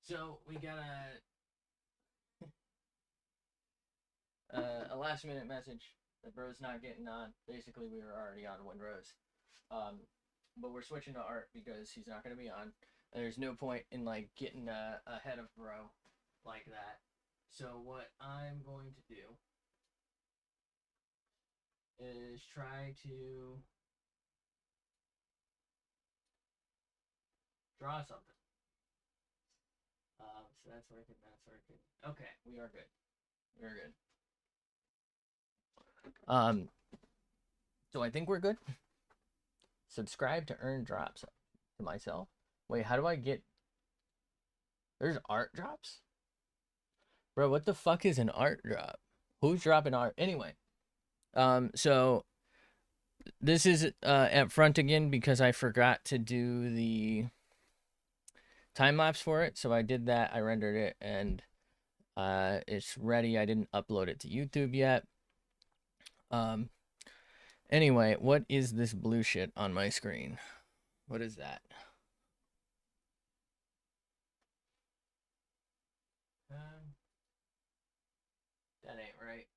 So we got a last minute message that bro's not getting on. Basically, we were already on one rose, but we're switching to art because he's not gonna be on. And there's no point in like getting ahead of bro like that. So what I'm going to do is try to draw something. So that's working. That's working. Okay, we are good. We're good. Um, so I think we're good. Subscribe to earn drops to myself. Wait, how do I get? There's art drops, bro. What the fuck is an art drop? Who's dropping art anyway? So this is at front again because I forgot to do the time lapse for it. So I did that. I rendered it and it's ready. I didn't upload it to YouTube yet. Um, anyway, what is this blue shit on my screen? What is that? Um, that ain't right.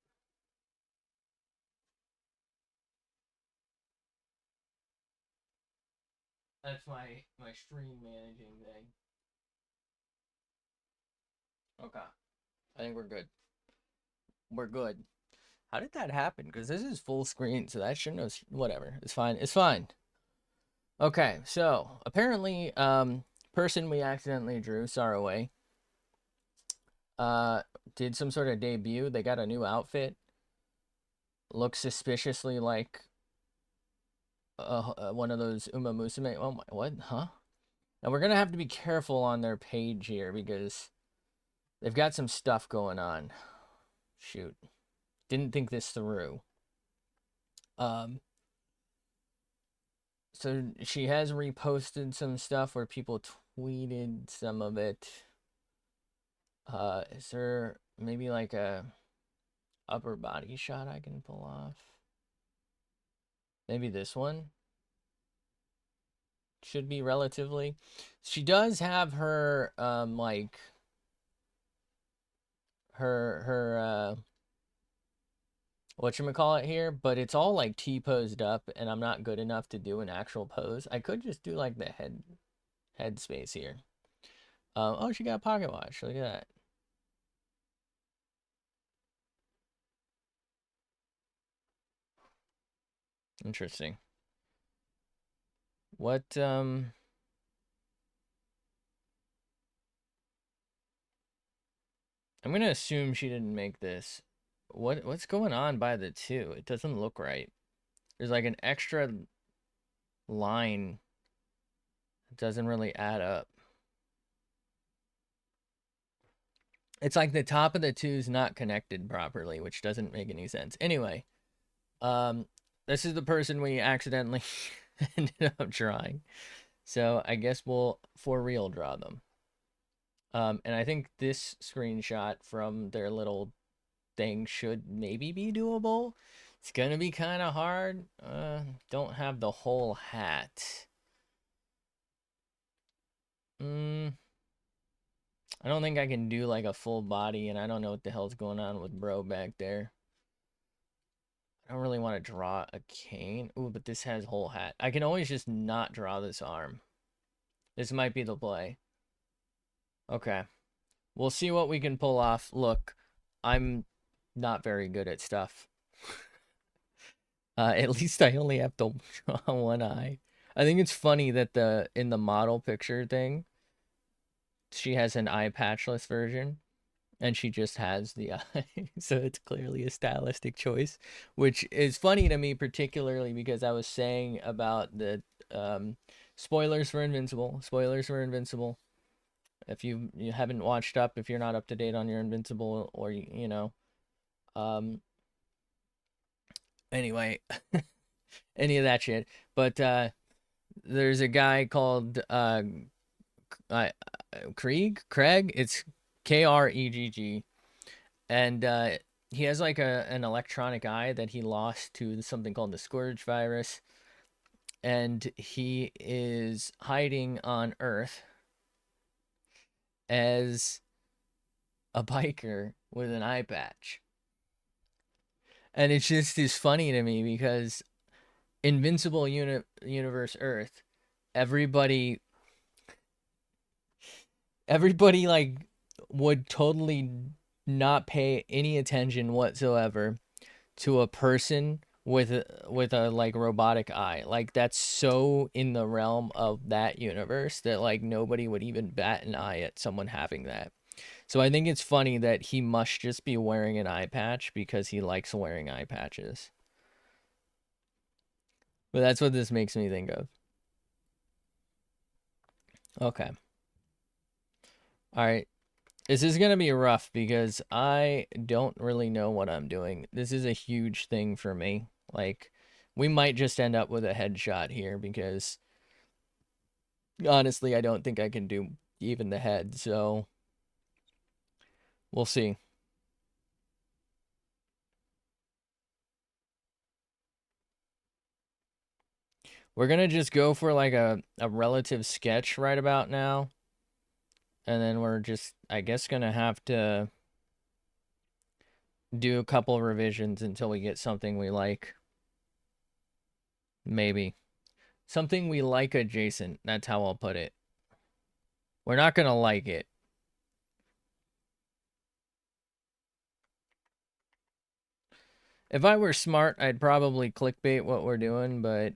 That's my stream managing thing. Okay, I think we're good. We're good. How did that happen? Because this is full screen, so that shouldn't have. Whatever. It's fine. It's fine. Okay, so apparently, person we accidentally drew, Saruei, uh, did some sort of debut. They got a new outfit. Looks suspiciously like one of those Uma Musume. Oh my, what? Huh? Now we're gonna have to be careful on their page here because they've got some stuff going on. Shoot, didn't think this through. Um, so she has reposted some stuff where people tweeted some of it. Is there maybe like a upper body shot I can pull off? Maybe this one should be relatively. She does have her like her whatchamacallit here, but it's all like T-posed up and I'm not good enough to do an actual pose. I could just do like the head space here. Oh, she got a pocket watch. Look at that. Interesting. What I'm gonna assume she didn't make this. What's going on by the two? It doesn't look right. There's like an extra line. It doesn't really add up. It's like the top of the two is not connected properly, which doesn't make any sense. Anyway, um, this is the person we accidentally ended up drawing. So I guess we'll for real draw them. And I think this screenshot from their little thing should maybe be doable. It's gonna be kind of hard. Don't have the whole hat. I don't think I can do like a full body, and I don't know what the hell's going on with bro back there. I don't really want to draw a cane. Ooh, but this has whole hat. I can always just not draw this arm. This might be the play. Okay. We'll see what we can pull off. Look, I'm not very good at stuff. At least I only have to draw one eye. I think it's funny that in the model picture thing, she has an eye patchless version and she just has the eye. So it's clearly a stylistic choice, which is funny to me particularly because I was saying about the spoilers for Invincible. Spoilers for Invincible. If you haven't watched up, if you're not up to date on your Invincible or you know, um anyway, any of that shit. But there's a guy called uh, Craig. It's Kregg, and he has like an electronic eye that he lost to something called the Scourge virus, and he is hiding on Earth. as a biker with an eye patch. And it's just is funny to me because Invincible Universe Earth, everybody like would totally not pay any attention whatsoever to a person with a like robotic eye. Like that's so in the realm of that universe that like nobody would even bat an eye at someone having that. So I think it's funny that he must just be wearing an eye patch because he likes wearing eye patches. But that's what this makes me think of. Okay. All right. This is going to be rough because I don't really know what I'm doing. This is a huge thing for me. Like, we might just end up with a headshot here because honestly, I don't think I can do even the head. So, we'll see. We're going to just go for like a relative sketch right about now. And then we're just, I guess, going to have to do a couple revisions until we get something we like. Maybe. Something we like adjacent. That's how I'll put it. We're not going to like it. If I were smart, I'd probably clickbait what we're doing, but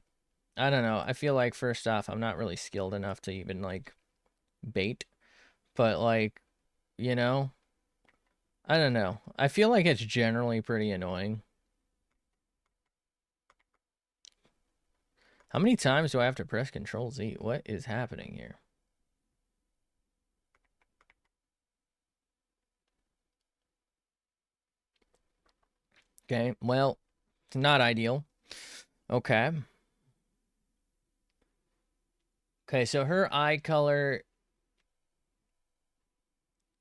I don't know. I feel like first off, I'm not really skilled enough to even like bait, but like, you know, I don't know. I feel like it's generally pretty annoying. How many times do I have to press Control Z? What is happening here? Okay, well, it's not ideal. Okay. Okay, so her eye color,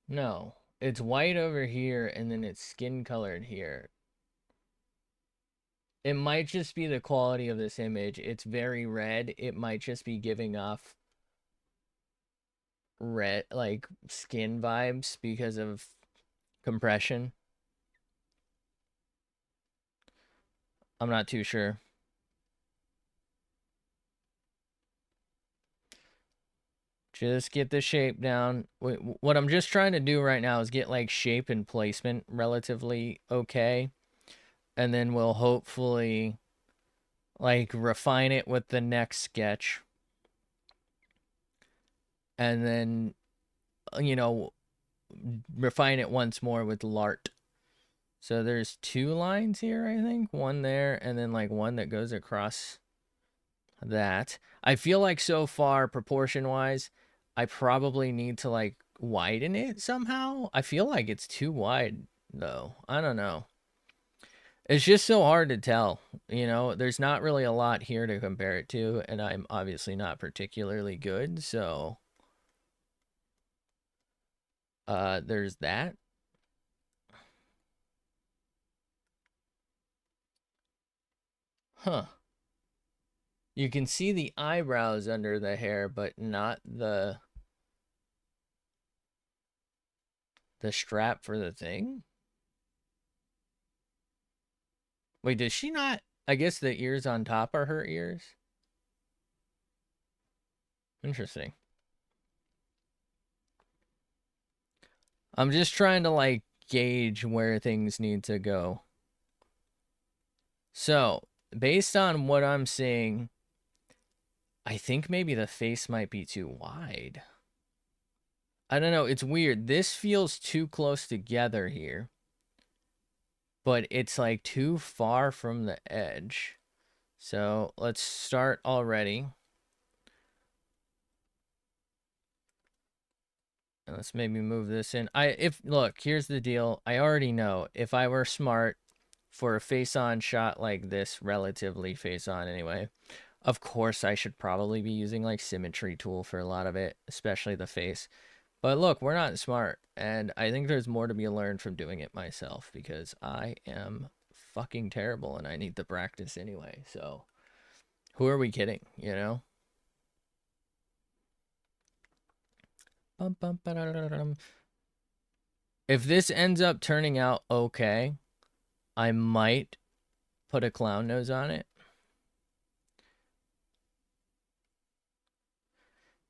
no, it's white over here and then it's skin colored here. It might just be the quality of this image. It's very red. It might just be giving off red, like skin vibes because of compression. I'm not too sure. Just get the shape down. What I'm just trying to do right now is get like shape and placement relatively okay. And then we'll hopefully like refine it with the next sketch. And then, you know, refine it once more with Lart. So there's two lines here, I think. One there, and then like one that goes across that. I feel like so far, proportion-wise, I probably need to like widen it somehow. I feel like it's too wide, though. I don't know. It's just so hard to tell. You know, there's not really a lot here to compare it to, and I'm obviously not particularly good, so there's that. Huh. You can see the eyebrows under the hair, but not the strap for the thing. Wait, does she not? I guess the ears on top are her ears. Interesting. I'm just trying to like gauge where things need to go. So, based on what I'm seeing, I think maybe the face might be too wide. I don't know. It's weird. This feels too close together here, but it's like too far from the edge. So let's start already. And let's maybe move this in. Look, here's the deal. I already know if I were smart for a face-on shot like this, relatively face-on anyway, of course I should probably be using like symmetry tool for a lot of it, especially the face. But look, we're not smart, and I think there's more to be learned from doing it myself because I am fucking terrible and I need the practice anyway. So, who are we kidding, you know? If this ends up turning out okay, I might put a clown nose on it.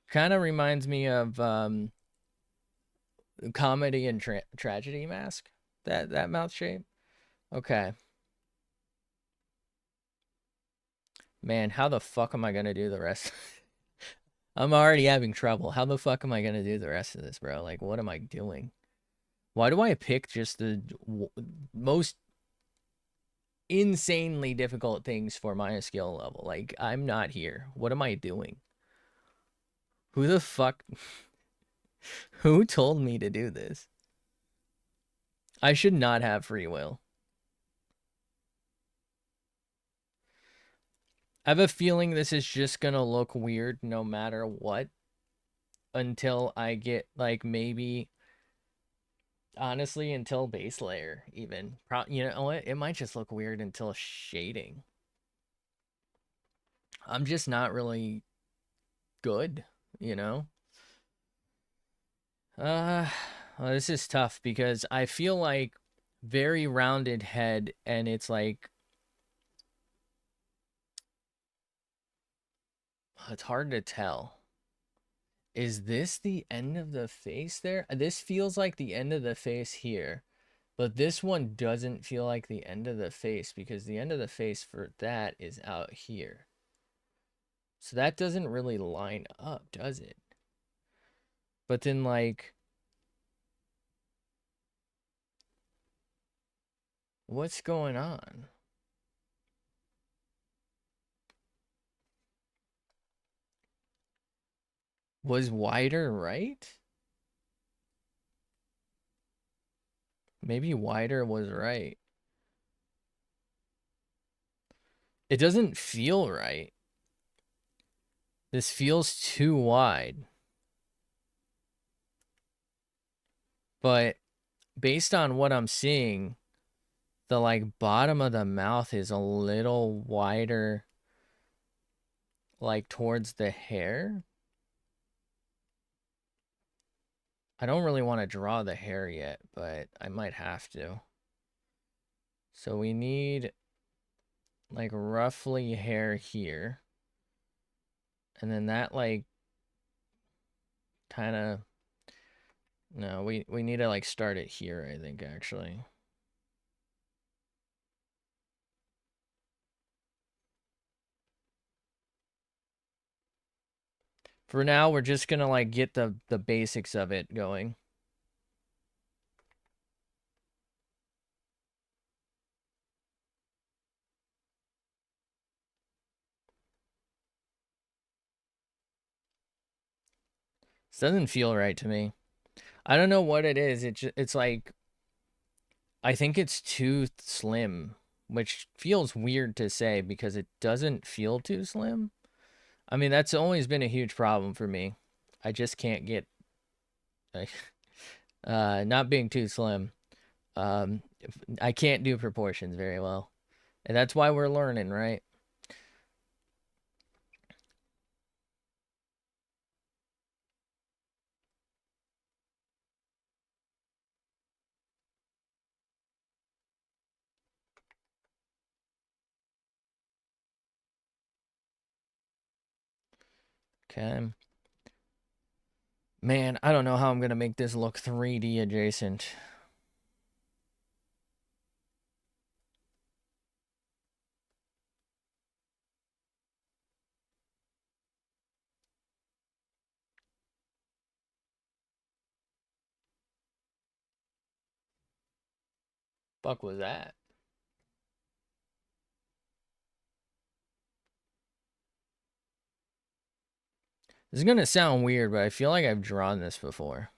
Kind of reminds me of comedy and tragedy mask. That mouth shape. Okay. Man, how the fuck am I gonna do the rest? I'm already having trouble. How the fuck am I gonna do the rest of this, bro? Like, what am I doing? Why do I pick just the most insanely difficult things for my skill level? Like, I'm not here. What am I doing? Who the fuck? Who told me to do this? I should not have free will. I have a feeling this is just gonna look weird no matter what until I get, like, maybe, honestly, until base layer even. You know what? It might just look weird until shading. I'm just not really good, you know? Uh, well, this is tough because I feel like very rounded head and it's like, it's hard to tell. Is this the end of the face there? This feels like the end of the face here. But this one doesn't feel like the end of the face because the end of the face for that is out here. So that doesn't really line up, does it? But then, like, what's going on? Was wider right? Maybe wider was right. It doesn't feel right. This feels too wide. But based on what I'm seeing, the like bottom of the mouth is a little wider, like towards the hair. I don't really want to draw the hair yet, but I might have to. So we need like roughly hair here. And then that like kind of, no, we need to like start it here, I think, actually. For now, we're just gonna like get the basics of it going. This doesn't feel right to me. I don't know what it is. It's like, I think it's too slim, which feels weird to say because it doesn't feel too slim. I mean, that's always been a huge problem for me. I just can't get, like, not being too slim. Um, I can't do proportions very well. And that's why we're learning, right? Okay. Man, I don't know how I'm going to make this look 3D adjacent. Fuck was that? This is going to sound weird, but I feel like I've drawn this before.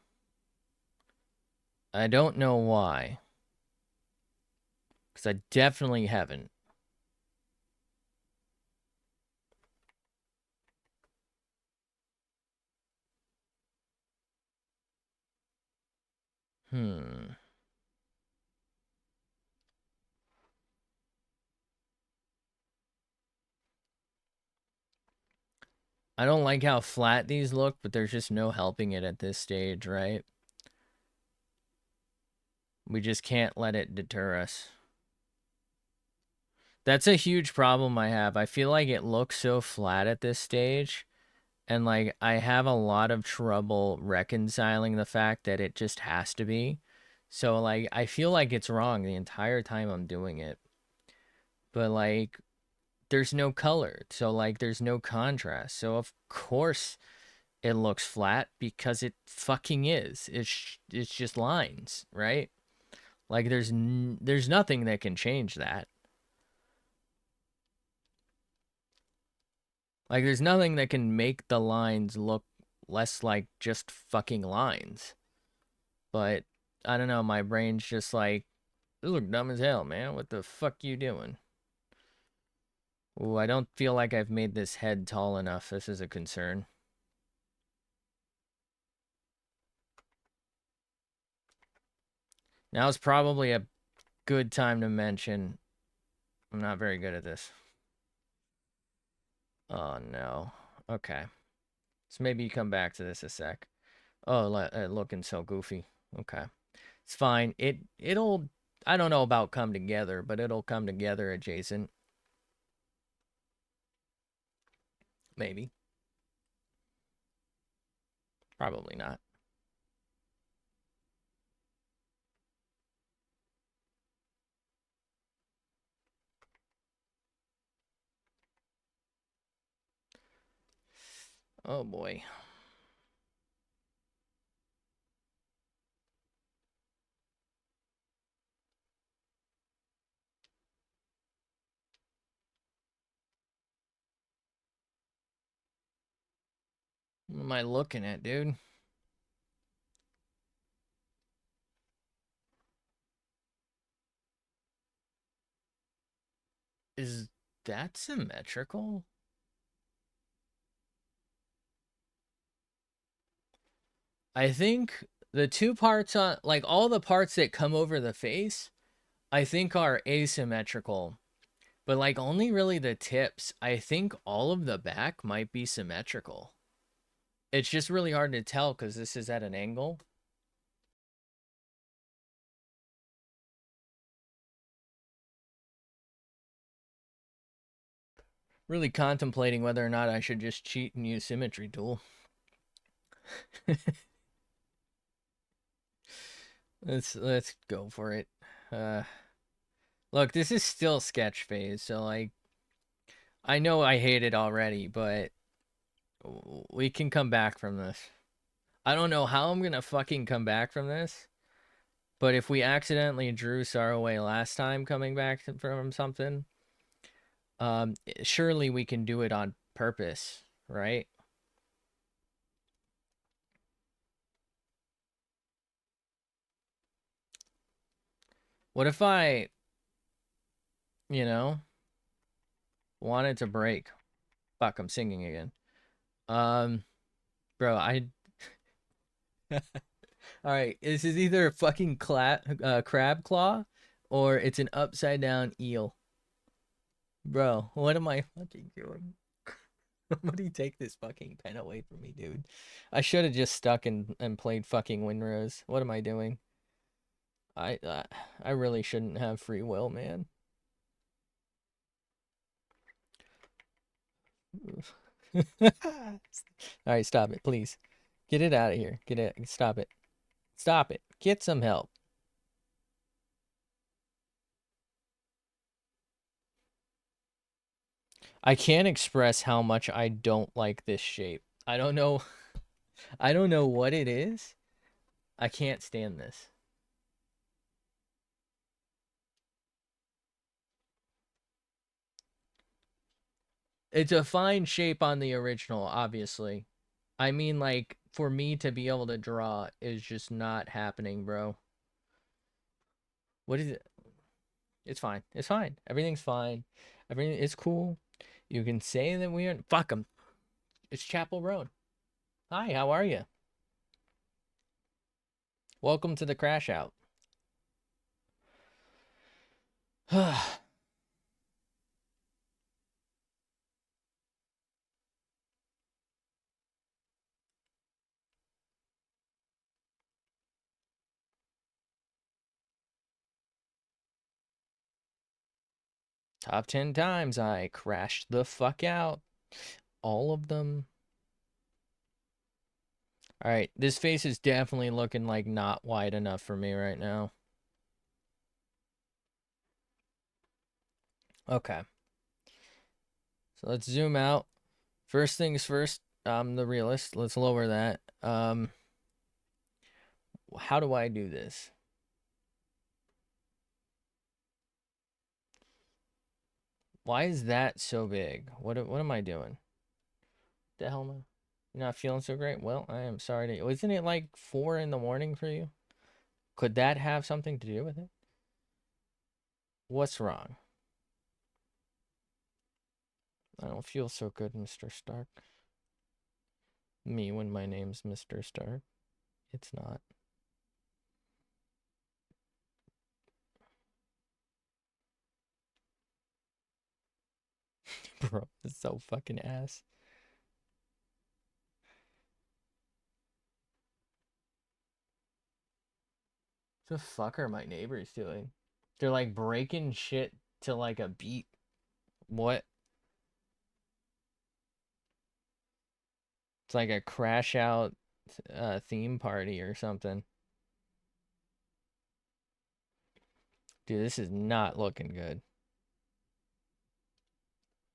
I don't know why. Because I definitely haven't. Hmm. I don't like how flat these look, but there's just no helping it at this stage, right? We just can't let it deter us. That's a huge problem I have. I feel like it looks so flat at this stage, and like I have a lot of trouble reconciling the fact that it just has to be. So like I feel like it's wrong the entire time I'm doing it. But like there's no color. So like there's no contrast. So of course it looks flat because it fucking is. It's just lines, right? Like there's nothing that can change that. Like there's nothing that can make the lines look less like just fucking lines. But I don't know, my brain's just like, you look dumb as hell, man. What the fuck you doing? Ooh, I don't feel like I've made this head tall enough. This is a concern. Now's probably a good time to mention I'm not very good at this. Oh no. Okay. So maybe you come back to this a sec. Oh, looking so goofy. Okay. It's fine. It'll I don't know about come together, but it'll come together adjacent. Maybe. Probably not. Oh boy. What am I looking at, dude? Is that symmetrical? I think the two parts on, like all the parts that come over the face, I think are asymmetrical. But like only really the tips. I think all of the back might be symmetrical. It's just really hard to tell because this is at an angle. Really contemplating whether or not I should just cheat and use symmetry tool. Let's go for it. Uh Look, this is still sketch phase, so like I know I hate it already, but we can come back from this. I don't know how I'm gonna fucking come back from this, but if we accidentally drew Saruei last time coming back from something, surely we can do it on purpose, right? What if I, you know, wanted to break? Fuck, I'm singing again. Um, bro, I. All right, this is either a fucking crab claw, or it's an upside down eel. Bro, what am I fucking doing? Somebody take this fucking pen away from me, dude. I should have just stuck and played fucking Windrose. What am I doing? I uh, I really shouldn't have free will, man. All right, stop it, please. Get it out of here. Get it. Stop it. Stop it. Get some help. I can't express how much I don't like this shape. I don't know. I don't know what it is. I can't stand this. It's a fine shape on the original, obviously. I mean, like, for me to be able to draw is just not happening, bro. What is it? It's fine. It's fine. Everything's fine. Everything is cool. You can say that we are. Fuck them. It's Chapel Road. Hi, how are you? Welcome to the crash out. Top 10 times I crashed the fuck out. All of them. All right, this face is definitely looking like not wide enough for me right now. Okay. So let's zoom out. First things first, I'm the realist. Let's lower that. How do I do this? Why is that so big? What am I doing? The hell am I? You're not feeling so great? Well, I am sorry to. Isn't it like 4 in the morning for you? Could that have something to do with it? What's wrong? I don't feel so good, Mr. Stark. Me when my name's Mr. Stark. It's not. Bro, it's so fucking ass. What the fuck are my neighbors doing? They're like breaking shit to like a beat. What? It's like a crash out theme party or something. Dude, this is not looking good.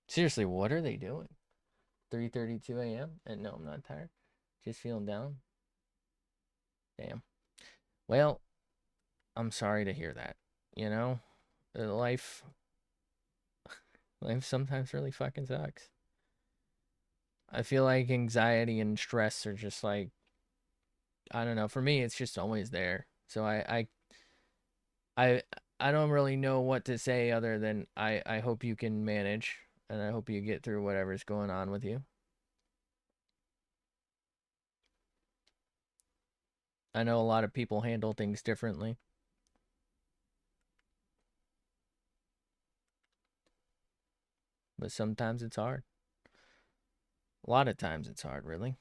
Seriously, what are they doing? 3:32 a.m. And no, I'm not tired. Just feeling down. Damn. Well, I'm sorry to hear that. You know, life sometimes really fucking sucks. I feel like anxiety and stress are just like, I don't know. For me, it's just always there. So I I don't really know what to say other than I hope you can manage and I hope you get through whatever's going on with you. I know a lot of people handle things differently, but sometimes it's hard. A lot of times it's hard, really.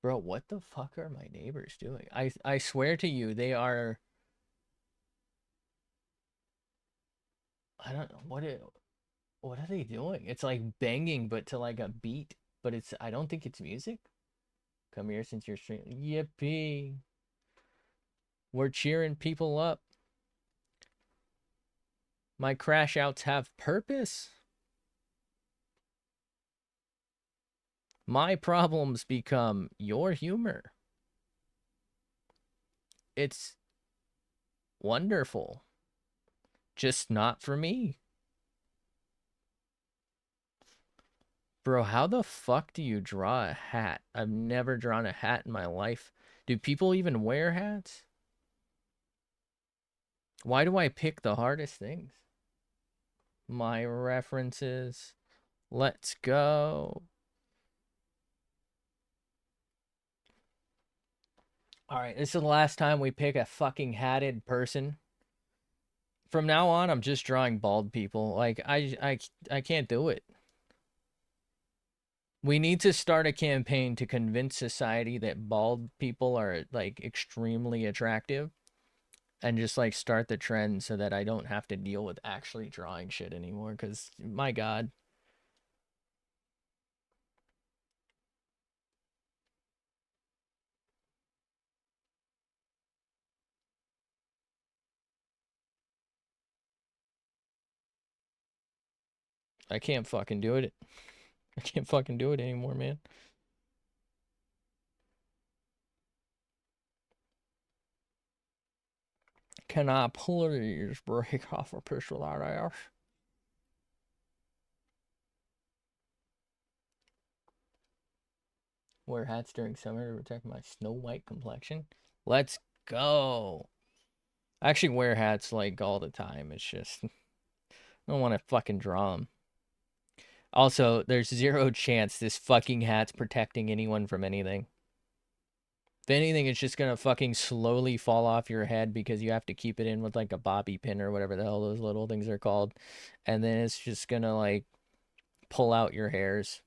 Bro, what the fuck are my neighbors doing? I swear to you, they are. I don't know what are they doing? It's like banging, but to like a beat. But it's I don't think it's music. Come here since you're streaming. Yippee! We're cheering people up. My crash outs have purpose. My problems become your humor. It's wonderful. Just not for me. Bro, how the fuck do you draw a hat? I've never drawn a hat in my life. Do people even wear hats? Why do I pick the hardest things? My references. Let's go. All right, this is the last time we pick a fucking hatted person. From now on, I'm just drawing bald people. Like I can't do it. We need to start a campaign to convince society that bald people are like extremely attractive and just like start the trend so that I don't have to deal with actually drawing shit anymore cuz my god, I can't fucking do it. I can't fucking do it anymore, man. Can I please break off a piece of that ass? Wear hats during summer to protect my snow white complexion. Let's go. I actually wear hats like all the time. It's just I don't want to fucking draw them. Also, there's zero chance this fucking hat's protecting anyone from anything. If anything, it's just gonna fucking slowly fall off your head because you have to keep it in with like a bobby pin or whatever the hell those little things are called. And then it's just gonna like pull out your hairs.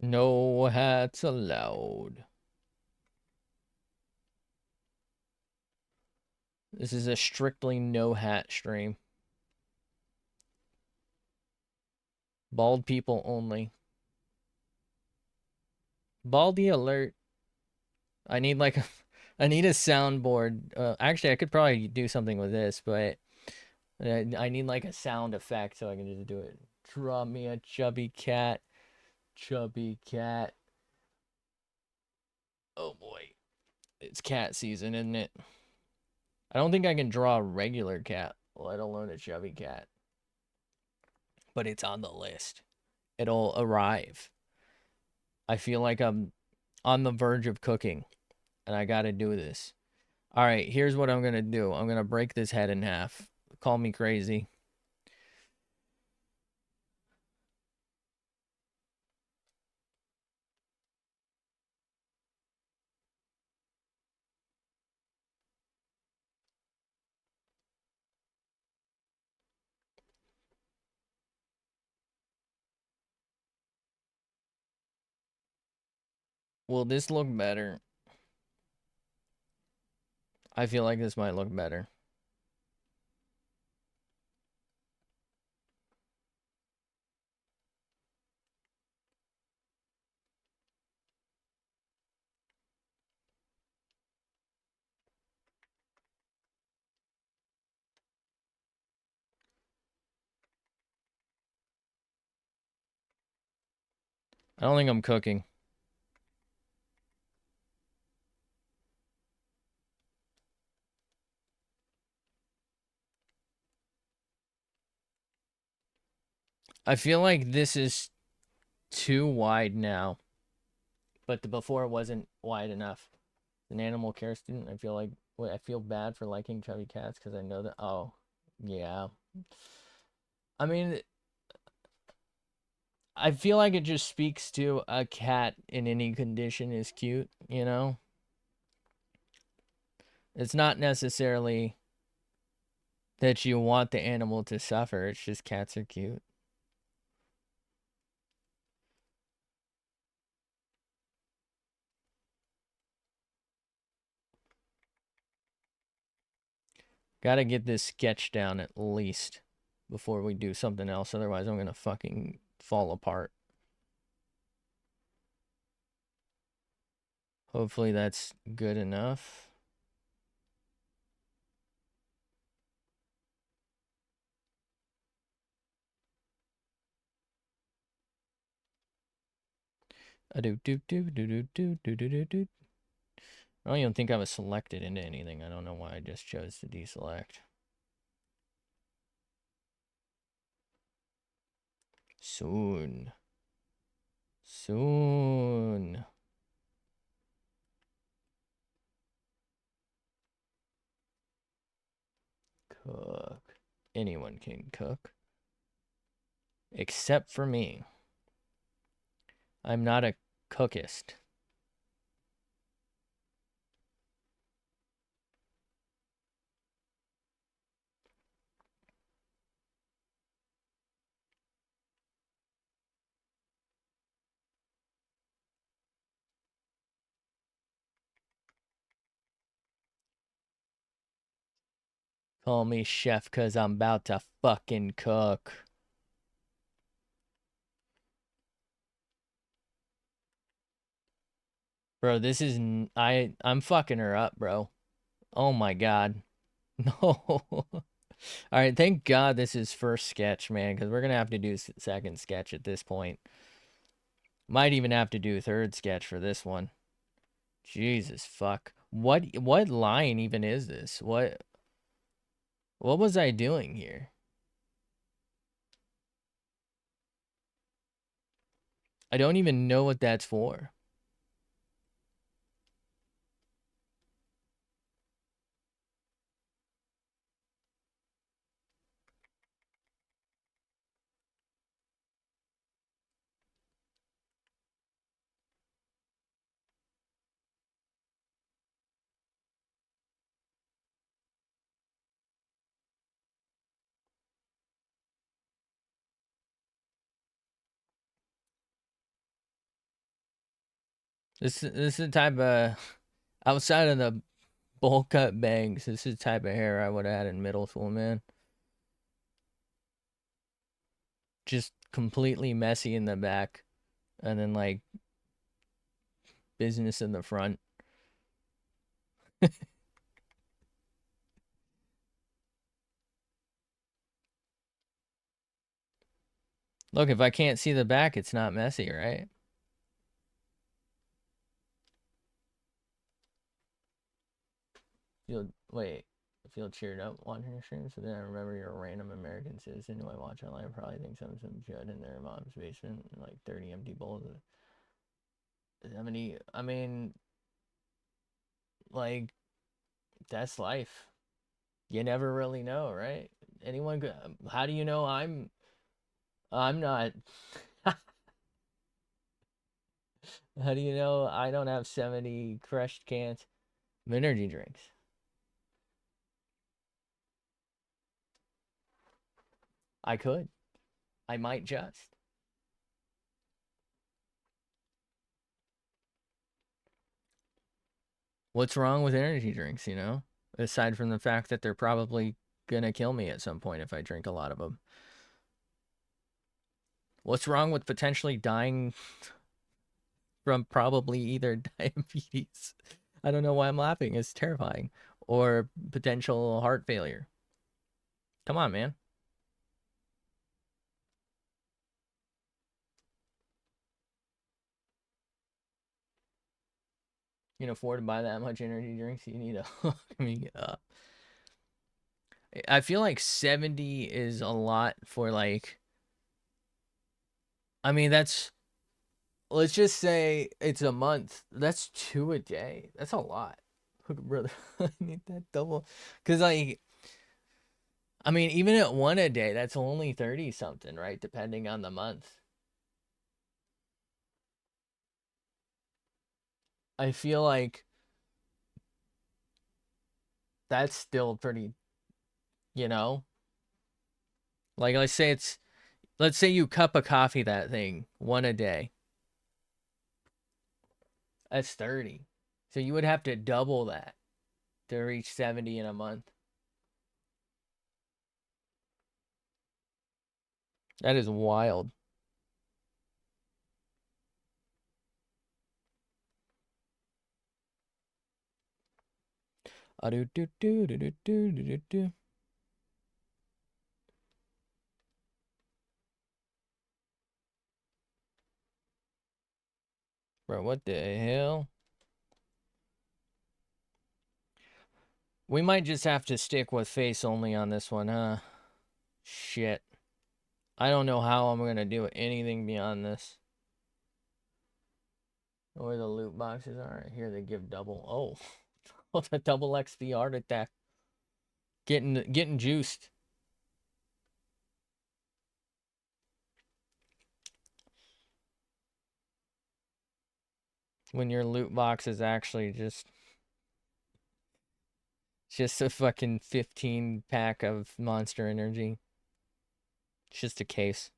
No hats allowed. This is a strictly no hat stream. Bald people only. Baldy alert. I need like a, I need a soundboard. Actually, I could probably do something with this, but I need like a sound effect so I can just do it. Draw me a chubby cat. Chubby cat. Oh boy. It's cat season, isn't it? I don't think I can draw a regular cat, let alone a chubby cat. But it's on the list. It'll arrive. I feel like I'm on the verge of cooking, and I gotta do this. All right, here's what I'm gonna do. I'm gonna break this head in half. Call me crazy. Will this look better? I feel like this might look better. I don't think I'm cooking. I feel like this is too wide now, but before it wasn't wide enough. An animal care student, I feel like, wait, I feel bad for liking chubby cats because I know that, oh, yeah. I mean, I feel like it just speaks to a cat in any condition is cute, you know? It's not necessarily that you want the animal to suffer, it's just cats are cute. Gotta get this sketch down at least before we do something else, otherwise I'm gonna fucking fall apart. Hopefully that's good enough. I don't even think I was selected into anything. I don't know why I just chose to deselect. Soon. Soon. Cook. Anyone can cook. Except for me. I'm not a cookist. Call me chef because I'm about to fucking cook. Bro, this is... I'm fucking her up, bro. Oh my god. No. Alright, thank god this is first sketch, man, because we're going to have to do second sketch at this point. Might even have to do third sketch for this one. Jesus fuck. What line even is this? What was I doing here? I don't even know what that's for. This is the type of outside of the bowl cut bangs. This is the type of hair I would have had in middle school, man. Just completely messy in the back, and then like business in the front. Look, if I can't see the back, it's not messy, right? Wait. Feel cheered up watching your stream, so then I remember you're a random American citizen who I watch online probably thinks I'm some jud in their mom's basement, and like 30 empty bowls of 70. I mean, like, that's life. You never really know, right? Anyone could, how do you know I'm not how do you know I don't have 70 crushed cans of energy drinks? I could. I might just. What's wrong with energy drinks, you know? Aside from the fact that they're probably gonna kill me at some point if I drink a lot of them. What's wrong with potentially dying from probably either diabetes? I don't know why I'm laughing. It's terrifying. Or potential heart failure. Come on, man. You can afford to buy that much energy drinks. You need to hook me up. I feel like 70 is a lot for like. I mean, let's just say it's a month. That's two a day. That's a lot. Look, brother, I need that double. Because, like, I mean, even at one a day, that's only 30 something, right? Depending on the month. I feel like that's still pretty, you know? Like, let's say you cup of coffee that thing, one a day. That's 30. So you would have to double that to reach 70 in a month. That is wild. Do do do do do do do do. Bro, what the hell? We might just have to stick with face only on this one, huh? Shit. I don't know how I'm gonna do anything beyond this. Where the loot boxes are. Here they give double. Oh, the double XP art attack. Getting juiced. When your loot box is actually just a fucking 15 pack of Monster Energy. It's just a case.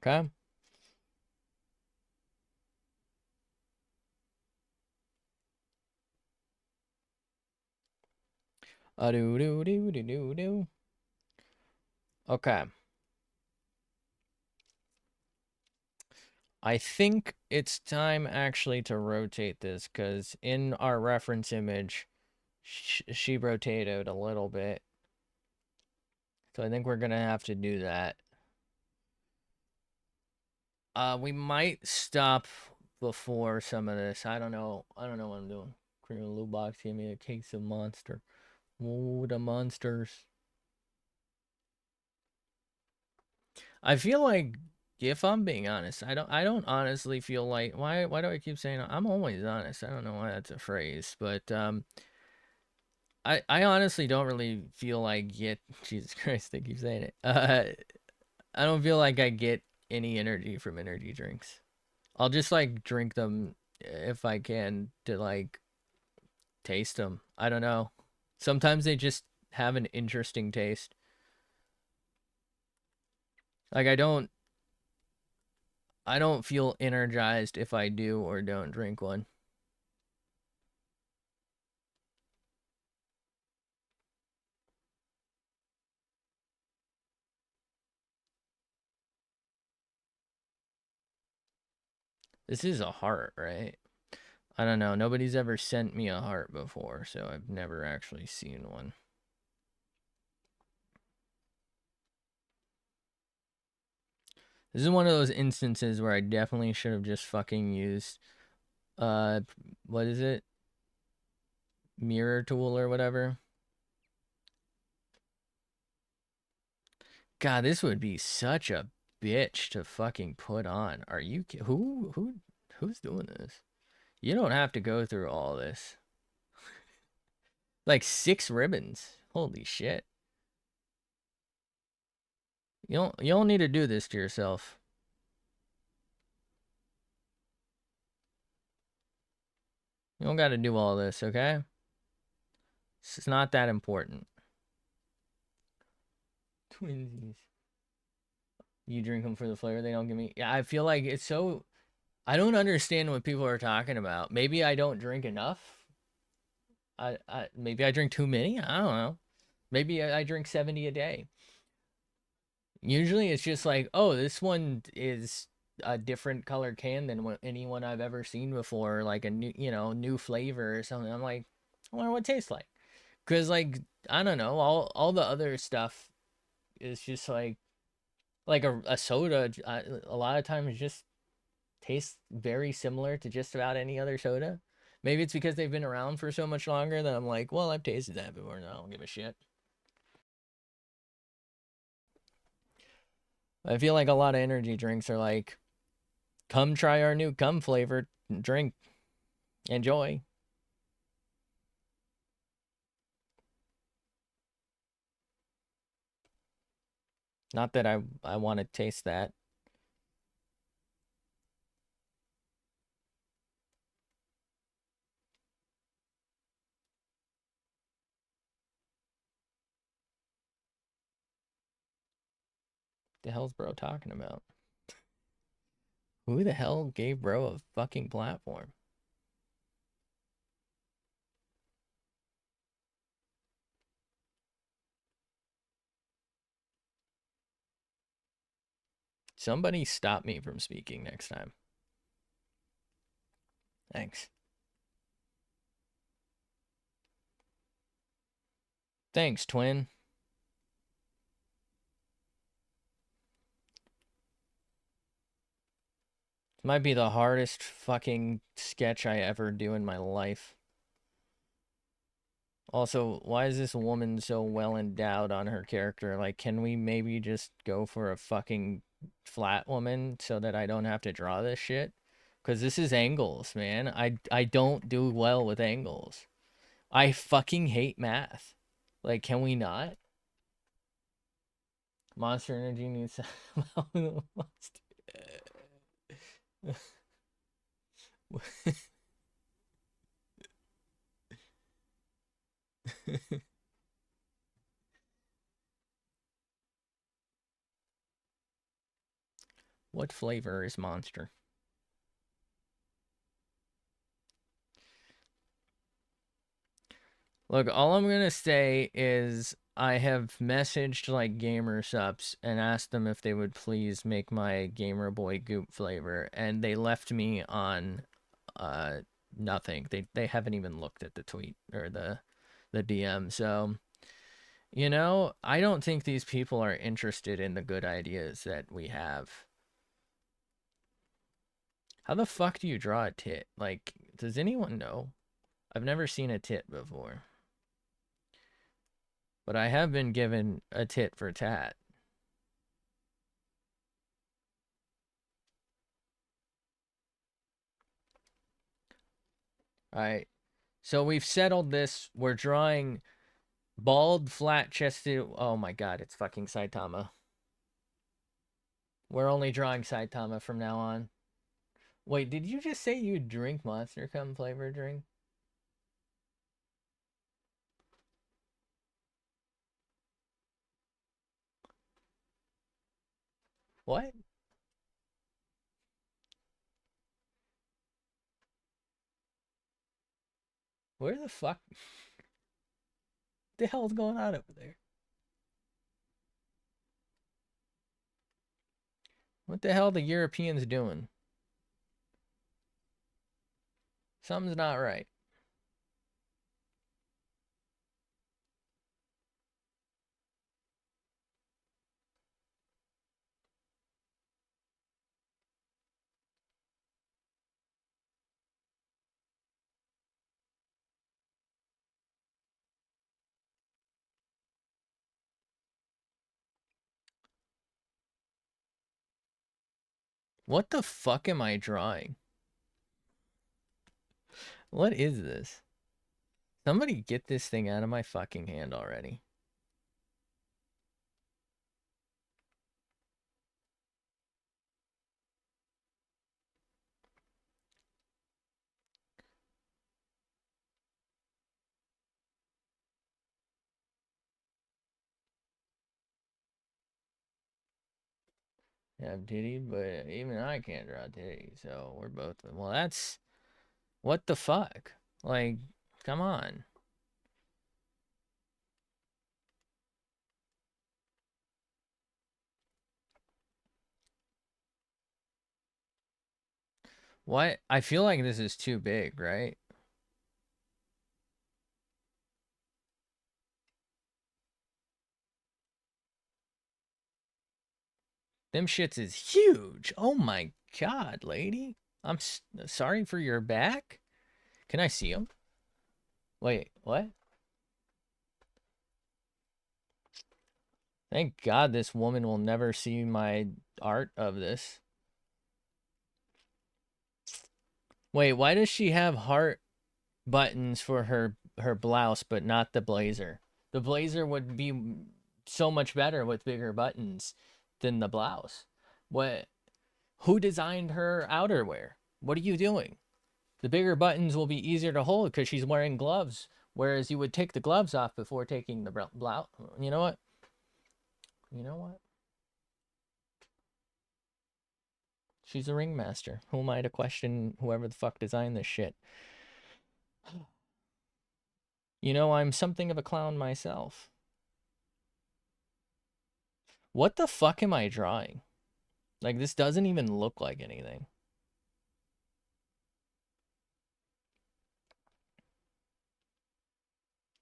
Okay. Do do do do do do. Okay. I think it's time actually to rotate this because in our reference image, she rotated a little bit. So I think we're gonna have to do that. We might stop before some of this. I don't know. I don't know what I'm doing. Cream a loot box. Give me a case of monster. Ooh, the monsters. I feel like, if I'm being honest, I don't honestly feel like why do I keep saying I'm always honest? I don't know why that's a phrase, but I honestly don't really feel like get Jesus Christ, I keep saying it. I don't feel like I get any energy from energy drinks. I'll just like drink them if I can to like taste them. I don't know. Sometimes they just have an interesting taste. Like I don't feel energized if I do or don't drink one. This is a heart, right? I don't know. Nobody's ever sent me a heart before, so I've never actually seen one. This is one of those instances where I definitely should have just fucking used uh what is it? Mirror tool or whatever. God, this would be such a bitch to fucking put on. Are you who's doing this? You don't have to go through all this. Like 6 ribbons. Holy shit. You don't need to do this to yourself. You don't got to do all this, okay? It's not that important. Twinsies. You drink them for the flavor. They don't give me. Yeah, I feel like it's so. I don't understand what people are talking about. Maybe I don't drink enough. Maybe I drink too many. I don't know. Maybe I drink 70 a day. Usually it's just like, oh, this one is a different color can than anyone I've ever seen before, like a new flavor or something. I'm like, I wonder what it tastes like. Cause like I don't know, all the other stuff is just like a soda. A lot of times just tastes very similar to just about any other soda. Maybe it's because they've been around for so much longer that I'm like, well, I've tasted that before, and I don't give a shit. I feel like a lot of energy drinks are like, come try our new cum flavored drink, enjoy. Not that I want to taste that. The hell's bro talking about? Who the hell gave bro a fucking platform? Somebody stop me from speaking next time. Thanks. Thanks, twin. This might be the hardest fucking sketch I ever do in my life. Also, why is this woman so well endowed on her character? Like, can we maybe just go for a fucking flat woman so that I don't have to draw this shit? Because this is angles, man. I don't do well with angles. I fucking hate math. Like, can we not? Monster Energy needs What flavor is Monster? Look, all I'm gonna say is I have messaged like gamer subs and asked them if they would please make my Gamer Boy Goop flavor, and they left me on uh nothing. They haven't even looked at the tweet or the DM. So, I don't think these people are interested in the good ideas that we have. How the fuck do you draw a tit? Like, does anyone know? I've never seen a tit before. But I have been given a tit for tat. All right. So we've settled this. We're drawing bald, flat chested. Oh my god, it's fucking Saitama. We're only drawing Saitama from now on. Wait, did you just say you drink Monster Cum flavor drink? Where the fuck the hell's going on over there? What the hell are the Europeans doing? Something's not right. What the fuck am I drawing? What is this? Somebody get this thing out of my fucking hand already. Have titties, but even I can't draw titties, so we're both. Well, that's what the fuck. Like, come on. What? I feel like this is too big, right? Them shits is huge. Oh my god, lady. I'm sorry for your back. Can I see them? Wait, what? Thank God this woman will never see my art of this. Wait, why does she have heart buttons for her blouse but not the blazer? The blazer would be so much better with bigger buttons than the blouse. What? Who designed her outerwear? What are you doing? The bigger buttons will be easier to hold because she's wearing gloves, whereas you would take the gloves off before taking the blouse. You know what? You know what? She's a ringmaster. Who am I to question whoever the fuck designed this shit? You know, I'm something of a clown myself. What the fuck am I drawing? Like, this doesn't even look like anything.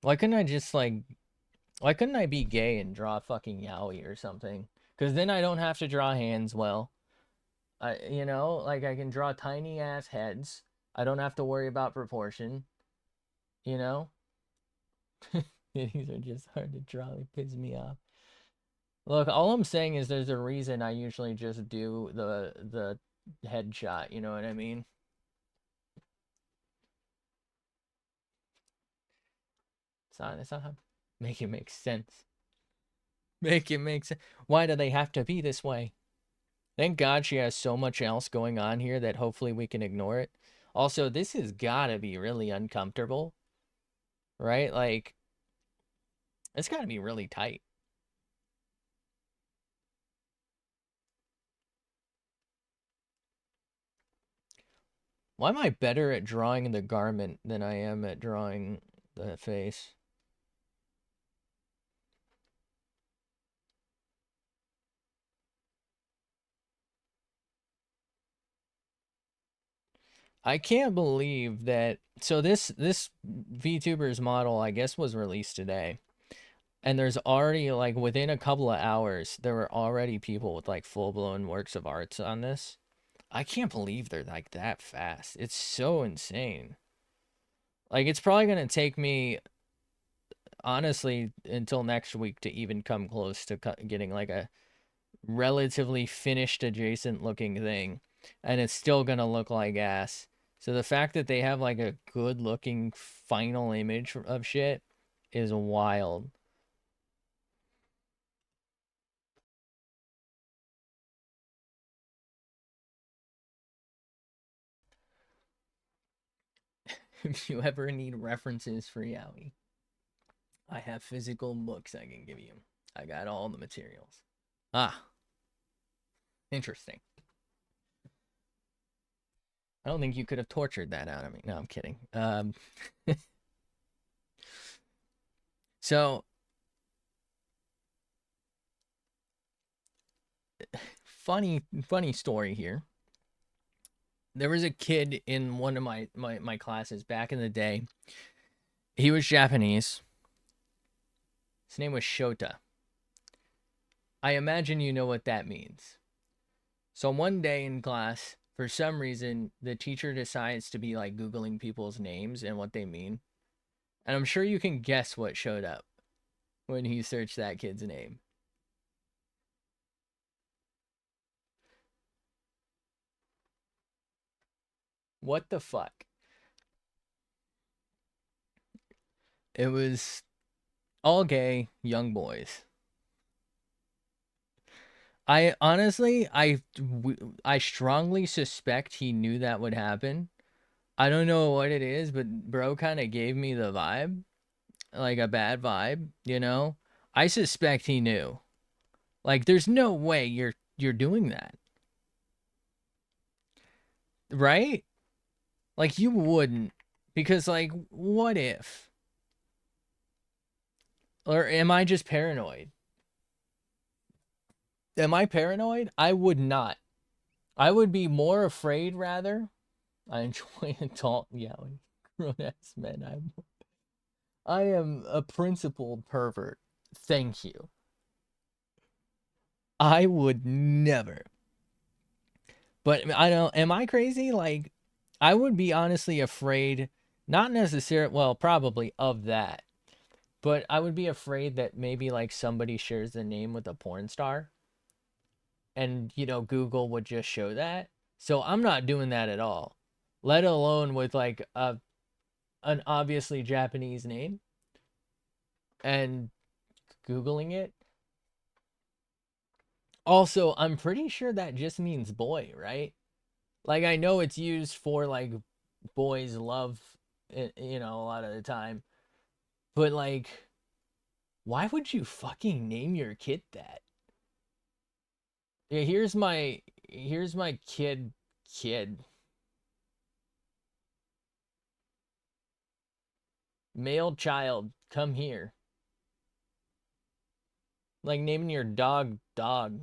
Why couldn't I just, like, why couldn't I be gay and draw fucking yaoi or something? Because then I don't have to draw hands well. You know, like, I can draw tiny ass heads. I don't have to worry about proportion. You know? These are just hard to draw. They piss me off. Look, all I'm saying is there's a reason I usually just do the headshot, you know what I mean? It's not how make it make sense. Make it make sense. Why do they have to be this way? Thank God she has so much else going on here that hopefully we can ignore it. Also, this has gotta be really uncomfortable, right? Like, it's gotta be really tight. Why am I better at drawing the garment than I am at drawing the face? I can't believe that. So this VTuber's model, I guess, was released today. And there's already, like, within a couple of hours, there were already people with, like, full-blown works of arts on this. I can't believe they're, like, that fast. It's so insane. Like, it's probably going to take me, honestly, until next week to even come close to getting, like, a relatively finished adjacent looking thing. And it's still going to look like ass. So the fact that they have, like, a good looking final image of shit is wild. If you ever need references for yaoi, I have physical books I can give you. I got all the materials. Ah, interesting. I don't think you could have tortured that out of me. No, I'm kidding. So, funny story here. There was a kid in one of my classes back in the day. He was Japanese. His name was Shota. I imagine you know what that means. So one day in class, for some reason, the teacher decides to be like Googling people's names and what they mean. And I'm sure you can guess what showed up when he searched that kid's name. What the fuck? It was all gay young boys. I honestly, I strongly suspect he knew that would happen. I don't know what it is, but bro kind of gave me the vibe, like a bad vibe, you know? I suspect he knew. Like there's no way you're doing that. Right? Like you wouldn't, because like what if? Or am I just paranoid? Am I paranoid? I would not. I would be more afraid rather. I enjoy adult yelling. Grown ass men. I am a principled pervert. Thank you. I would never. But I don't, am I crazy? Like I would be honestly afraid, not necessarily, well, probably of that. But I would be afraid that maybe like somebody shares the name with a porn star and Google would just show that. So I'm not doing that at all. Let alone with like an obviously Japanese name and Googling it. Also, I'm pretty sure that just means boy, right? Like I know it's used for like boys love a lot of the time. But like why would you fucking name your kid that? Yeah, here's my kid. Male child, come here. Like naming your dog dog.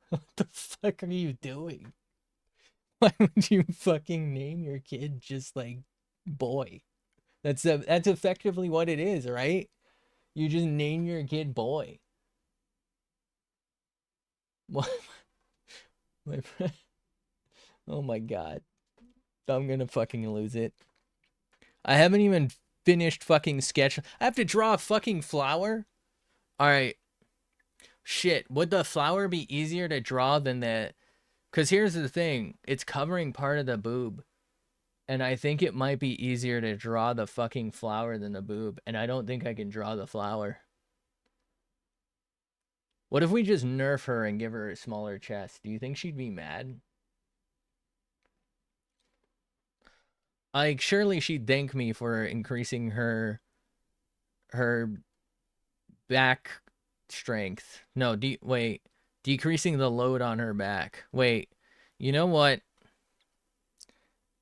What the fuck are you doing? Why would you fucking name your kid just like boy? That's effectively what it is, right? You just name your kid boy. What? My friend. Oh my god. I'm gonna fucking lose it. I haven't even finished fucking sketch. I have to draw a fucking flower? Alright. Shit. Would the flower be easier to draw than the... Because here's the thing. It's covering part of the boob. And I think it might be easier to draw the fucking flower than the boob. And I don't think I can draw the flower. What if we just nerf her and give her a smaller chest? Do you think she'd be mad? Like, surely she'd thank me for increasing her back strength. No, wait. Decreasing the load on her back. Wait. You know what?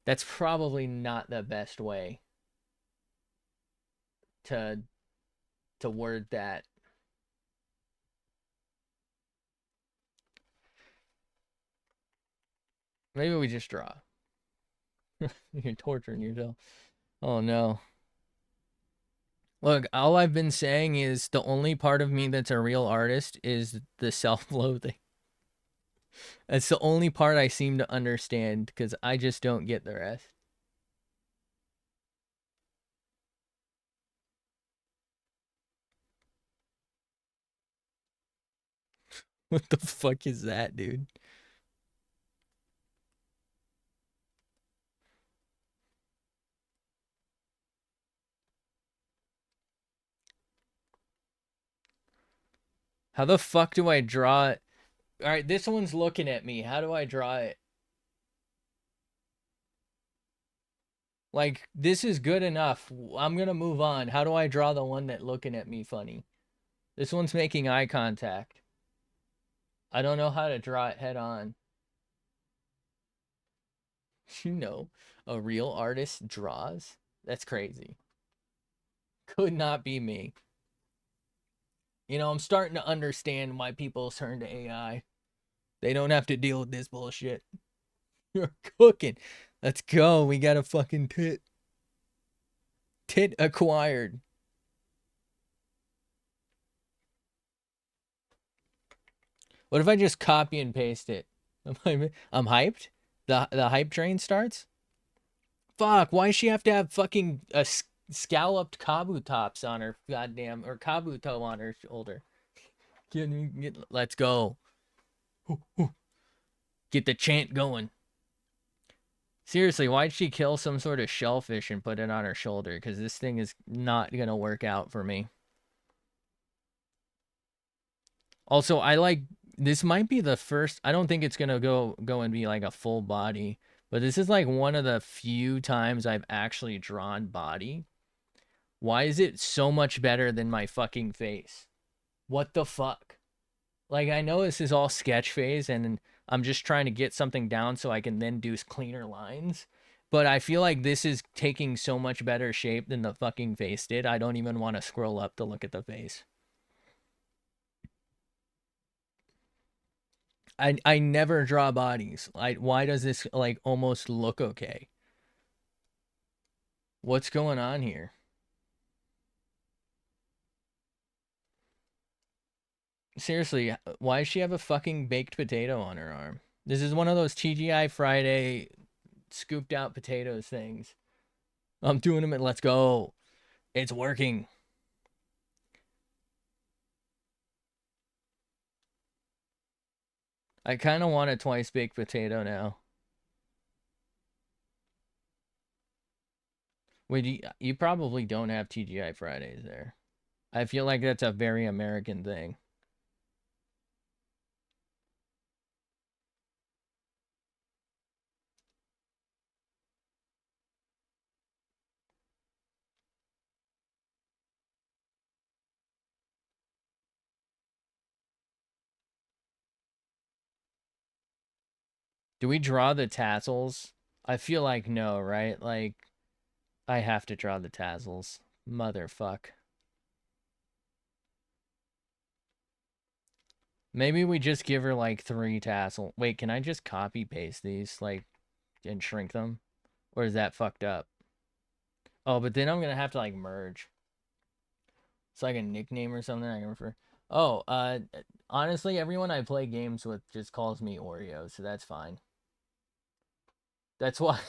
That's probably not the best way to word that. Maybe we just draw. You're torturing yourself. Oh no. Look, all I've been saying is the only part of me that's a real artist is the self-loathing. That's the only part I seem to understand because I just don't get the rest. What the fuck is that, dude? How the fuck do I draw it? All right, this one's looking at me. How do I draw it? Like, this is good enough. I'm gonna move on. How do I draw the one that looking at me funny? This one's making eye contact. I don't know how to draw it head on. You know, a real artist draws? That's crazy. Could not be me. You know, I'm starting to understand why people turn to AI. They don't have to deal with this bullshit. You're cooking. Let's go. We got a fucking tit. Tit acquired. What if I just copy and paste it? I'm hyped. The hype train starts. Fuck. Why does she have to have fucking scalloped kabutops on her goddamn or kabuto on her shoulder? Let's go. Get the chant going. Seriously, why'd she kill some sort of shellfish and put it on her shoulder? Because this thing is not gonna work out for me. Also, I like this might be the first. I don't think it's gonna go and be like a full body, but this is like one of the few times I've actually drawn body. Why is it so much better than my fucking face? What the fuck? Like, I know this is all sketch phase and I'm just trying to get something down so I can then do cleaner lines. But I feel like this is taking so much better shape than the fucking face did. I don't even want to scroll up to look at the face. I never draw bodies. Why does this like almost look okay? What's going on here? Seriously, why does she have a fucking baked potato on her arm? This is one of those TGI Friday scooped out potatoes things. I'm doing them and let's go. It's working. I kind of want a twice baked potato now. Wait, you probably don't have TGI Fridays there. I feel like that's a very American thing. Do we draw the tassels? I feel like no, right? Like, I have to draw the tassels. Motherfuck. Maybe we just give her like 3 tassel. Wait, can I just copy paste these like and shrink them? Or is that fucked up? Oh, but then I'm gonna have to like merge. It's like a nickname or something I can refer. Oh, honestly, everyone I play games with just calls me Oreo, so that's fine. That's why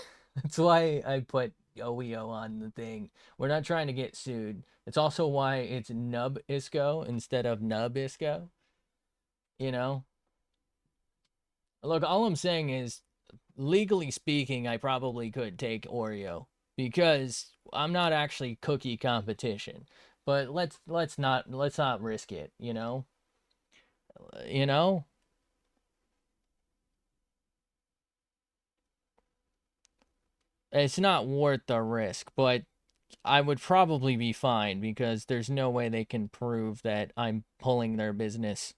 that's why I put OEO on the thing. We're not trying to get sued. It's also why it's Nub Isco instead of Nub Isco. You know? Look, all I'm saying is legally speaking, I probably could take Oreo because I'm not actually cookie competition. But let's not risk it, you know? You know? It's not worth the risk, but I would probably be fine because there's no way they can prove that I'm pulling their business.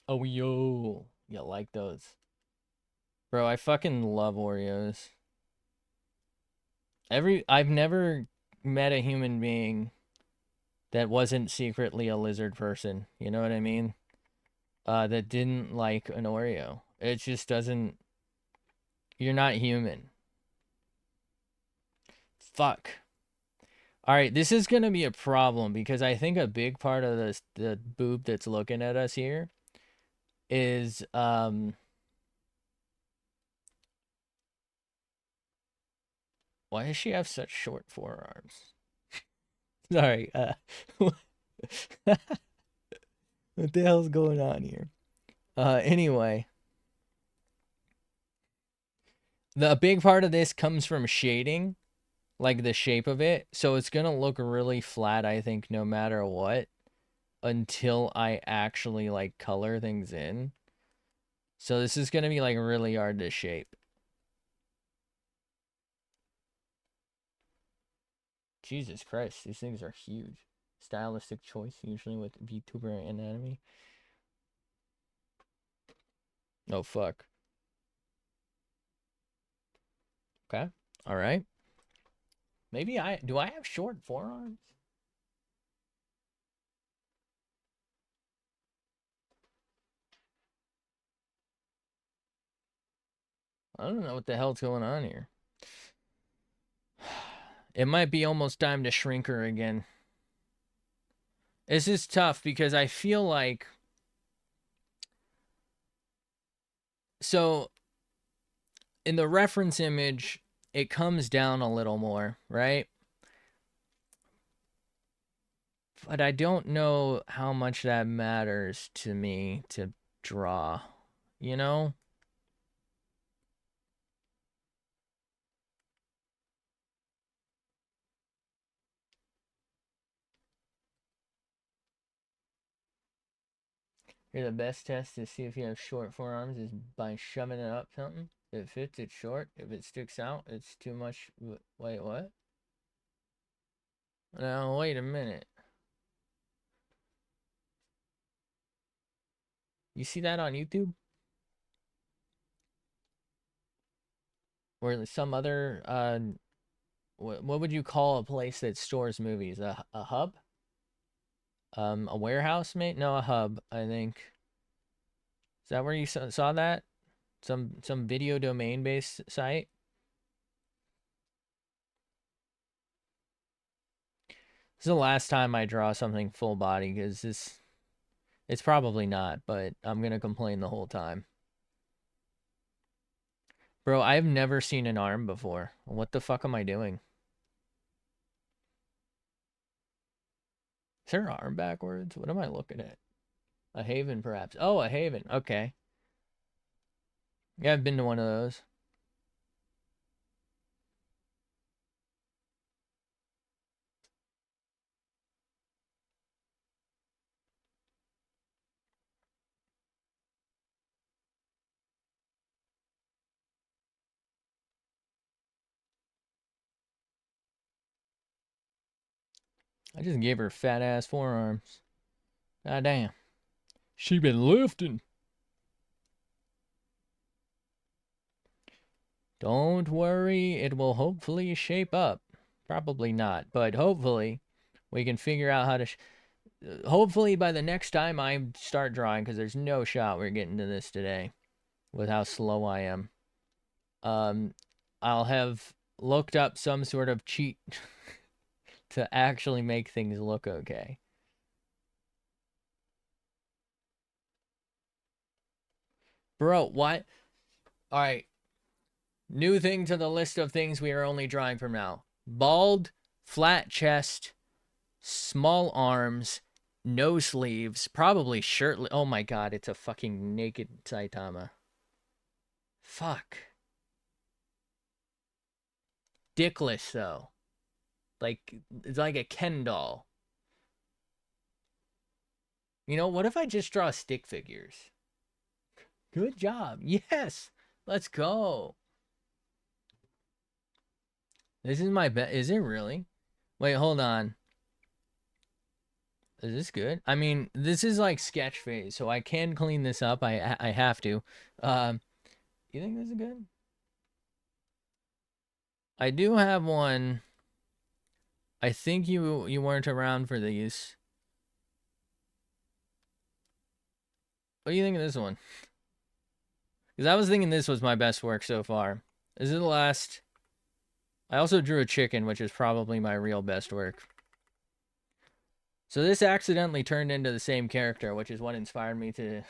Oh, yo. You like those? Bro, I fucking love Oreos. I've never met a human being that wasn't secretly a lizard person. You know what I mean? That didn't like an Oreo. It just doesn't. You're not human. Fuck. All right, this is gonna be a problem because I think a big part of this, the boob that's looking at us here, is why does she have such short forearms? Sorry, what the hell's going on here? Anyway, the big part of this comes from shading, like the shape of it. So it's gonna look really flat, I think, no matter what, until I actually like color things in. So this is gonna be like really hard to shape. Jesus Christ, these things are huge. Stylistic choice, usually with VTuber anatomy. Oh fuck. Okay. All right. Maybe do I have short forearms? I don't know what the hell's going on here. It might be almost time to shrink her again. This is tough because I feel like, so in the reference image, it comes down a little more, right? But I don't know how much that matters to me to draw, you know? Here, the best test to see if you have short forearms is by shoving it up something. If it fits, it's short. If it sticks out, it's too much. Wait, what? Now, wait a minute. You see that on YouTube? Or some other, what would you call a place that stores movies? A hub? A warehouse, mate? No, a hub, I think. Is that where you saw that? Some video domain based site? This is the last time I draw something full body because it's probably not, but I'm gonna complain the whole time. Bro, I've never seen an arm before. What the fuck am I doing? Is there an arm backwards? What am I looking at? A Haven, perhaps. Oh, a Haven. Okay. Yeah, I've been to one of those. I just gave her fat ass forearms. God damn. She been lifting. Don't worry, it will hopefully shape up. Probably not, but hopefully we can figure out how to. Hopefully by the next time I start drawing, because there's no shot we're getting to this today with how slow I am. I'll have looked up some sort of cheat to actually make things look okay. Bro, what? All right. New thing to the list of things we are only drawing from now. Bald, flat chest, small arms, no sleeves, probably shirtless. Oh my god, it's a fucking naked Saitama. Fuck. Dickless though. Like it's like a Ken doll. You know, what if I just draw stick figures? Good job. Yes. Let's go. This is my bet. Is it really? Wait, hold on. Is this good? I mean, this is like sketch phase, so I can clean this up. I have to. Um, you think this is good? I do have one. I think you weren't around for these. What do you think of this one? Because I was thinking this was my best work so far. This is the last. I also drew a chicken, which is probably my real best work. So this accidentally turned into the same character, which is what inspired me to.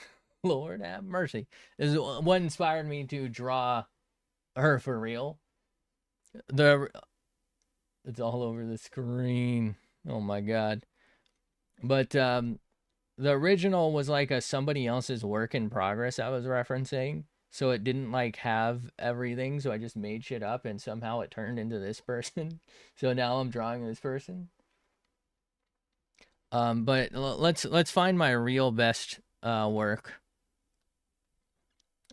Lord have mercy. This is what inspired me to draw her for real. The It's all over the screen. Oh my god. But the original was like a somebody else's work in progress I was referencing. So it didn't like have everything, so I just made shit up and somehow it turned into this person. So now I'm drawing this person. But let's find my real best work.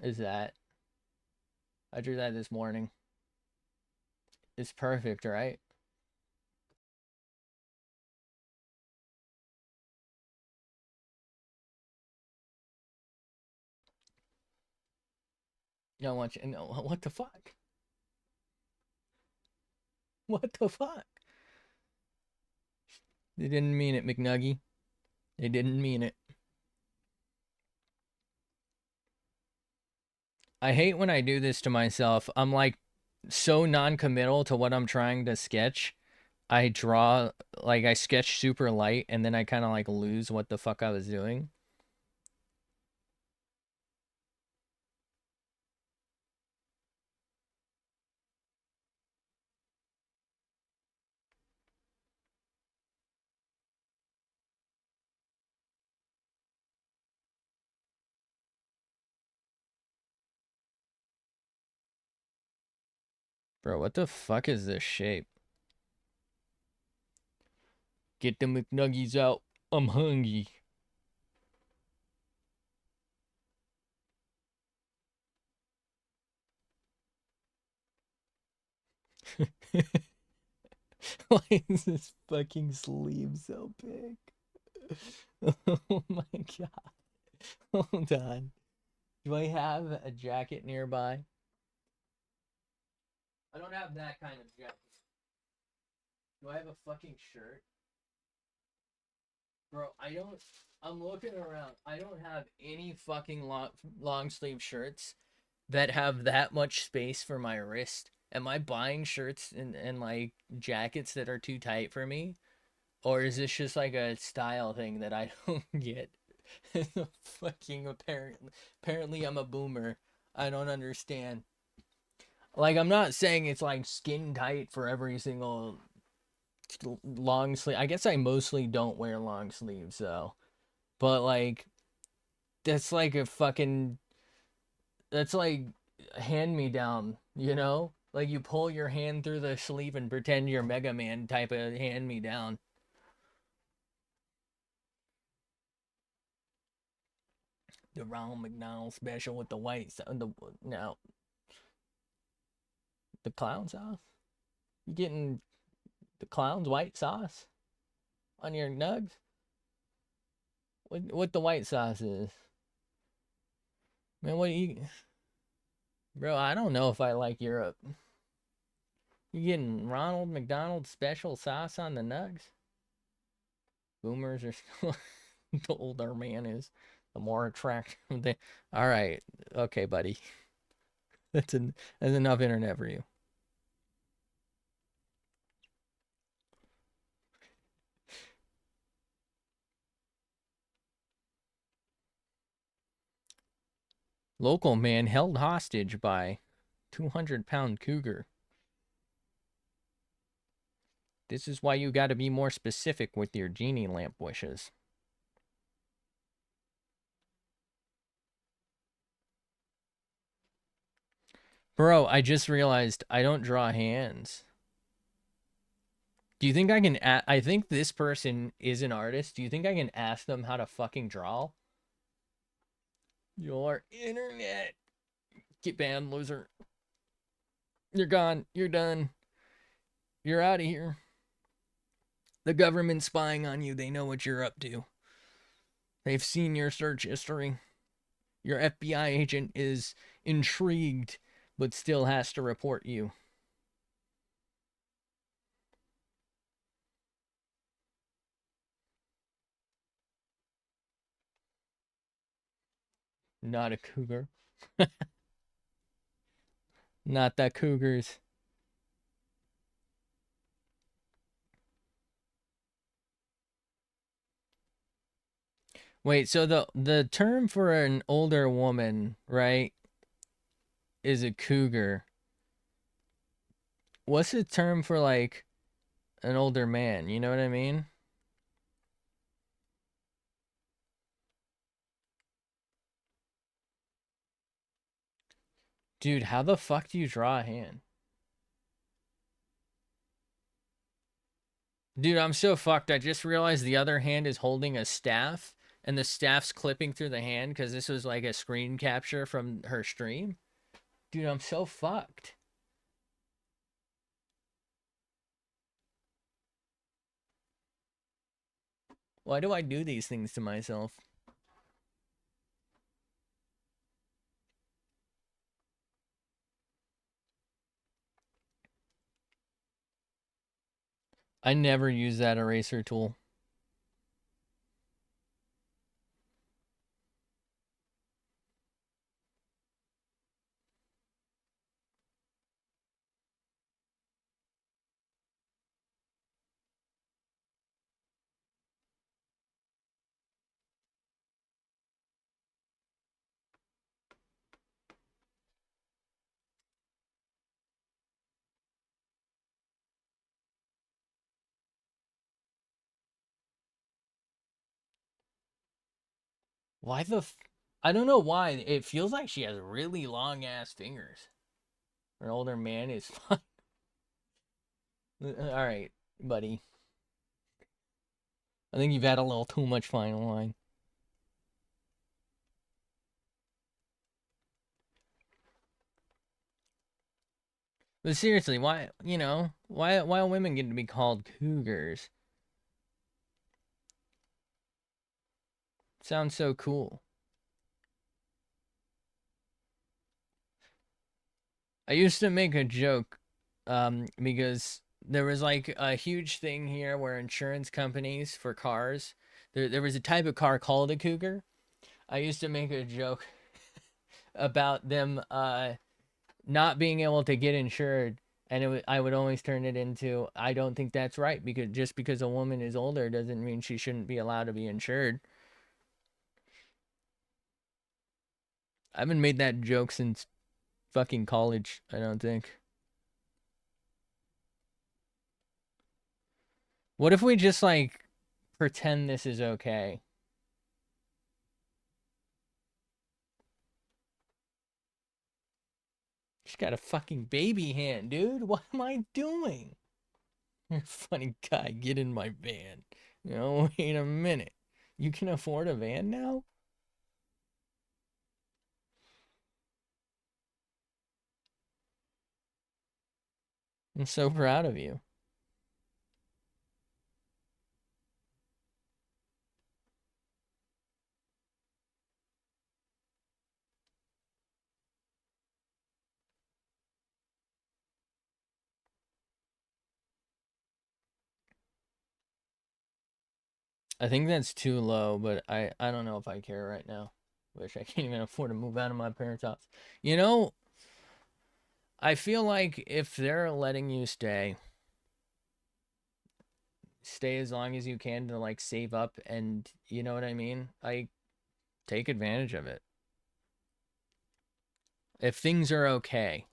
Is that I drew that this morning. It's perfect, right? No, what the fuck? What the fuck? They didn't mean it, McNuggy. They didn't mean it. I hate when I do this to myself. I'm like so non-committal to what I'm trying to sketch. I draw, like, I sketch super light and then I kind of like lose what the fuck I was doing. Bro, what the fuck is this shape? Get the McNuggies out. I'm hungry. Why is this fucking sleeve so big? Oh my god. Hold on. Do I have a jacket nearby? I don't have that kind of jacket. Do I have a fucking shirt? Bro, I don't. I'm looking around. I don't have any fucking long sleeve shirts that have that much space for my wrist. Am I buying shirts and like jackets that are too tight for me? Or is this just like a style thing that I don't get? Fucking apparently I'm a boomer. I don't understand. Like, I'm not saying it's like skin tight for every single long sleeve. I guess I mostly don't wear long sleeves though. But like that's like a fucking that's like hand me down, you know? Like you pull your hand through the sleeve and pretend you're Mega Man type of hand me down. The Ronald McDonald special with the white the now the clown sauce. You getting the clown's white sauce on your nugs? What the white sauce is? Man, what you bro? I don't know if I like Europe. You getting Ronald McDonald special sauce on the nugs? Boomers are still the older man is, the more attractive they. All right, okay, buddy. That's enough internet for you. Local man held hostage by 200-pound cougar. This is why you got to be more specific with your genie lamp wishes. Bro, I just realized I don't draw hands. Do you think I can? I think this person is an artist. Do you think I can ask them how to fucking draw? Your internet. Get banned, loser. You're gone. You're done. You're out of here. The government's spying on you. They know what you're up to. They've seen your search history. Your FBI agent is intrigued, but still has to report you. Not a cougar. Not the cougars. Wait, so the term for an older woman, right, is a cougar. What's the term for like an older man? You know what I mean? Dude, how the fuck do you draw a hand? Dude, I'm so fucked. I just realized the other hand is holding a staff and the staff's clipping through the hand because this was like a screen capture from her stream. Dude, I'm so fucked. Why do I do these things to myself? I never use that eraser tool. Why the I don't know why. It feels like she has really long ass fingers. Her older man is fine. All right, buddy. I think you've had a little too much fine wine. But seriously, why, why women get to be called cougars? Sounds so cool. I used to make a joke because there was like a huge thing here where insurance companies for cars, there was a type of car called a cougar. I used to make a joke about them not being able to get insured, and I would always turn it into, I don't think that's right, because just because a woman is older doesn't mean she shouldn't be allowed to be insured. I haven't made that joke since fucking college, I don't think. What if we just like pretend this is okay? She's got a fucking baby hand, dude. What am I doing? You're a funny guy. Get in my van. Wait a minute. You can afford a van now? I'm so proud of you. I think that's too low, but I don't know if I care right now. Wish I can't even afford to move out of my parents' house. You know, I feel like if they're letting you stay as long as you can to like save up, and you know what I mean? I take advantage of it. If things are okay.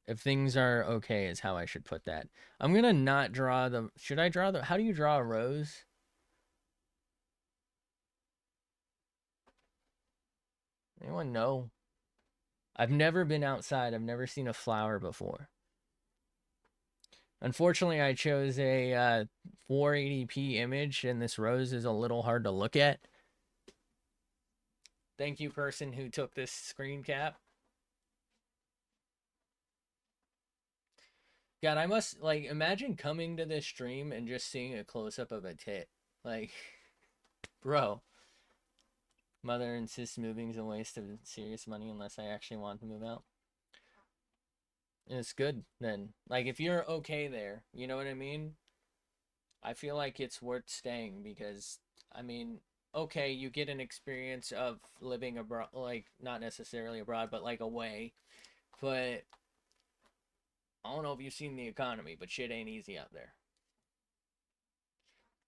If things are okay is how I should put that. I'm gonna not draw the. Should I draw the? How do you draw a rose? Anyone know? I've never been outside. I've never seen a flower before. Unfortunately, I chose a 480p image, and this rose is a little hard to look at. Thank you, person who took this screen cap. God, I must like imagine coming to this stream and just seeing a close up of a tit. Like, bro, mother insists moving is a waste of serious money unless I actually want to move out. And it's good then. Like, if you're okay there, you know what I mean? I feel like it's worth staying because, I mean, okay, you get an experience of living abroad, like, not necessarily abroad, but like away. But I don't know if you've seen the economy, but shit ain't easy out there.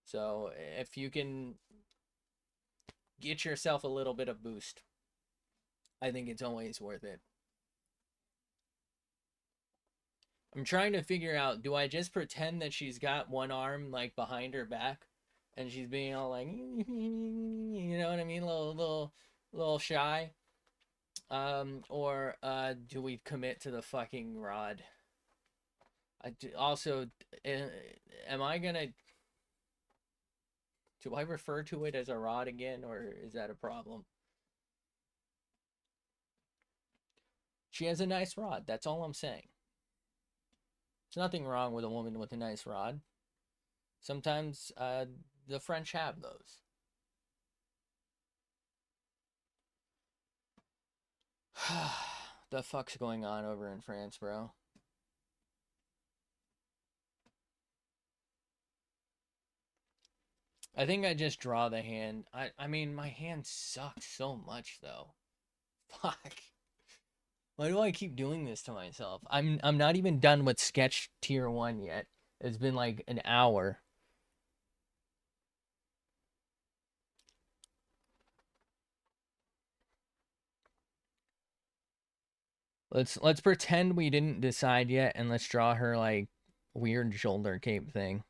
So if you can get yourself a little bit of boost, I think it's always worth it. I'm trying to figure out, do I just pretend that she's got one arm like behind her back and she's being all like you know what I mean, little shy, or do we commit to the fucking rod? Also, am I gonna, do I refer to it as a rod again, or is that a problem? She has a nice rod, that's all I'm saying. There's nothing wrong with a woman with a nice rod. Sometimes the French have those. The fuck's going on over in France, bro? I think I just draw the hand. I mean, my hand sucks so much though. Fuck. Why do I keep doing this to myself? I'm not even done with sketch tier 1 yet. It's been like an hour. Let's pretend we didn't decide yet and let's draw her like weird shoulder cape thing.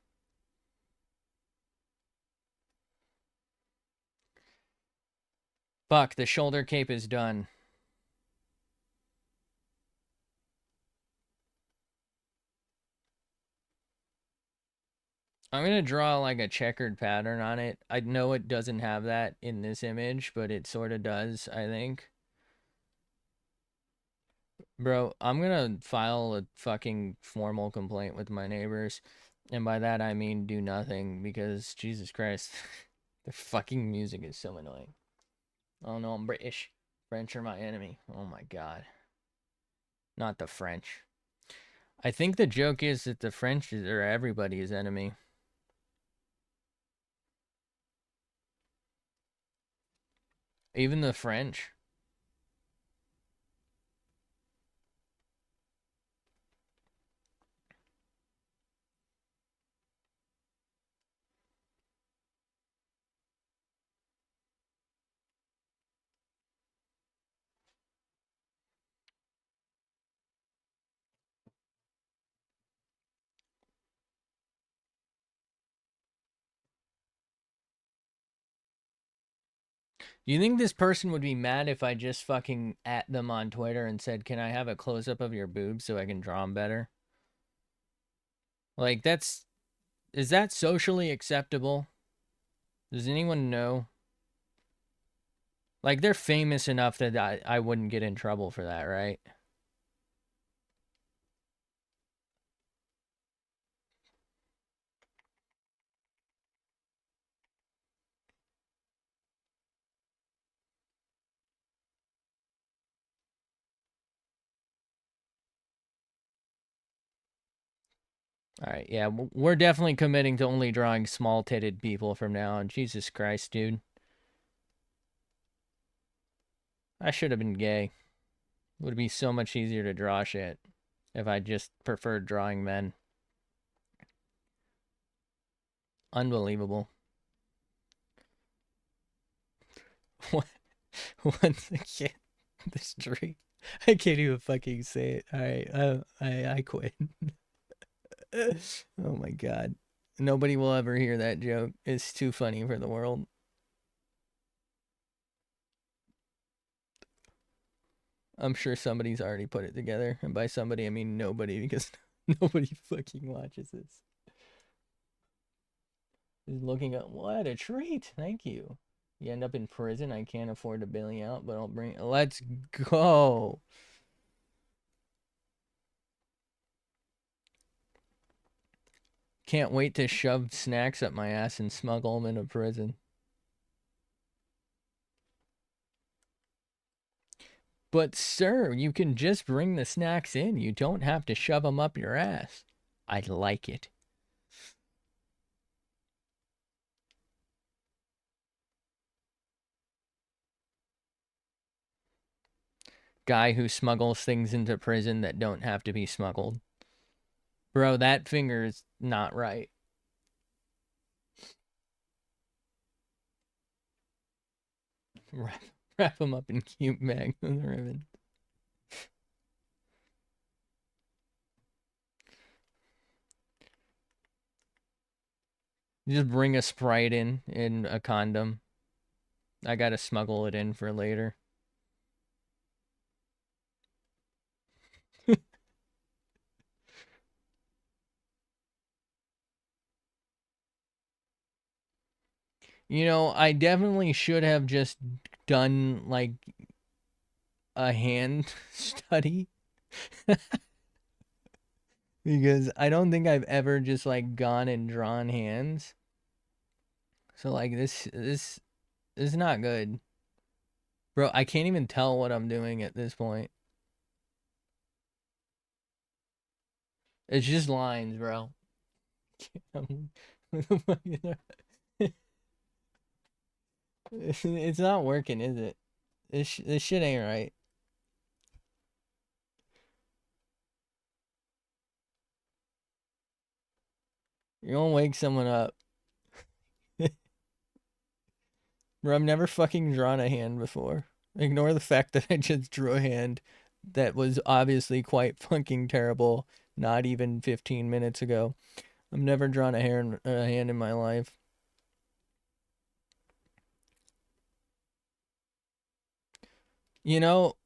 Fuck, the shoulder cape is done. I'm gonna draw like a checkered pattern on it. I know it doesn't have that in this image, but it sort of does, I think. Bro, I'm gonna file a fucking formal complaint with my neighbors. And by that I mean do nothing because Jesus Christ, their fucking music is so annoying. Oh no, I'm British. French are my enemy. Oh my god. Not the French. I think the joke is that the French are everybody's enemy. Even the French. Do you think this person would be mad if I just fucking at them on Twitter and said, "Can I have a close up of your boobs so I can draw them better?" Like, is that socially acceptable? Does anyone know? Like, they're famous enough that I wouldn't get in trouble for that, right? All right, yeah, we're definitely committing to only drawing small-titted people from now on. Jesus Christ, dude. I should have been gay. It would be so much easier to draw shit if I just preferred drawing men. Unbelievable. Once again, the street. I can't even fucking say it. All right, I quit. Oh my god. Nobody will ever hear that joke. It's too funny for the world. I'm sure somebody's already put it together. And by somebody, I mean nobody because nobody fucking watches this. Just looking at what a treat. Thank you. You end up in prison. I can't afford to bail you out, but I'll bring. Let's go. Can't wait to shove snacks up my ass and smuggle them into prison. But, sir, you can just bring the snacks in. You don't have to shove them up your ass. I like it. Guy who smuggles things into prison that don't have to be smuggled. Bro, that finger's not right. Wrap them up in cute bags with a ribbon. Just bring a Sprite in a condom. I gotta smuggle it in for later. You know, I definitely should have just done like a hand study because I don't think I've ever just like gone and drawn hands. So like this is not good. Bro, I can't even tell what I'm doing at this point. It's just lines, bro. It's not working, is it? This shit ain't right. You're gonna wake someone up. Bro, I've never fucking drawn a hand before. Ignore the fact that I just drew a hand that was obviously quite fucking terrible not even 15 minutes ago. I've never drawn a hand in my life. You know,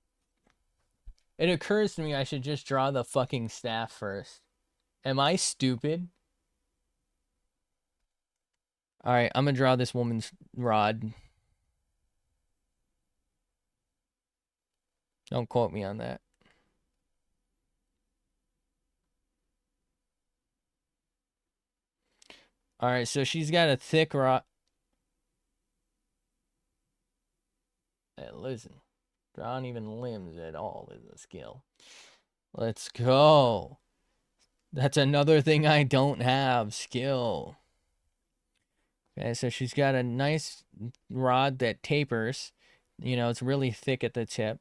it occurs to me I should just draw the fucking staff first. Am I stupid? Alright, I'm gonna draw this woman's rod. Don't quote me on that. Alright, so she's got a thick rod. Hey, listen, drawing even limbs at all is a skill. Let's go. That's another thing I don't have, skill. Okay, so she's got a nice rod that tapers. You know, it's really thick at the tip.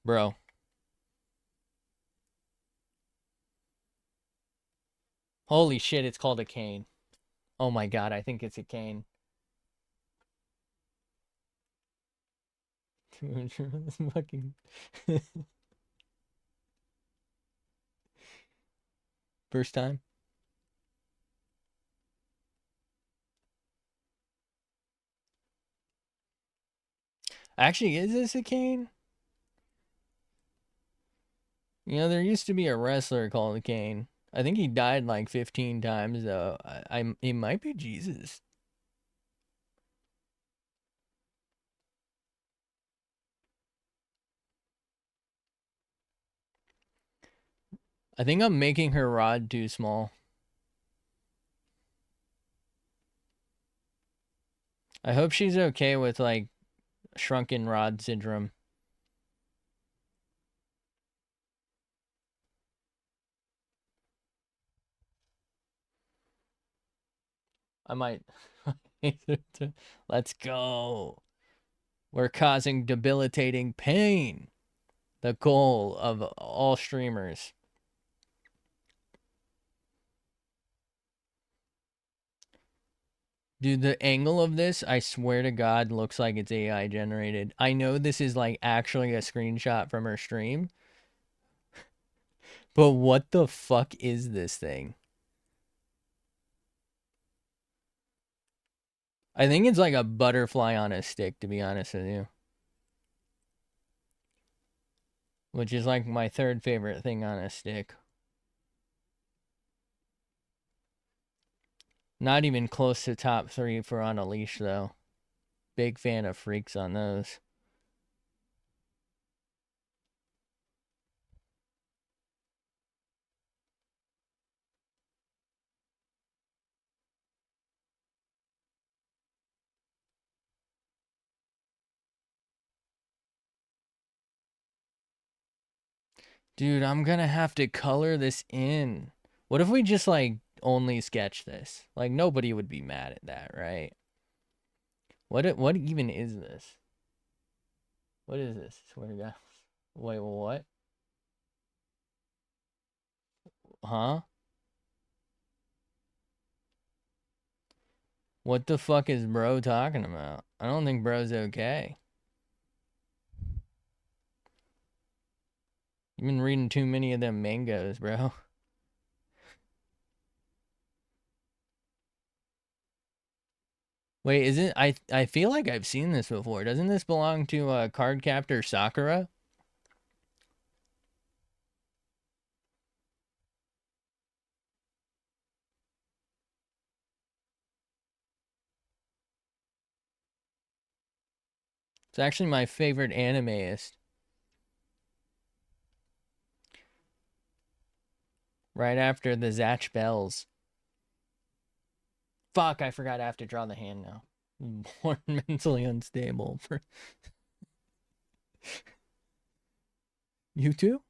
Bro. Holy shit, it's called a cane. Oh my god, I think it's a cane. Fucking first time. Actually, is this a cane? You know, there used to be a wrestler called Kane. I think he died like 15 times though. He might be Jesus. I think I'm making her rod too small. I hope she's okay with like shrunken rod syndrome. I might. Let's go. We're causing debilitating pain. The goal of all streamers. Dude, the angle of this, I swear to God, looks like it's AI generated. I know this is like actually a screenshot from her stream, but what the fuck is this thing? I think it's like a butterfly on a stick, to be honest with you. Which is like my third favorite thing on a stick. Not even close to top 3 for on a leash, though. Big fan of freaks on those. Dude, I'm gonna have to color this in. What if we just like only sketch this? Like nobody would be mad at that, right? What even is this? What is this? Swear to God. Wait, what? Huh? What the fuck is bro talking about? I don't think bro's okay. You've been reading too many of them mangoes, bro. Wait, isn't I feel like I've seen this before. Doesn't this belong to Cardcaptor Sakura? It's actually my favorite animeist. Right after the Zatch Bells. Fuck, I forgot I have to draw the hand now. Born mentally unstable for you too?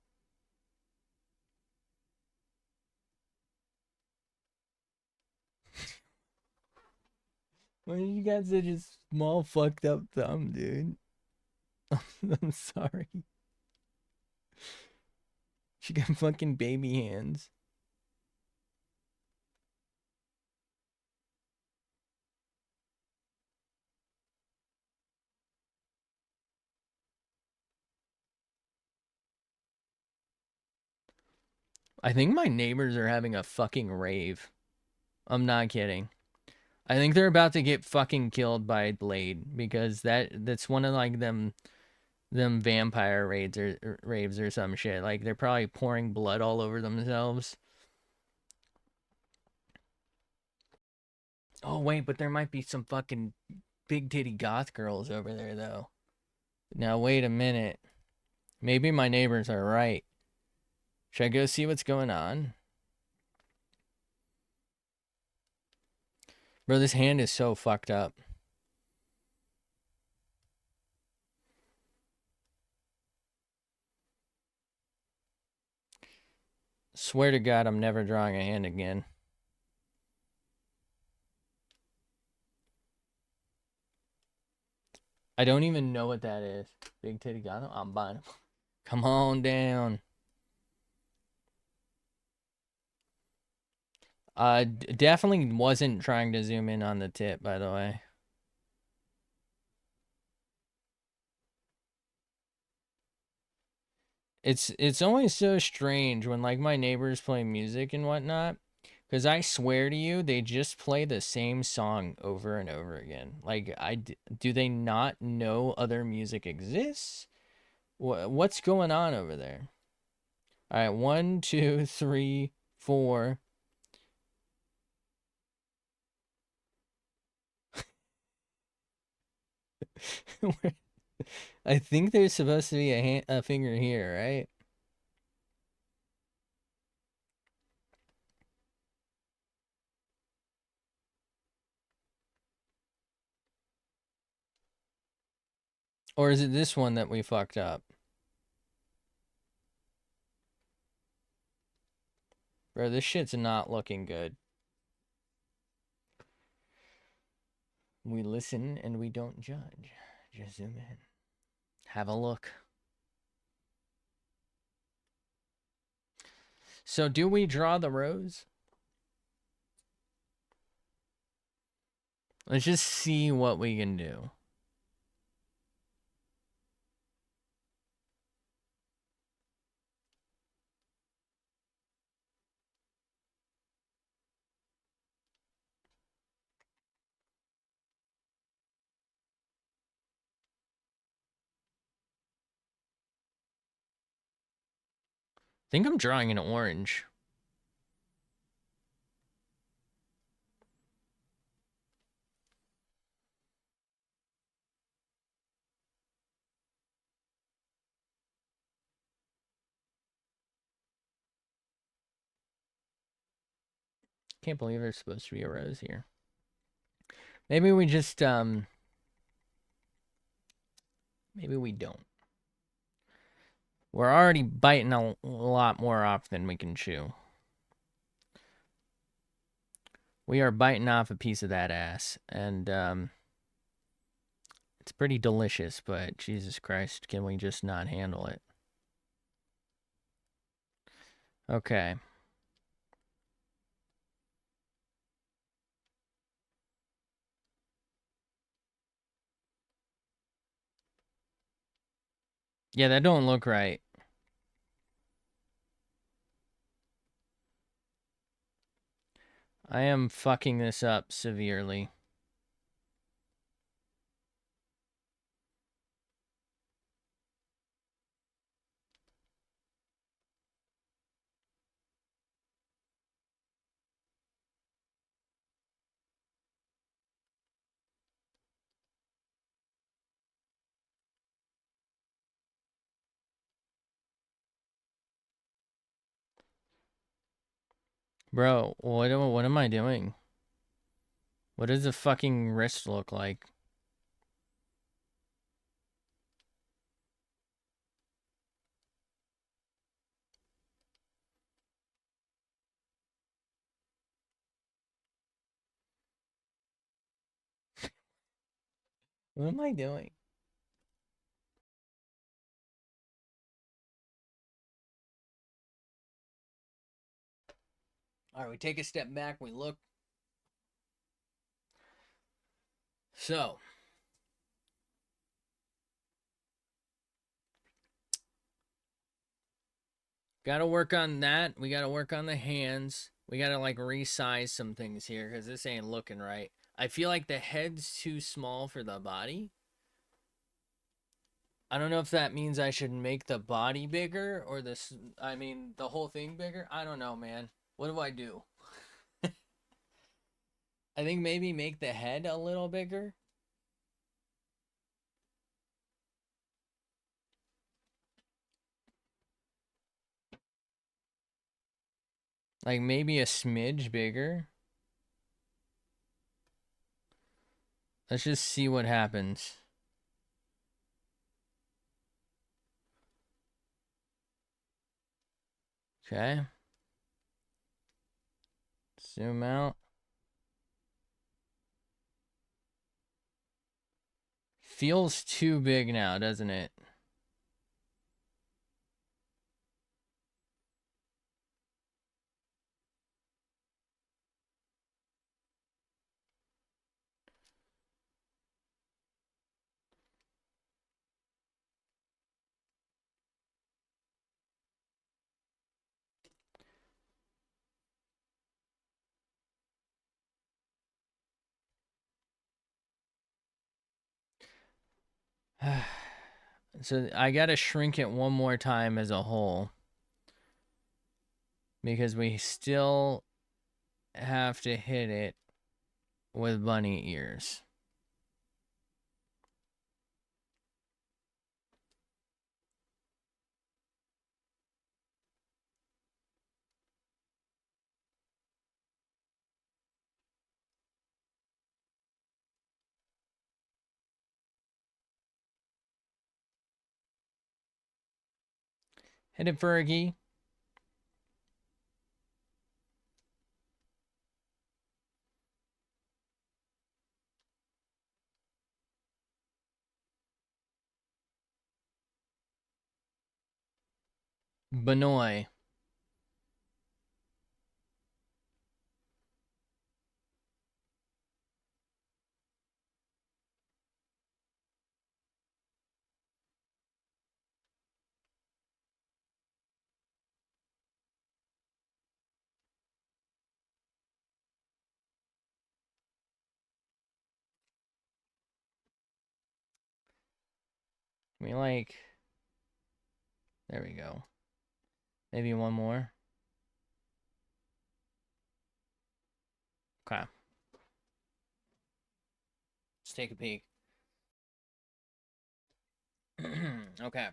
Why you got such a small fucked up thumb, dude? I'm sorry. She got fucking baby hands. I think my neighbors are having a fucking rave. I'm not kidding. I think they're about to get fucking killed by a blade because that's one of like them vampire raids or raves or some shit. Like they're probably pouring blood all over themselves. Oh wait, but there might be some fucking big titty goth girls over there though. Now wait a minute. Maybe my neighbors are right. Should I go see what's going on? Bro, this hand is so fucked up. Swear to God, I'm never drawing a hand again. I don't even know what that is. Big titty goth? I'm buying them. Come on down. Definitely wasn't trying to zoom in on the tip, by the way. It's always so strange when like my neighbors play music and whatnot, because I swear to you, they just play the same song over and over again. Like do they not know other music exists? What's going on over there? All right, 1, 2, 3, 4. I think there's supposed to be a finger here, right? Or is it this one that we fucked up? Bro, this shit's not looking good. We listen and we don't judge. Just zoom in. Have a look. So do we draw the rose? Let's just see what we can do. I think I'm drawing an orange. Can't believe there's supposed to be a rose here. Maybe we just, maybe we don't. We're already biting a lot more off than we can chew. We are biting off a piece of that ass, and, it's pretty delicious, but Jesus Christ, can we just not handle it? Okay. Yeah, that don't look right. I am fucking this up severely. Bro, what am I doing? What does the fucking wrist look like? What am I doing? All right, we take a step back, we look. So, got to work on that. We got to work on the hands. We got to like resize some things here because this ain't looking right. I feel like the head's too small for the body. I don't know if that means I should make the body bigger or this, I mean, the whole thing bigger. I don't know, man. What do I do? I think maybe make the head a little bigger. Like maybe a smidge bigger. Let's just see what happens. Okay. Zoom out. Feels too big now, doesn't it? So I gotta shrink it one more time as a whole. Because we still have to hit it with bunny ears. Hit it, Fergie. Benoy. We like... There we go. Maybe one more. Okay. Let's take a peek. Okay.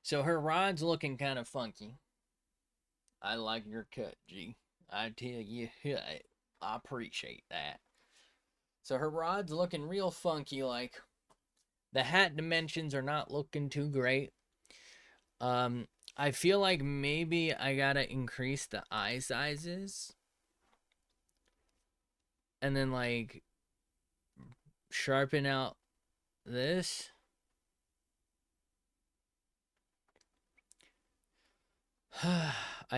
So her rod's looking kind of funky. I like your cut, G. I tell you, I appreciate that. So her rod's looking real funky, like the hat dimensions are not looking too great. I feel like maybe I gotta increase the eye sizes. And then like sharpen out this. I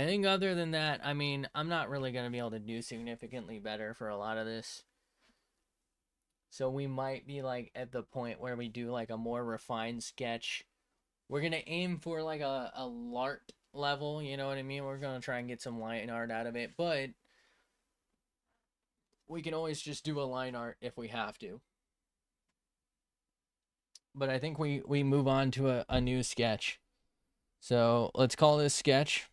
think other than that, I mean, I'm not really going to be able to do significantly better for a lot of this. So we might be like at the point where we do like a more refined sketch. We're going to aim for like a LART level, you know what I mean? We're going to try and get some line art out of it, but we can always just do a line art if we have to. But I think we move on to a new sketch. So let's call this sketch.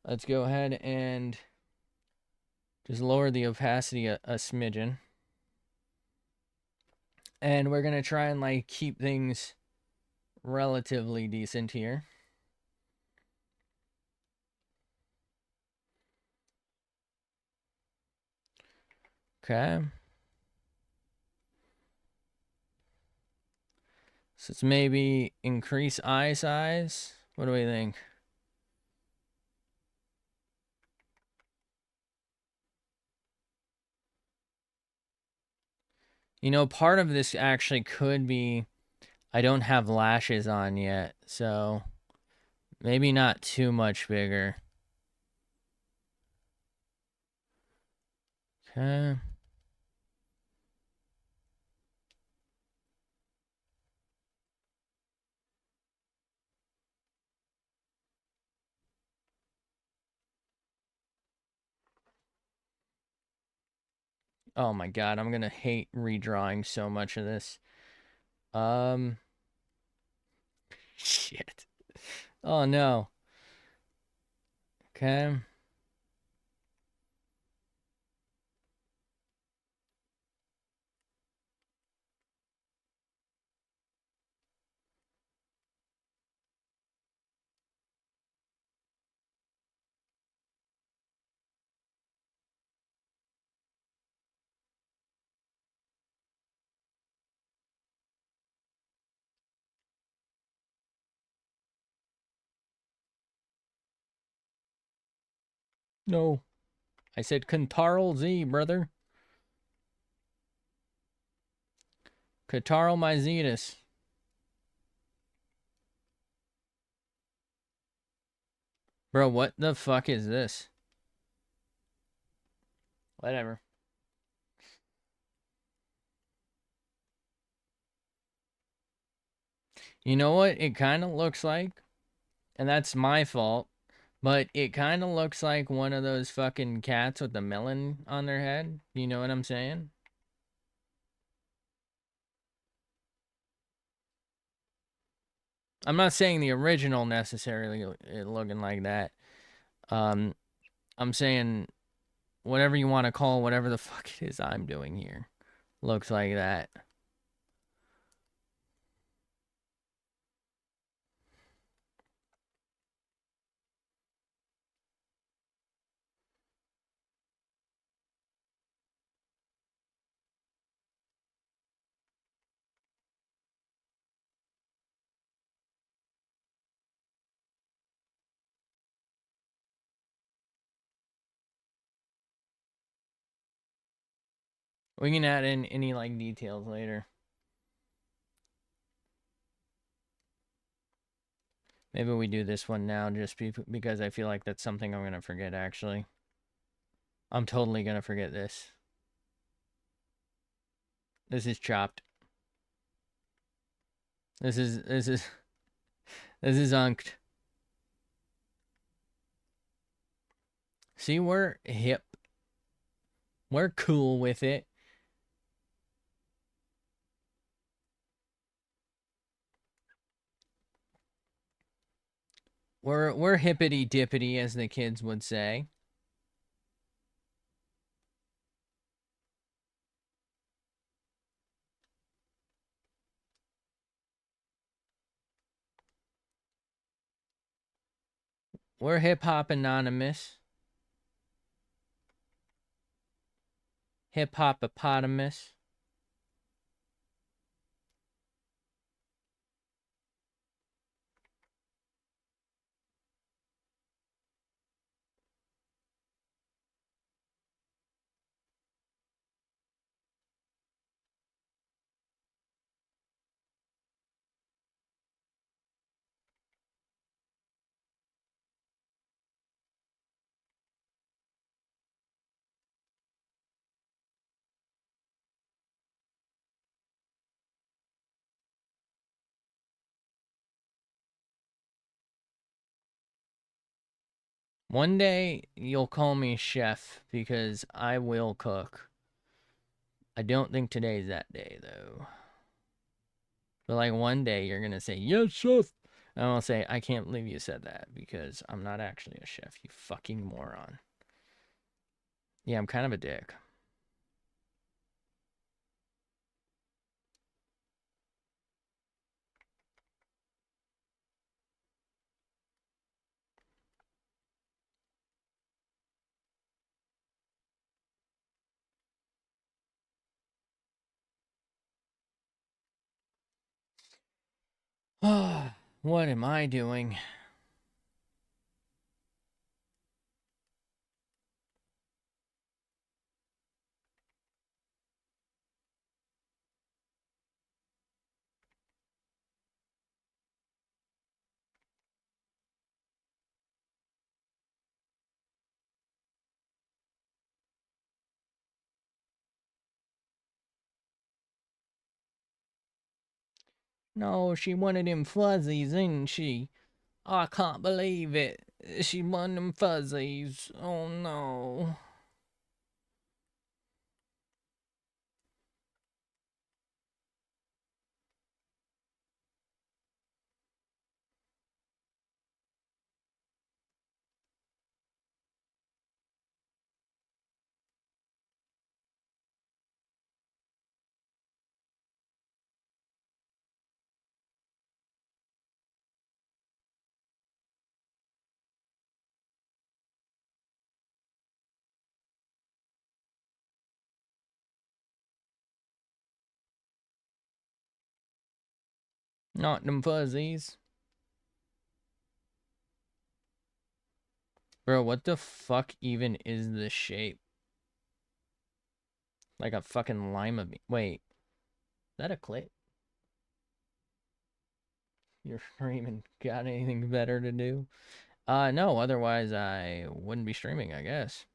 Let's go ahead and just lower the opacity a smidgen. And we're going to try and like keep things relatively decent here. Okay. So let's maybe increase eye size. What do we think? You know, part of this actually could be I don't have lashes on yet, so maybe not too much bigger. Okay. Oh my god, I'm gonna hate redrawing so much of this. Um, shit. Oh no. Okay. No. I said Contarl Z, brother. Catarl myzetus. Bro, what the fuck is this? Whatever. You know what it kind of looks like? And that's my fault. But it kind of looks like one of those fucking cats with the melon on their head. You know what I'm saying? I'm not saying the original necessarily looking like that. Um, I'm saying whatever you want to call whatever the fuck it is I'm doing here looks like that. We can add in any like details later. Maybe we do this one now just because I feel like that's something I'm going to forget actually. I'm totally going to forget this. This is chopped. This is unked. See, we're hip. We're cool with it. We're hippity dippity, as the kids would say. We're hip hop anonymous. Hip hop eponymous. One day you'll call me chef because I will cook. I don't think today's that day though. But like one day you're gonna say, yes, chef. And I'll say, I can't believe you said that because I'm not actually a chef, you fucking moron. Yeah, I'm kind of a dick. What am I doing? No, she wanted them fuzzies, didn't she? I can't believe it. She won them fuzzies. Oh no. Not them fuzzies. Bro, what the fuck even is this shape? Like a fucking lima bean. Wait, is that a clit? You're streaming. Got anything better to do? No, otherwise I wouldn't be streaming, I guess.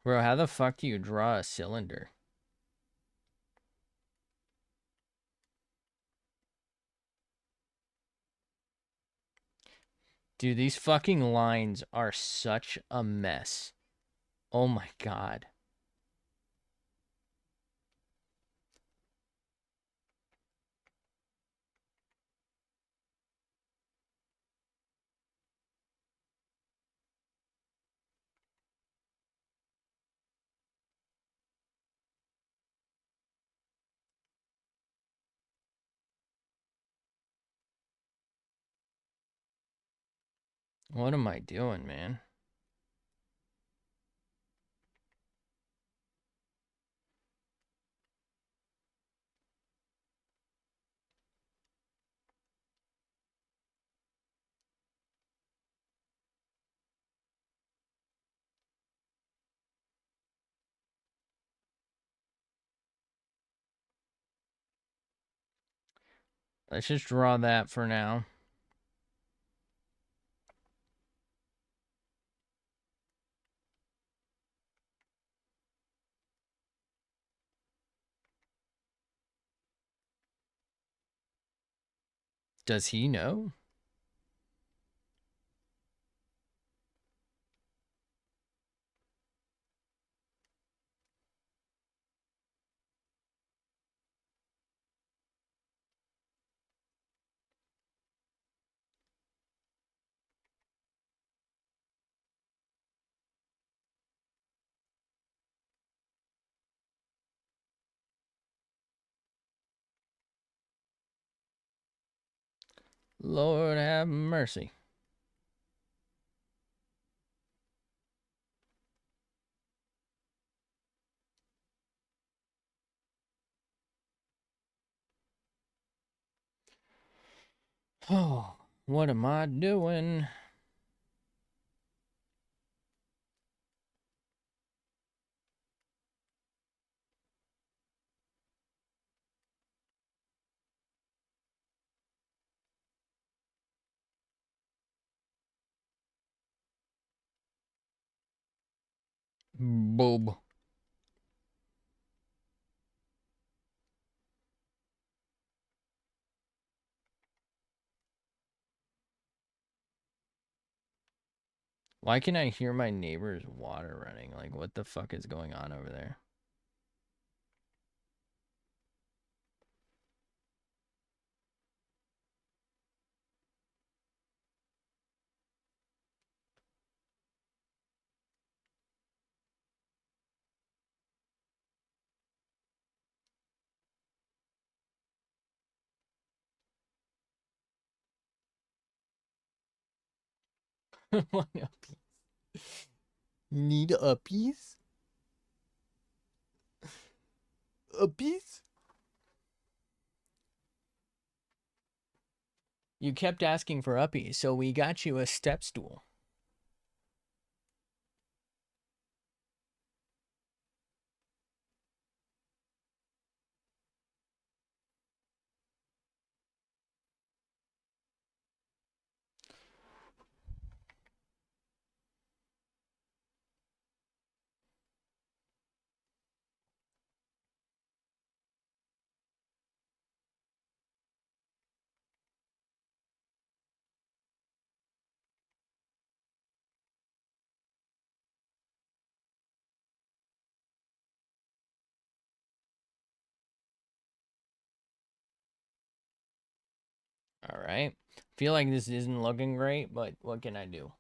Bro, how the fuck do you draw a cylinder? Dude, these fucking lines are such a mess. Oh my god. What am I doing, man? Let's just draw that for now. Does he know? Lord have mercy. Oh, what am I doing? Boob. Why can I hear my neighbor's water running? Like, what the fuck is going on over there? Need uppies? Uppies? You kept asking for uppies, so we got you a step stool. All right. Feel like this isn't looking great, but what can I do?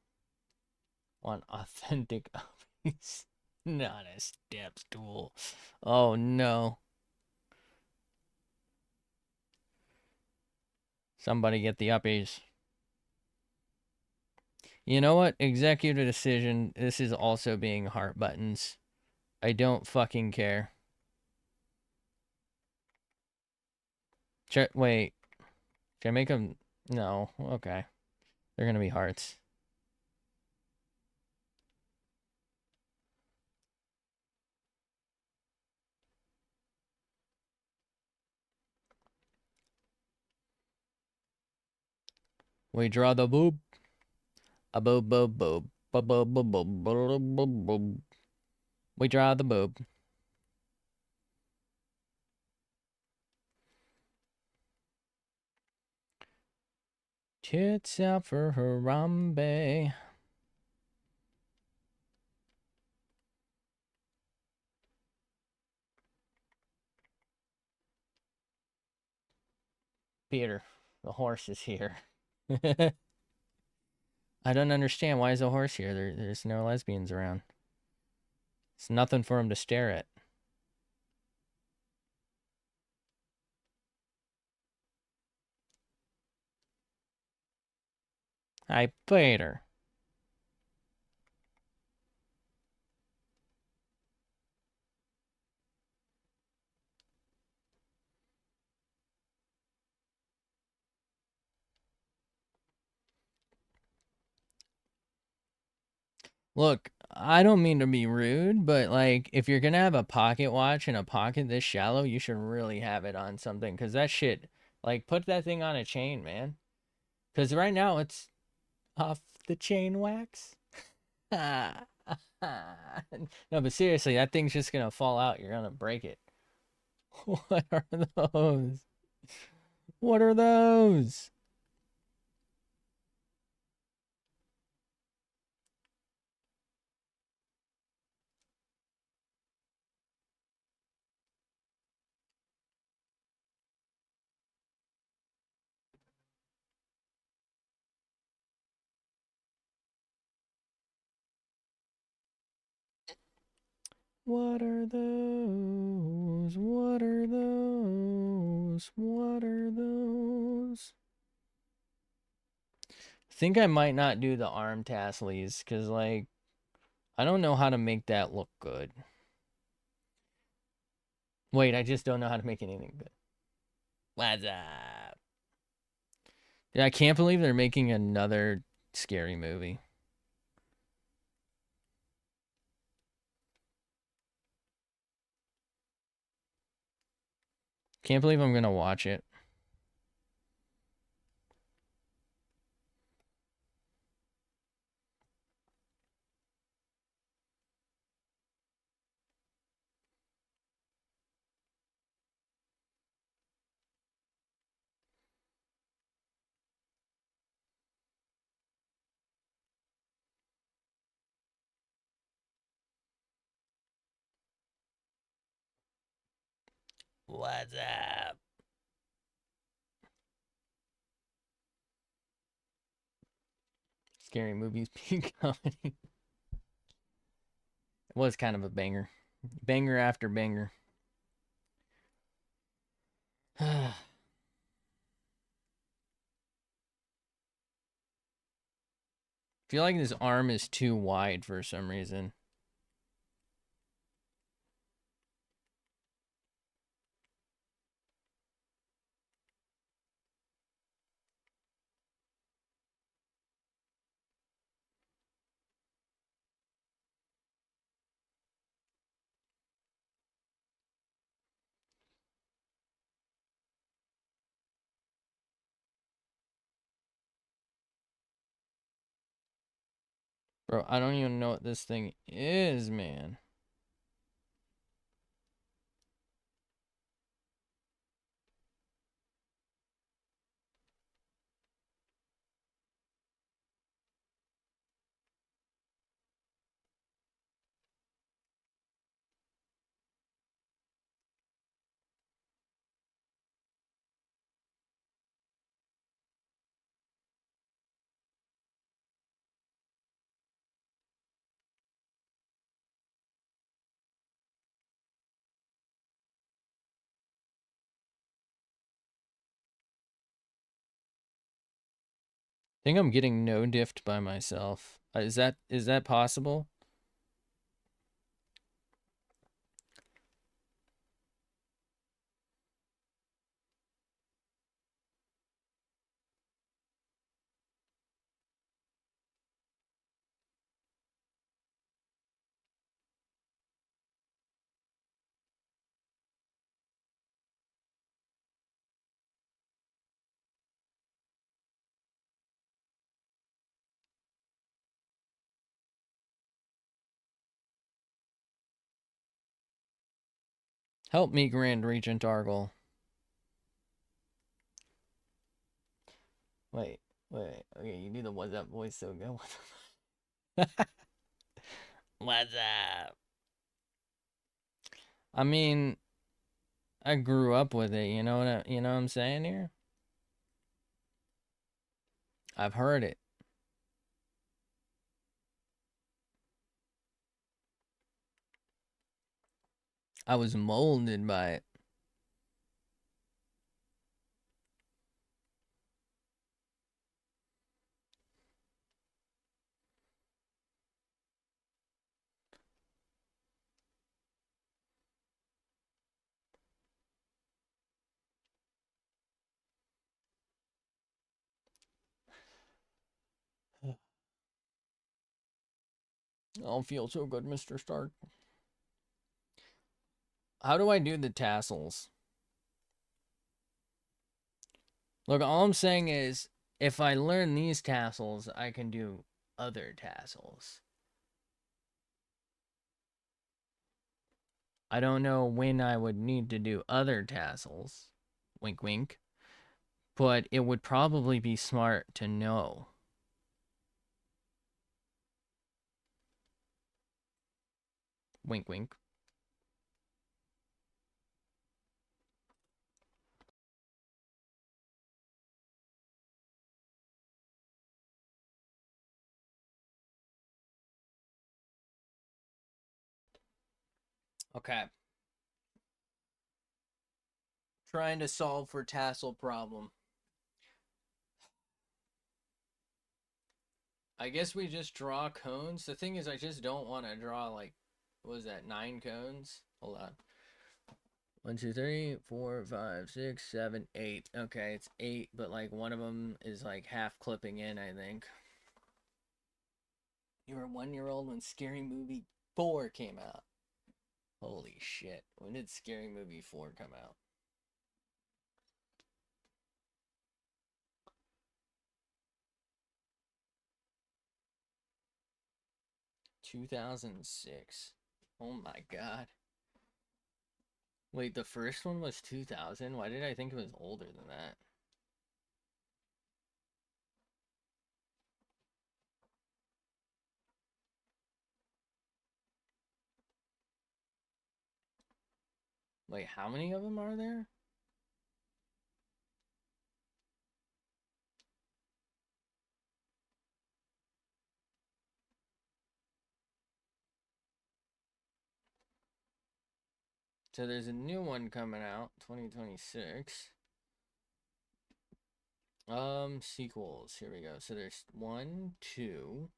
Want authentic uppies, not a step stool. Oh no. Somebody get the uppies. You know what? Executive decision. This is also being heart buttons. I don't fucking care. Wait. Should I make them? No. Okay. They're gonna be hearts. We draw the boob. A boob boob boob. Boob boob boob boob boob boob boob. We draw the boob. Tits out for Harambe. Peter, the horse is here. I don't understand. Why is a horse here? There's no lesbians around. It's nothing for him to stare at. Hi, Peter. Look, I don't mean to be rude, but like, if you're gonna have a pocket watch in a pocket this shallow, you should really have it on something. Cause that shit, like, put that thing on a chain, man. Cause right now it's off the chain wax. No, but seriously, that thing's just gonna fall out. You're gonna break it. What are those? What are those? What are those? What are those? What are those? I think I might not do the arm tassels because, like, I don't know how to make that look good. Wait, I just don't know how to make anything good. What's up? Yeah, I can't believe they're making another scary movie. Can't believe I'm gonna watch it. What's up? Scary movies being comedy. It was kind of a banger. Banger after banger. Feel like this arm is too wide for some reason. Bro, I don't even know what this thing is, man. I think I'm getting no diffed by myself. Is that possible? Help me, Grand Regent Argyle. Wait. Okay, you do the what's up voice so good. What's up? I mean, I grew up with it. You know what I'm saying here? I've heard it. I was molded by it. I don't feel so good, Mr. Stark. How do I do the tassels? Look, all I'm saying is, if I learn these tassels, I can do other tassels. I don't know when I would need to do other tassels. Wink, wink. But it would probably be smart to know. Wink, wink. Okay. Trying to solve for tassel problem. I guess we just draw cones. The thing is, I just don't want to draw, like, what was that, 9 cones? Hold on. 1, 2, 3, 4, 5, 6, 7, 8. Okay, it's 8, but, like, one of them is, like, half clipping in, I think. You were a 1-year-old when Scary Movie 4 came out. Holy shit. When did Scary Movie 4 come out? 2006. Oh my god. Wait, the first one was 2000? Why did I think it was older than that? Wait, how many of them are there? So there's a new one coming out, 2026. Sequels. Here we go. So there's 1, 2.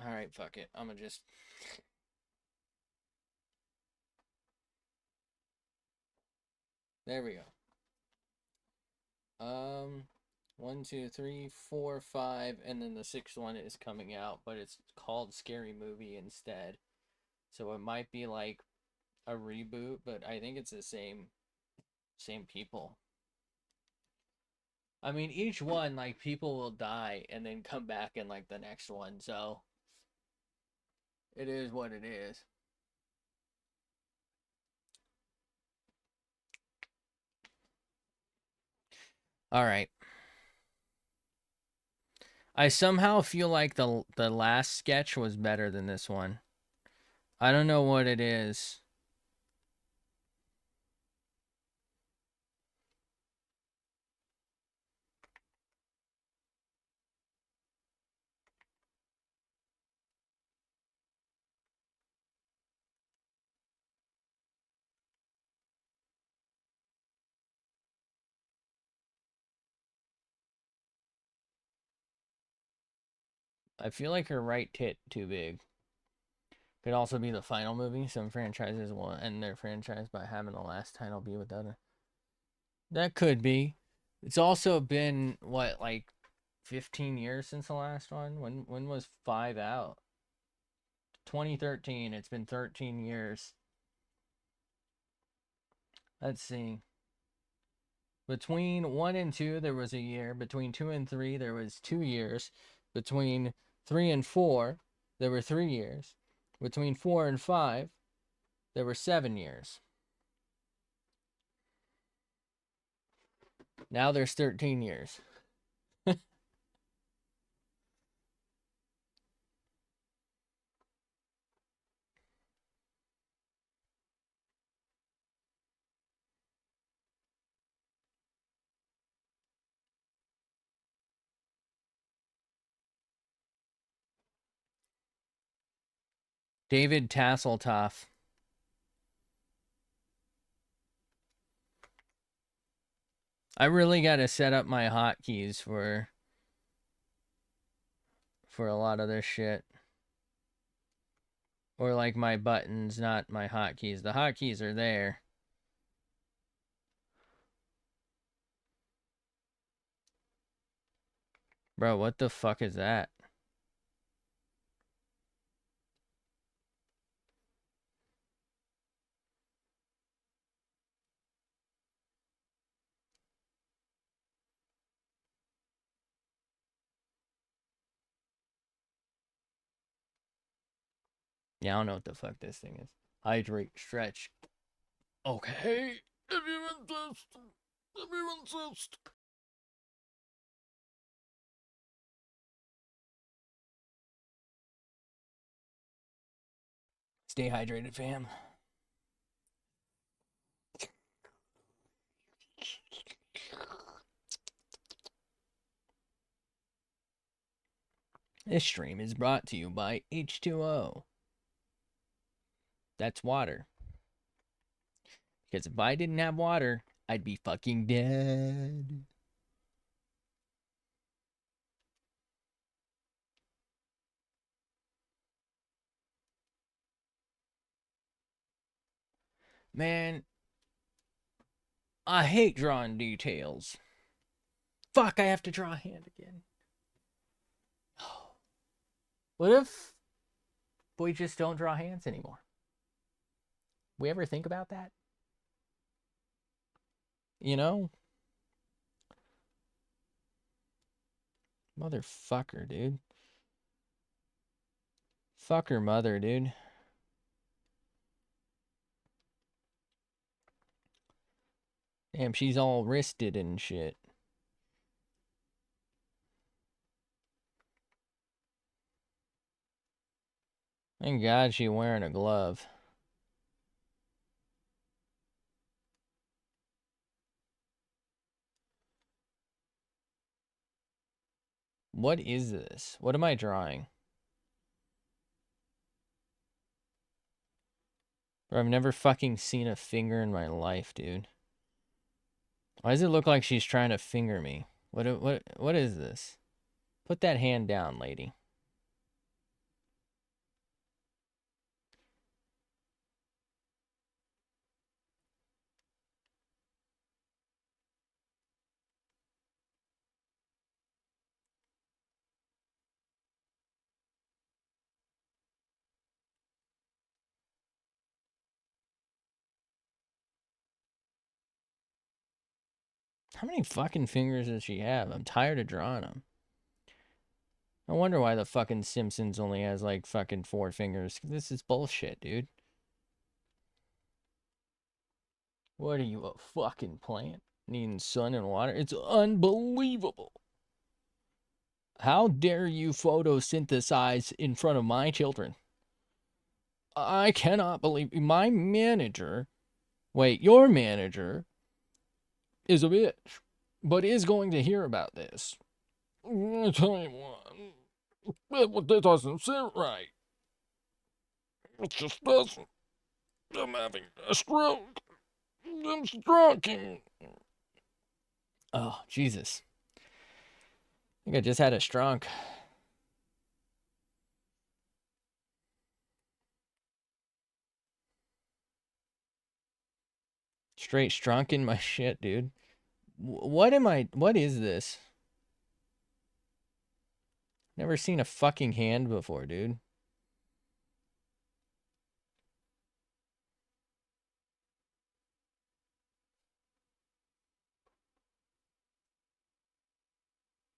All right, fuck it. I'm gonna just. There we go. 1, 2, 3, 4, 5, and then the 6th one is coming out, but it's called Scary Movie instead. So it might be like a reboot, but I think it's the same Same people. I mean, each one, like, people will die and then come back in, like, the next one, so it is what it is. All right. I somehow feel like the last sketch was better than this one. I don't know what it is. I feel like her right tit too big. Could also be the final movie. Some franchises will end their franchise by having the last title be without a. That could be. It's also been what, like 15 years since the last one. When was 5 out? 2013. It's been 13 years. Let's see. Between 1 and 2 there was a year. Between 2 and 3 there was 2 years. Between 3 and 4 there were 3 years. Between 4 and 5 there were 7 years. Now there's 13 years. David Tasseltoff. I really got to set up my hotkeys for a lot of this shit. Or like my buttons, not my hotkeys. The hotkeys are there. Bro, what the fuck is that? Yeah, I don't know what the fuck this thing is. Hydrate, stretch. Okay. If you insist. If you insist. Stay hydrated, fam. This stream is brought to you by H2O. That's water. Because if I didn't have water, I'd be fucking dead. Man, I hate drawing details. Fuck, I have to draw a hand again. What if we just don't draw hands anymore? We ever think about that? You know? Motherfucker, dude. Fuck her mother, dude. Damn, she's all wristed and shit. Thank God she wearing a glove. What is this? What am I drawing? Bro, I've never fucking seen a finger in my life, dude. Why does it look like she's trying to finger me? What is this? Put that hand down, lady. How many fucking fingers does she have? I'm tired of drawing them. I wonder why the fucking Simpsons only has like fucking 4 fingers. This is bullshit, dude. What are you, a fucking plant? Needing sun and water? It's unbelievable. How dare you photosynthesize in front of my children? I cannot believe my manager. Wait, your manager is a bitch, but is going to hear about this. I tell you what, that doesn't sit right. It just doesn't. I'm having a stroke. I'm stroking. Oh, Jesus. I think I just had a stroke. Straight strunking my shit, dude. What is this? Never seen a fucking hand before, dude.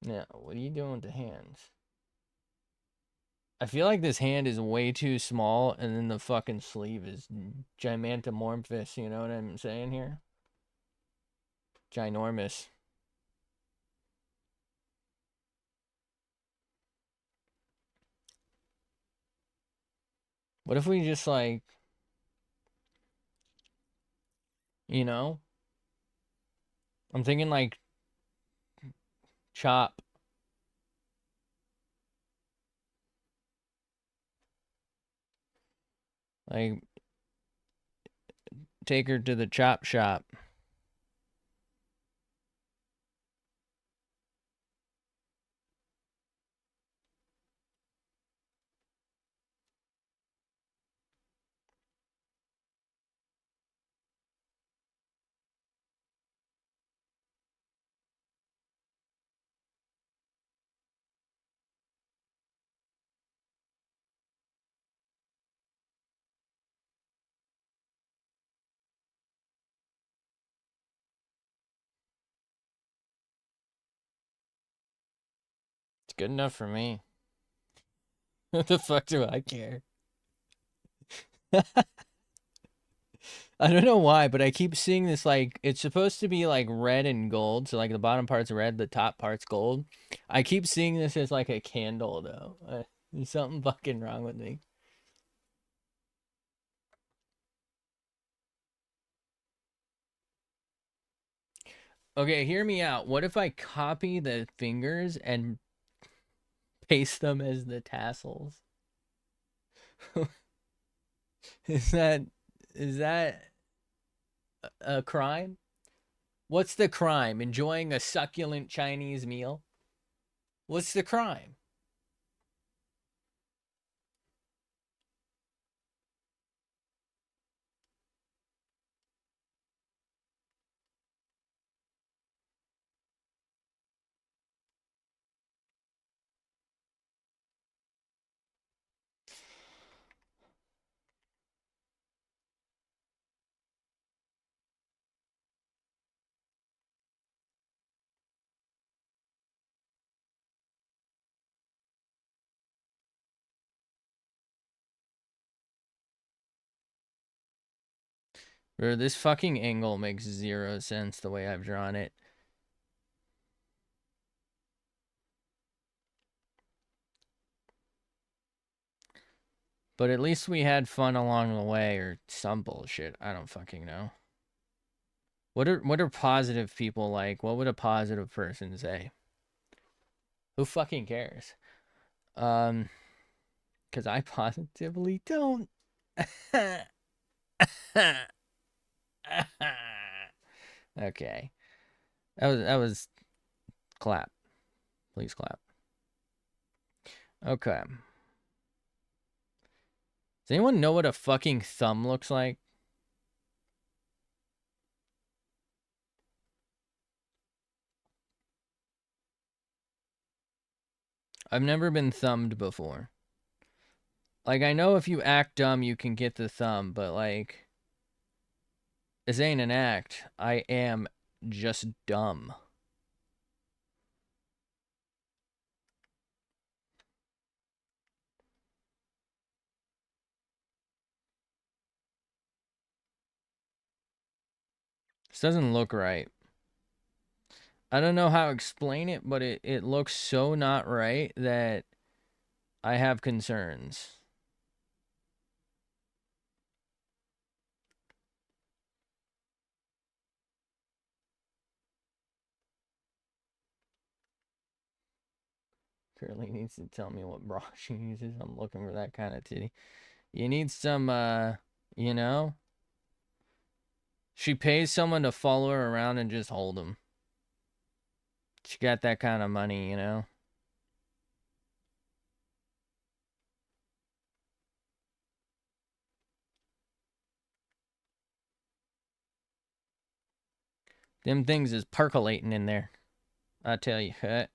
Yeah, what are you doing with the hands? I feel like this hand is way too small, and then the fucking sleeve is gigantomorphous, you know what I'm saying here? Ginormous. What if we just like, you know? I'm thinking like chop. Like take her to the chop shop. It's good enough for me. What the fuck do I care? I don't know why, but I keep seeing this like it's supposed to be like red and gold, so like the bottom part's red, the top part's gold. I keep seeing this as like a candle though. There's something fucking wrong with me. Okay, hear me out. What if I copy the fingers and paste them as the tassels? Is that is that a crime? What's the crime? Enjoying a succulent Chinese meal? What's the crime? Bro, this fucking angle makes 0 sense the way I've drawn it. But at least we had fun along the way, or some bullshit. I don't fucking know. What are positive people like? What would a positive person say? Who fucking cares? Because I positively don't. Okay. That was clap. Please clap. Okay. Does anyone know what a fucking thumb looks like? I've never been thumbed before. Like, I know if you act dumb, you can get the thumb, but like, this ain't an act. I am just dumb. This doesn't look right. I don't know how to explain it, but it looks so not right that I have concerns. Curly needs to tell me what bra she uses. I'm looking for that kind of titty. You need some, you know? She pays someone to follow her around and just hold them. She got that kind of money, you know? Them things is percolating in there. I tell you what.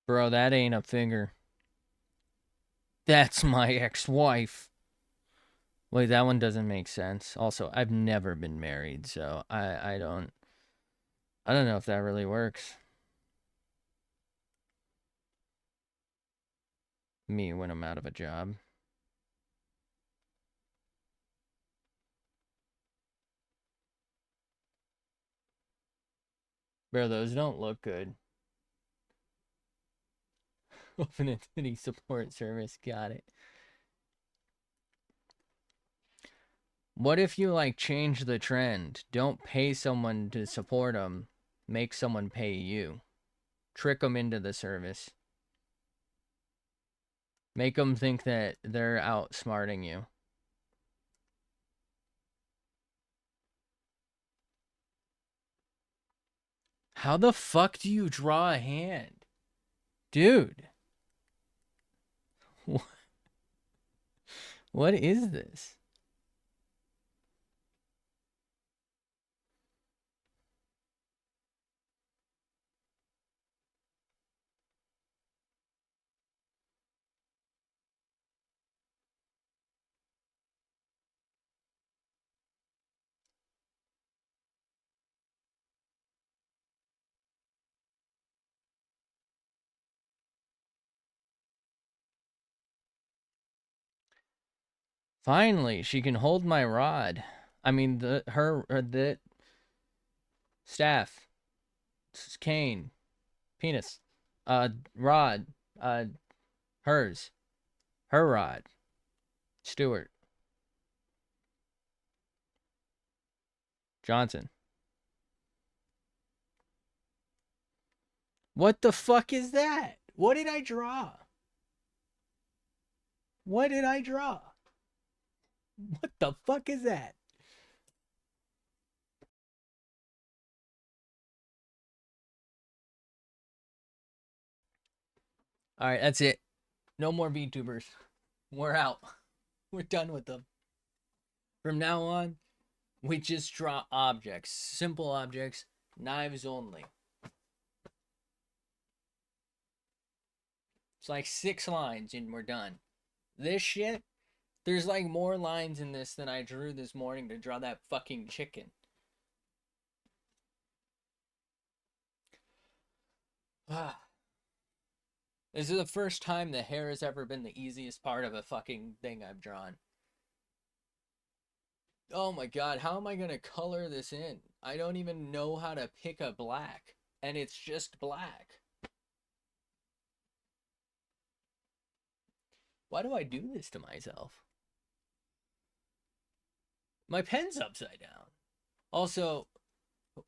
Bro, that ain't a finger. That's my ex-wife. Wait, that one doesn't make sense. Also, I've never been married, so I don't know if that really works. Me when I'm out of a job. Bro, those don't look good. Open Entity Support Service, got it. What if you, like, change the trend? Don't pay someone to support them. Make someone pay you. Trick them into the service. Make them think that they're outsmarting you. How the fuck do you draw a hand? Dude. What is this? Finally, she can hold my rod. I mean, the staff, cane, penis, rod, hers, her rod, Stewart, Johnson. What the fuck is that? What did I draw? What did I draw? What the fuck is that? All right, that's it. No more VTubers. We're out. We're done with them. From now on, we just draw objects. Simple objects, knives only. It's like 6 lines and we're done. This shit, there's like more lines in this than I drew this morning to draw that fucking chicken. This is the first time the hair has ever been the easiest part of a fucking thing I've drawn. Oh my god, how am I gonna color this in? I don't even know how to pick a black. And it's just black. Why do I do this to myself? My pen's upside down. Also,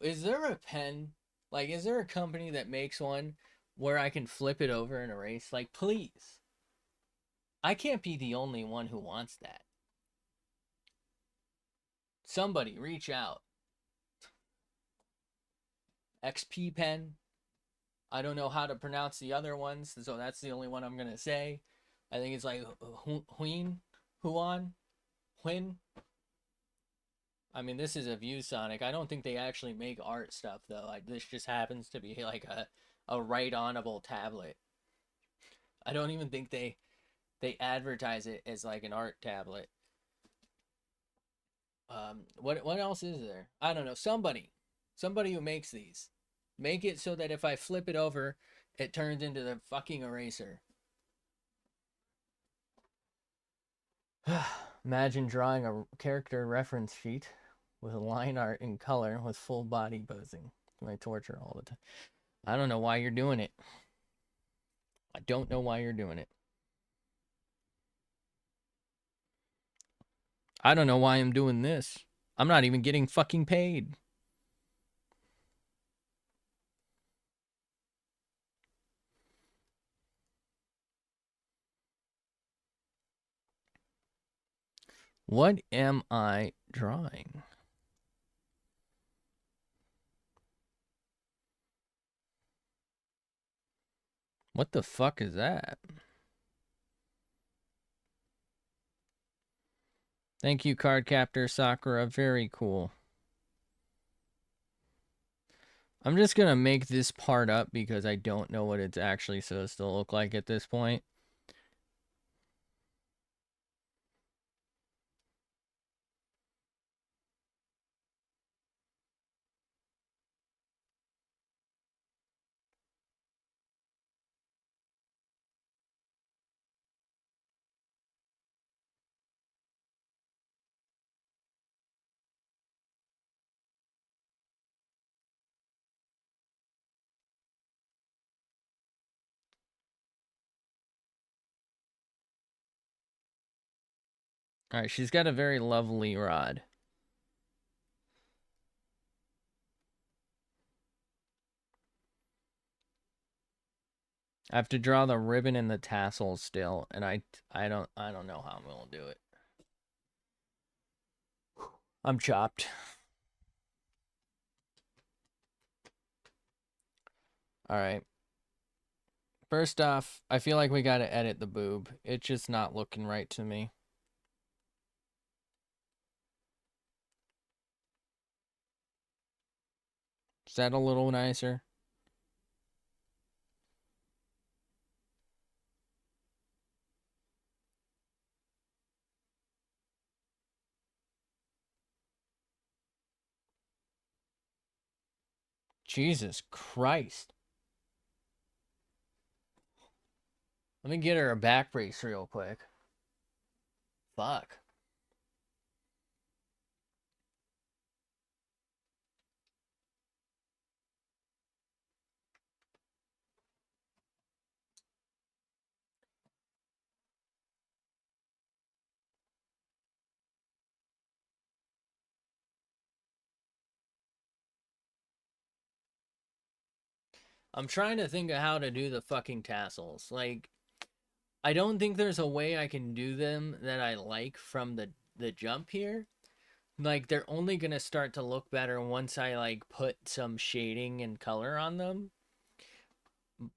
is there a pen? Like, is there a company that makes one where I can flip it over and erase? Like, please. I can't be the only one who wants that. Somebody reach out. XP pen. I don't know how to pronounce the other ones, so that's the only one I'm gonna say. I think it's like Huan, Huan. I mean, this is a ViewSonic. I don't think they actually make art stuff though. This just happens to be like a write-onable tablet. I don't even think they advertise it as like an art tablet. What else is there? I don't know. Somebody who makes these, make it so that if I flip it over, it turns into the fucking eraser. Imagine drawing a character reference sheet with line art in color with full body posing. My torture all the time. I don't know why you're doing it. I don't know why you're doing it. I don't know why I'm doing this. I'm not even getting fucking paid. What am I drawing? What the fuck is that? Thank you, Cardcaptor Sakura. Very cool. I'm just gonna make this part up because I don't know what it's actually supposed to look like at this point. Alright, she's got a very lovely rod. I have to draw the ribbon and the tassels still, and I don't know how I'm gonna do it. I'm chopped. Alright. First off, I feel like we gotta edit the boob. It's just not looking right to me. Is that a little nicer? Jesus Christ. Let me get her a back brace real quick. Fuck. I'm trying to think of how to do the fucking tassels. Like, I don't think there's a way I can do them that I like from the jump here. Like, they're only gonna start to look better once I like put some shading and color on them.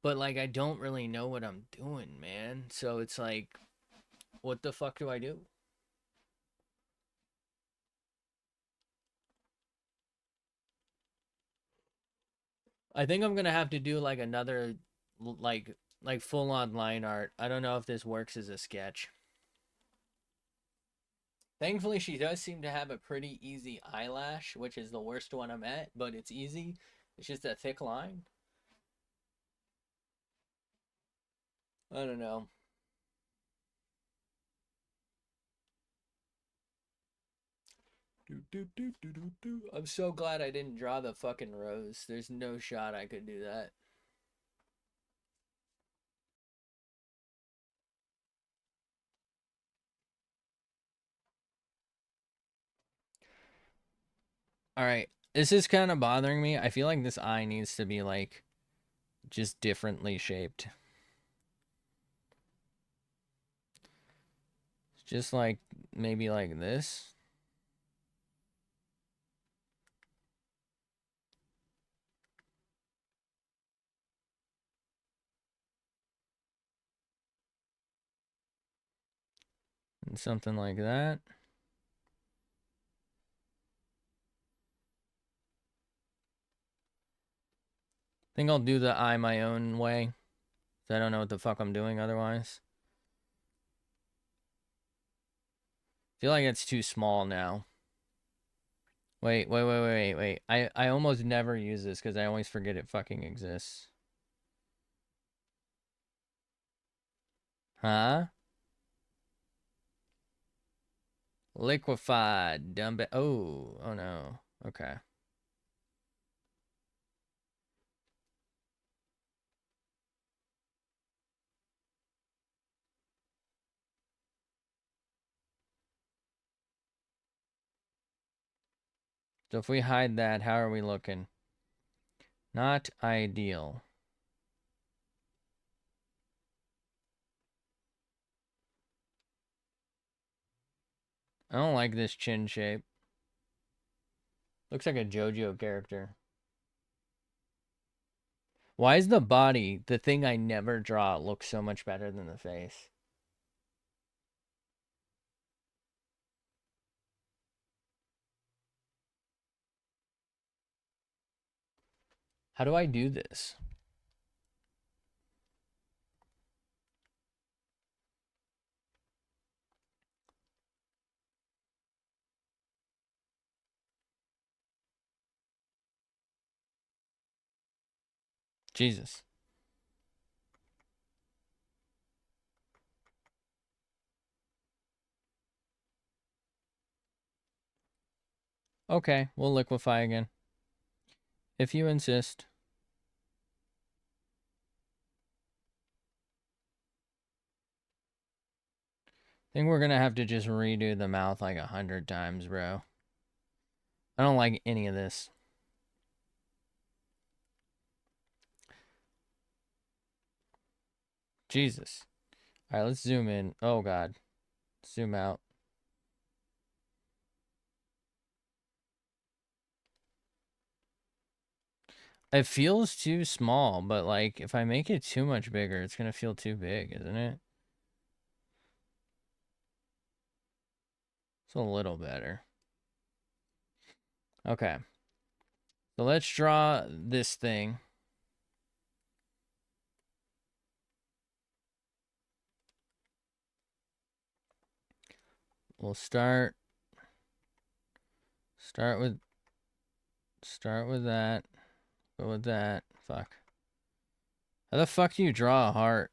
But like, I don't really know what I'm doing, man. So it's like, what the fuck do I do? I think I'm gonna have to do like another like full on line art. I don't know if this works as a sketch. Thankfully, she does seem to have a pretty easy eyelash, which is the worst one I'm at, but it's easy. It's just a thick line. I don't know. I'm so glad I didn't draw the fucking rose. There's no shot I could do that. All right. This is kind of bothering me. I feel like this eye needs to be like just differently shaped. Just like maybe like this. And something like that. Think I'll do the eye my own way. I don't know what the fuck I'm doing otherwise. Feel like it's too small now. Wait. I almost never use this because I always forget it fucking exists. Huh? Liquefied. Dumb it. Oh no. Okay. So if we hide that, how are we looking? Not ideal. I don't like this chin shape. Looks like a JoJo character. Why is the body, the thing I never draw, look so much better than the face? How do I do this? Jesus. Okay, we'll liquefy again. If you insist. I think we're gonna have to just redo the mouth like 100 times, bro. I don't like any of this. Jesus. All right, let's zoom in. Oh, God. Zoom out. It feels too small, but like if I make it too much bigger, it's gonna feel too big, isn't it? It's a little better. Okay. So let's draw this thing. We'll start with that. Go with that. Fuck. How the fuck do you draw a heart?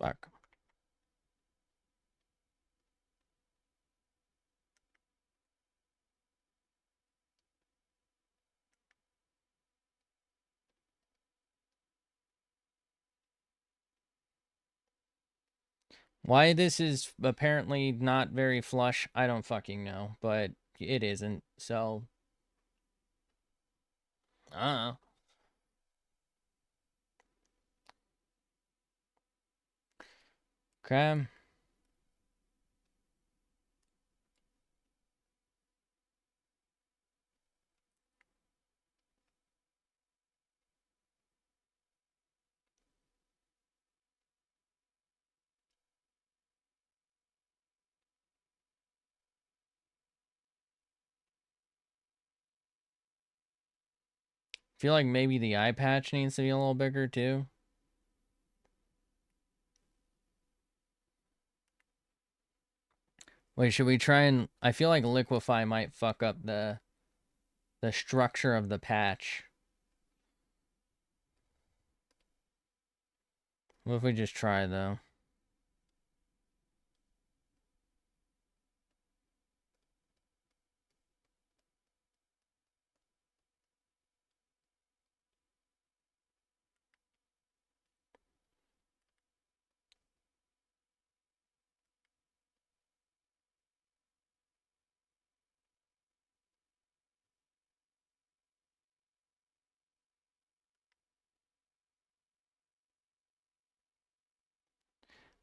Fuck. Why this is apparently not very flush, I don't fucking know, but it isn't, so I don't know. Okay. Feel like maybe the eye patch needs to be a little bigger too. Wait, should we try and... I feel like liquefy might fuck up the structure of the patch. What if we just try, though?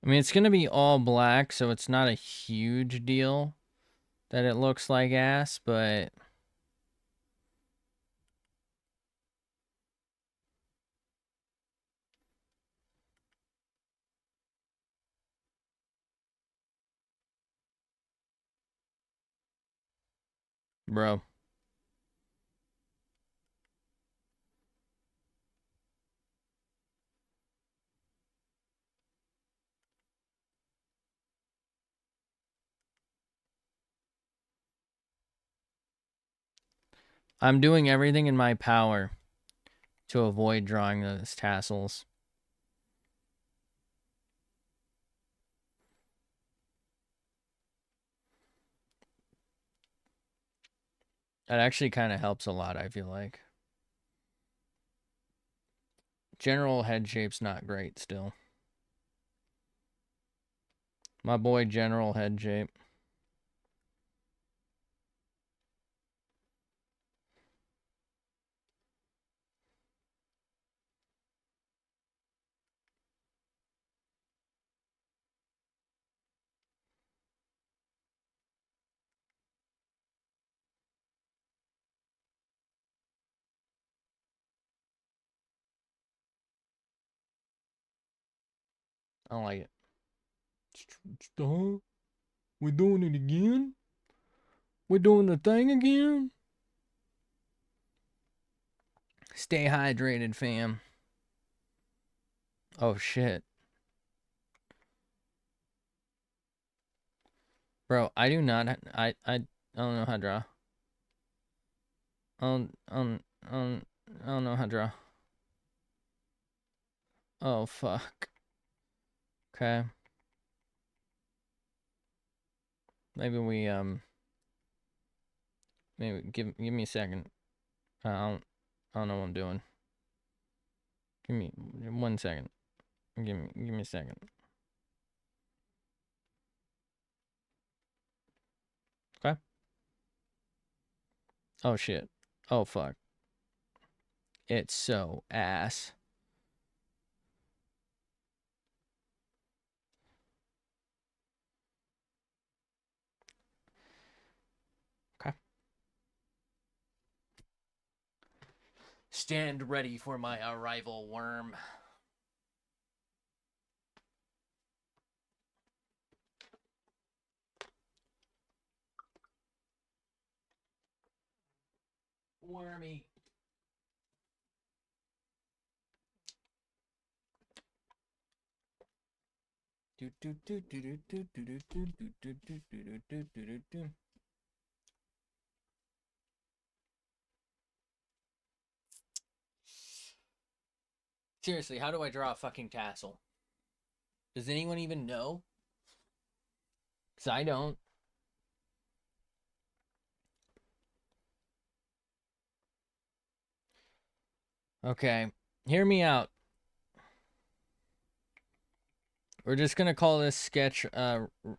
I mean, it's going to be all black, so it's not a huge deal that it looks like ass, but... Bro. I'm doing everything in my power to avoid drawing those tassels. That actually kind of helps a lot, I feel like. General head shape's not great still. My boy general head shape. I don't like it. We're doing it again? We're doing the thing again? Stay hydrated, fam. Oh, shit. Bro, I do not... I don't know how to draw. I don't know how to draw. Oh, fuck. Okay. Maybe we, maybe give me a second. I don't know what I'm doing. Give me 1 second. Give me a second. Okay. Oh shit. Oh fuck. It's so ass. Okay. Stand ready for my arrival, worm. Wormy. Seriously, how do I draw a fucking tassel? Does anyone even know? Because I don't. Okay. Hear me out. We're just going to call this sketch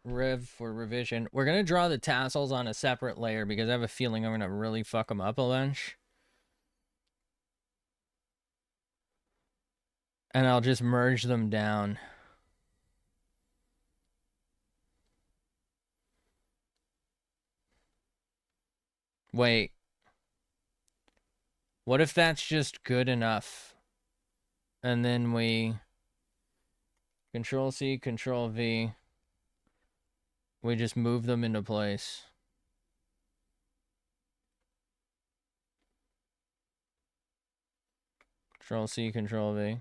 rev for revision. We're going to draw the tassels on a separate layer because I have a feeling I'm going to really fuck them up a bunch. And I'll just merge them down. Wait. What if that's just good enough? And then we Control C, Control V. We just move them into place. Control C, Control V.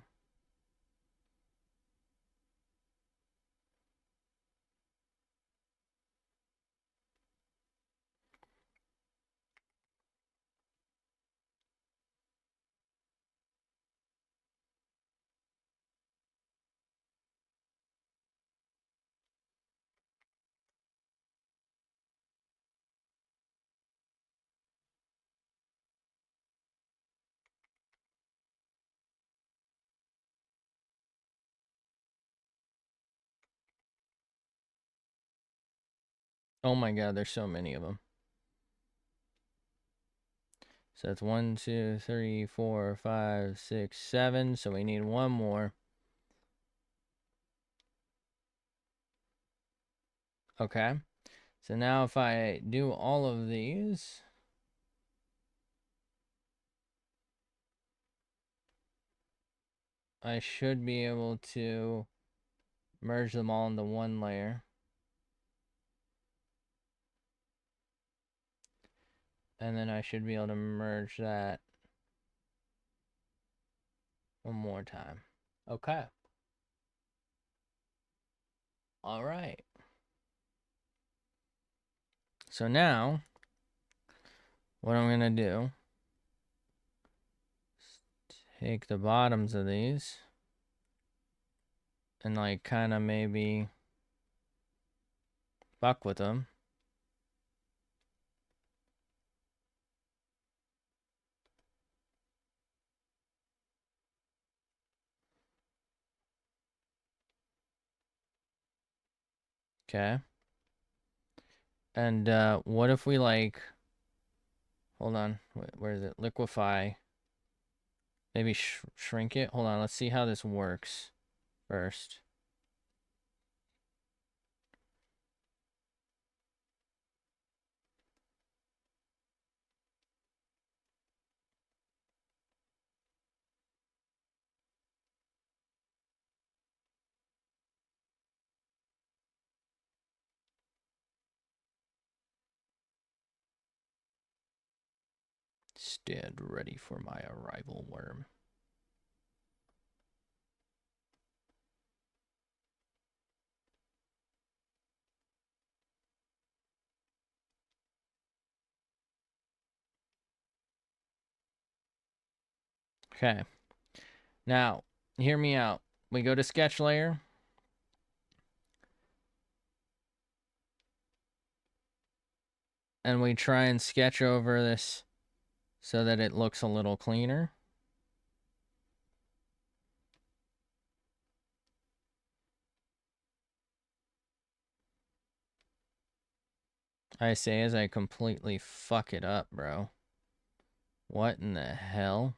Oh my god, there's so many of them. So it's 1, 2, 3, 4, 5, 6, 7. So we need one more. Okay. So now if I do all of these, I should be able to merge them all into one layer. And then I should be able to merge that one more time. Okay. All right. So now, what I'm going to do is take the bottoms of these and like kind of maybe fuck with them. Okay. And what if we like, hold on, where is it? Liquefy. Maybe shrink it. Hold on, let's see how this works first. Stand ready for my arrival, worm. Okay. Now, hear me out. We go to sketch layer. And we try and sketch over this so that it looks a little cleaner. I say as I completely fuck it up, bro. What in the hell?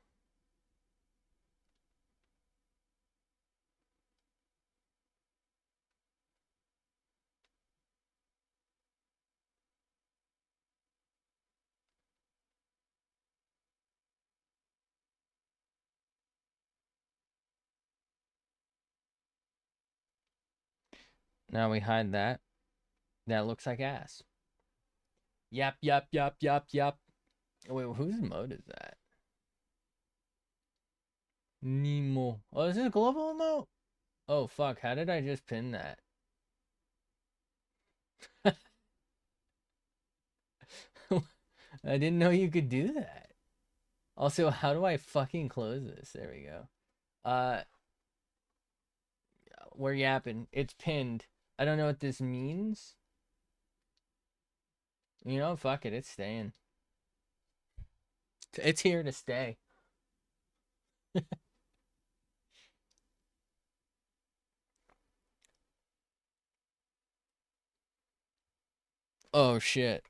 Now we hide that. That looks like ass. Yep, yep, yep, yep, yep. Wait, whose mode is that? Nemo. Oh, is it a global emote? Oh, fuck. How did I just pin that? I didn't know you could do that. Also, how do I fucking close this? There we go. We're yapping. It's pinned. I don't know what this means. You know, fuck it. It's staying. It's here to stay. Oh, shit.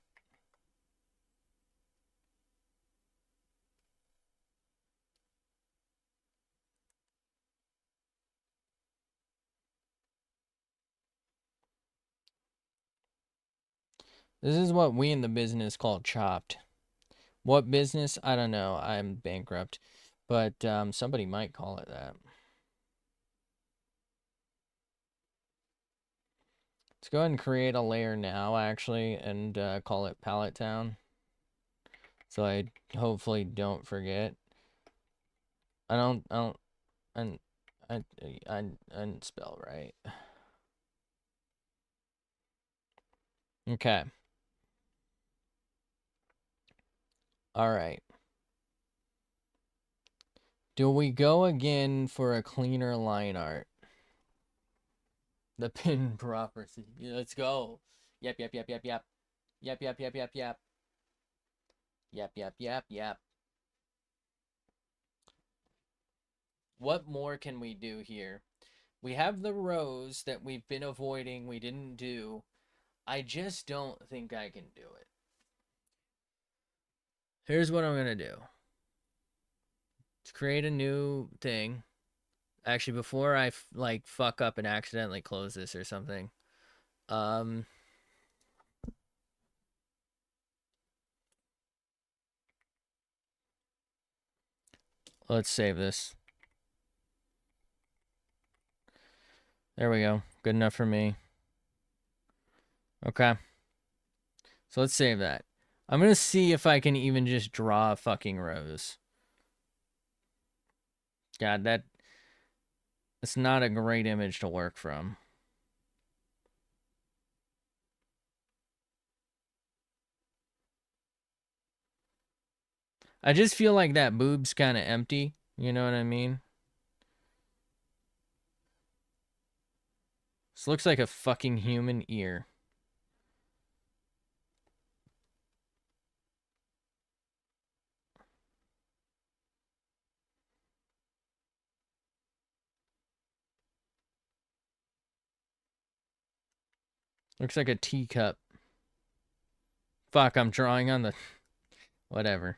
This is what we in the business call chopped. What business? I don't know. I'm bankrupt. But somebody might call it that. Let's go ahead and create a layer now, actually, and call it Palette Town. So I hopefully don't forget. I didn't spell right. Okay. All right. Do we go again for a cleaner line art? The pin property. Yeah, let's go. Yep, yep, yep, yep, yep. Yep, yep, yep, yep, yep. Yep, yep, yep, yep. What more can we do here? We have the rows that we've been avoiding, we didn't do. I just don't think I can do it. Here's what I'm gonna do. Let's create a new thing. Actually, before I like fuck up and accidentally close this or something. Let's save this. There we go. Good enough for me. Okay. So let's save that. I'm going to see if I can even just draw a fucking rose. God, it's not a great image to work from. I just feel like that boob's kind of empty. You know what I mean? This looks like a fucking human ear. Looks like a teacup. Fuck, I'm drawing on the... Whatever.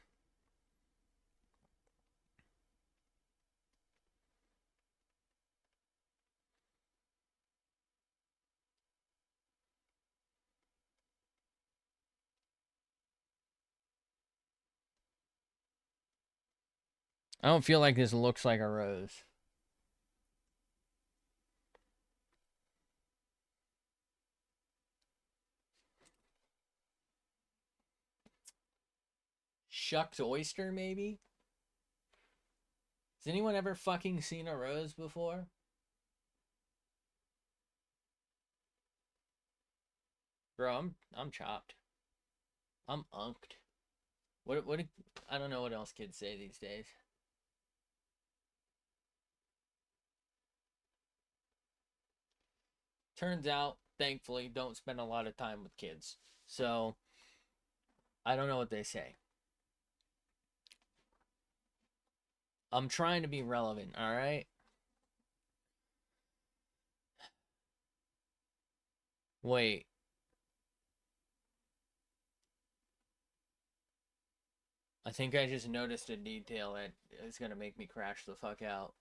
I don't feel like this looks like a rose. Shucks oyster, maybe? Has anyone ever fucking seen a rose before? Bro, I'm chopped. I'm unked. What I don't know what else kids say these days. Turns out, thankfully, don't spend a lot of time with kids. So, I don't know what they say. I'm trying to be relevant, all right? Wait. I think I just noticed a detail that is going to make me crash the fuck out.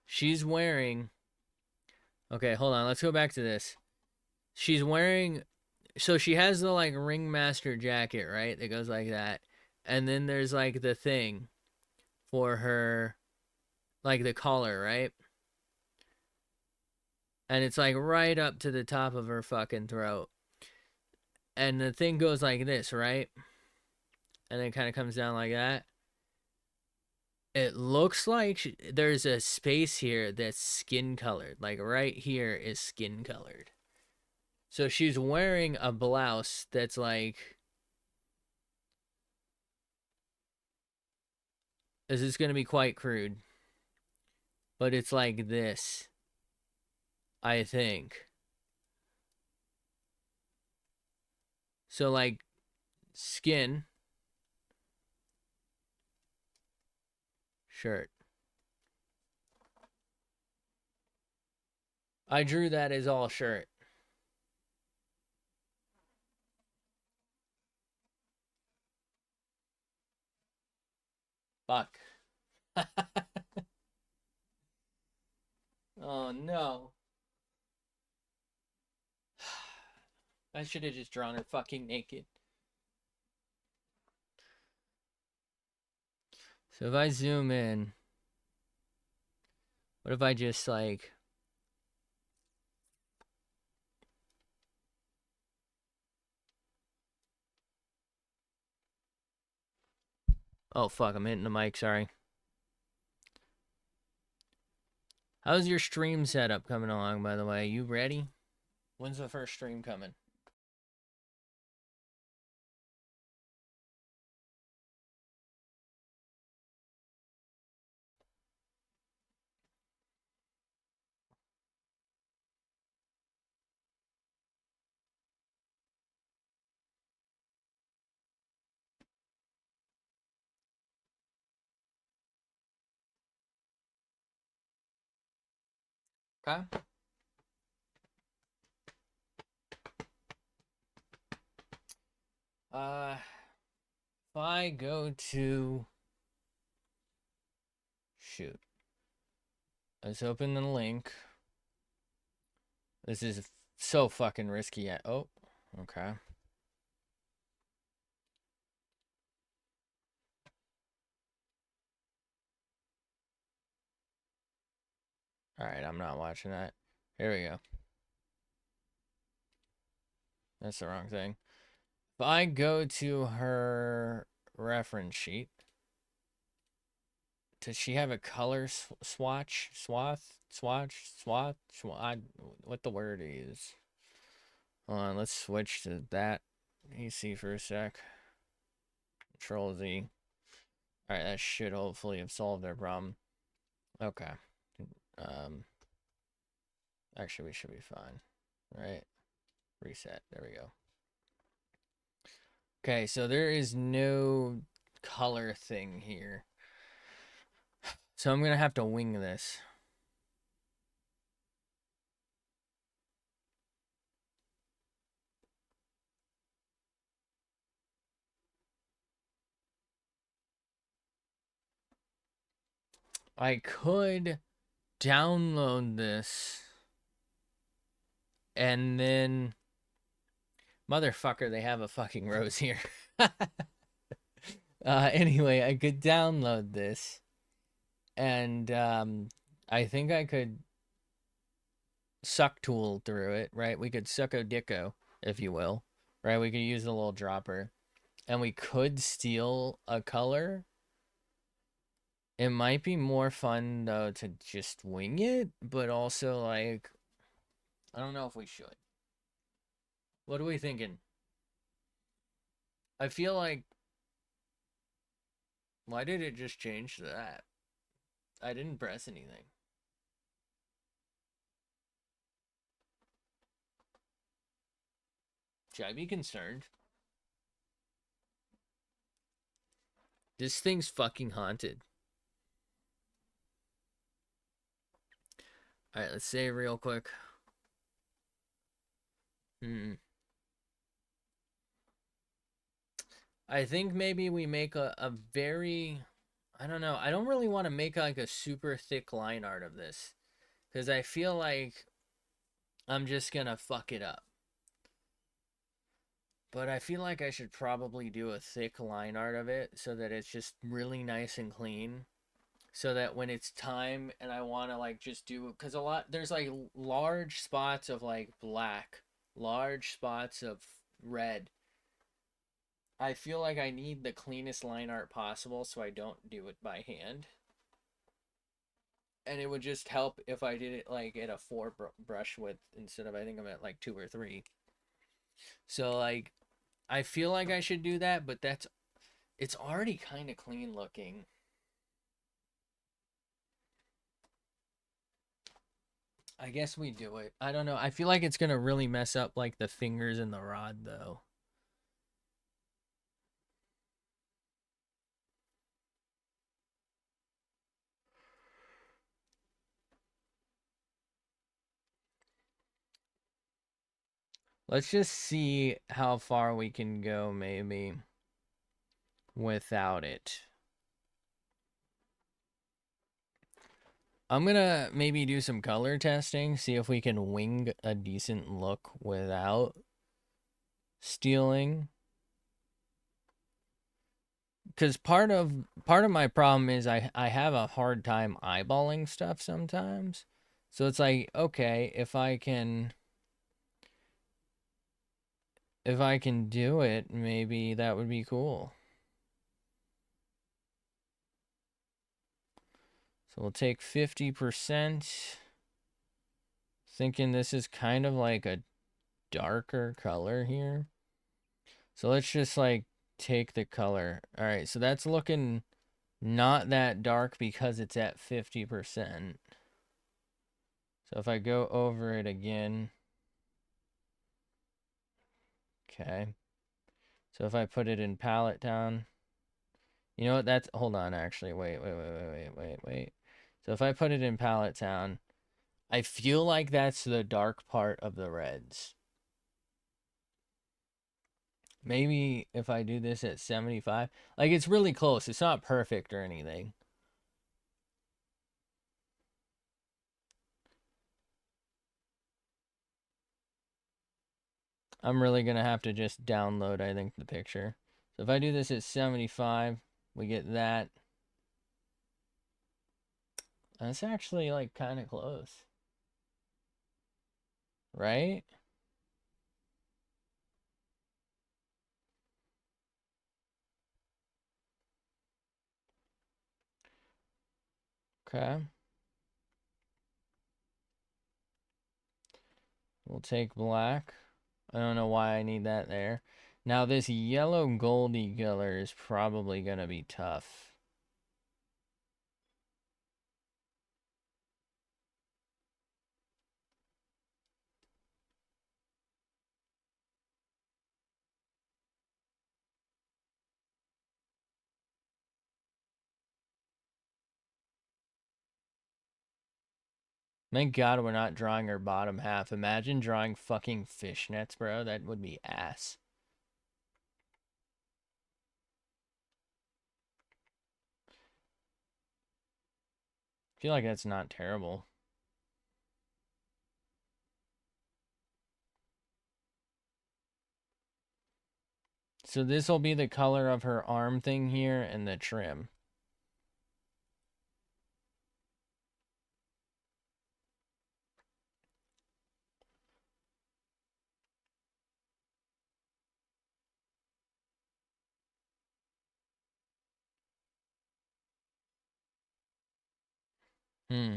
She's wearing... Okay, hold on. Let's go back to this. She's wearing... So she has the, like, ringmaster jacket, right? That goes like that. And then there's, like, the thing for her... Like, the collar, right? And it's, like, right up to the top of her fucking throat. And the thing goes like this, right? And then it kind of comes down like that. It looks like there's a space here that's skin colored. Like right here is skin colored. So she's wearing a blouse that's like... This is going to be quite crude. But it's like this. I think. So like skin. Shirt. I drew that as all shirt. Fuck. Oh no. I should have just drawn her fucking naked. So if I zoom in, what if I just like... Oh fuck, I'm hitting the mic, sorry. How's your stream setup coming along, by the way? You ready? When's the first stream coming? Okay. If I go to... Shoot. Let's open the link. This is so fucking risky. Oh, okay. Alright, I'm not watching that. Here we go. That's the wrong thing. If I go to her reference sheet, does she have a color swatch? What the word is? Hold on, let's switch to that. AC for a sec. Control Z. Alright, that should hopefully have solved our problem. Okay. Actually, we should be fine. Right? Reset. There we go. Okay, so there is no color thing here. So I'm gonna have to wing this. I could download this and then motherfucker, they have a fucking rose here. Anyway, I could download this and I think I could suck tool through it, right? We could suck a dicko, if you will, right? We could use the little dropper and we could steal a color. It might be more fun though to just wing it, but also like I don't know if we should. What are we thinking? I feel like why did it just change to that? I didn't press anything. Should I be concerned? This thing's fucking haunted. Alright, let's save real quick. I think maybe we make a very... I don't know. I don't really want to make like a super thick line art of this. Because I feel like I'm just gonna fuck it up. But I feel like I should probably do a thick line art of it so that it's just really nice and clean. So that when it's time and I want to like just do, because there's like large spots of like black, large spots of red. I feel like I need the cleanest line art possible so I don't do it by hand. And it would just help if I did it like at a 4 brush width instead of I think I'm at like 2 or 3. So like I feel like I should do that, but it's already kind of clean looking. I guess we do it. I don't know. I feel like it's going to really mess up like the fingers and the rod though. Let's just see how far we can go maybe without it. I'm gonna maybe do some color testing, see if we can wing a decent look without stealing. Because part of my problem is I have a hard time eyeballing stuff sometimes. So it's like, okay, if I can do it, maybe that would be cool. So we'll take 50%. Thinking this is kind of like a darker color here. So let's just like take the color. All right, so that's looking not that dark because it's at 50%. So if I go over it again, okay. So if I put it in palette down, you know what, that's, hold on, actually, wait. So if I put it in palette down, I feel like that's the dark part of the reds. Maybe if I do this at 75, like it's really close. It's not perfect or anything. I'm really going to have to just download, I think, the picture. So if I do this at 75, we get that. That's actually like kind of close, right? Okay. We'll take black. I don't know why I need that there. Now this yellow goldy color is probably gonna be tough. Thank God we're not drawing her bottom half. Imagine drawing fucking fishnets, bro. That would be ass. I feel like that's not terrible. So this will be the color of her arm thing here and the trim. Hmm.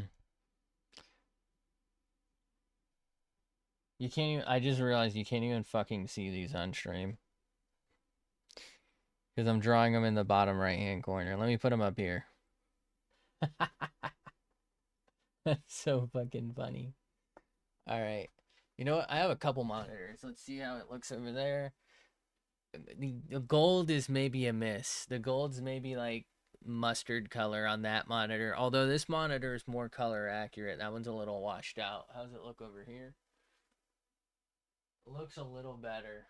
You can't even, I just realized you can't even fucking see these on stream. Because I'm drawing them in the bottom right hand corner. Let me put them up here. That's so fucking funny. All right. You know what? I have a couple monitors. Let's see how it looks over there. The gold is maybe a miss. The gold's maybe like mustard color on that monitor. Although this monitor is more color accurate. That one's a little washed out. How does it look over here? It looks a little better.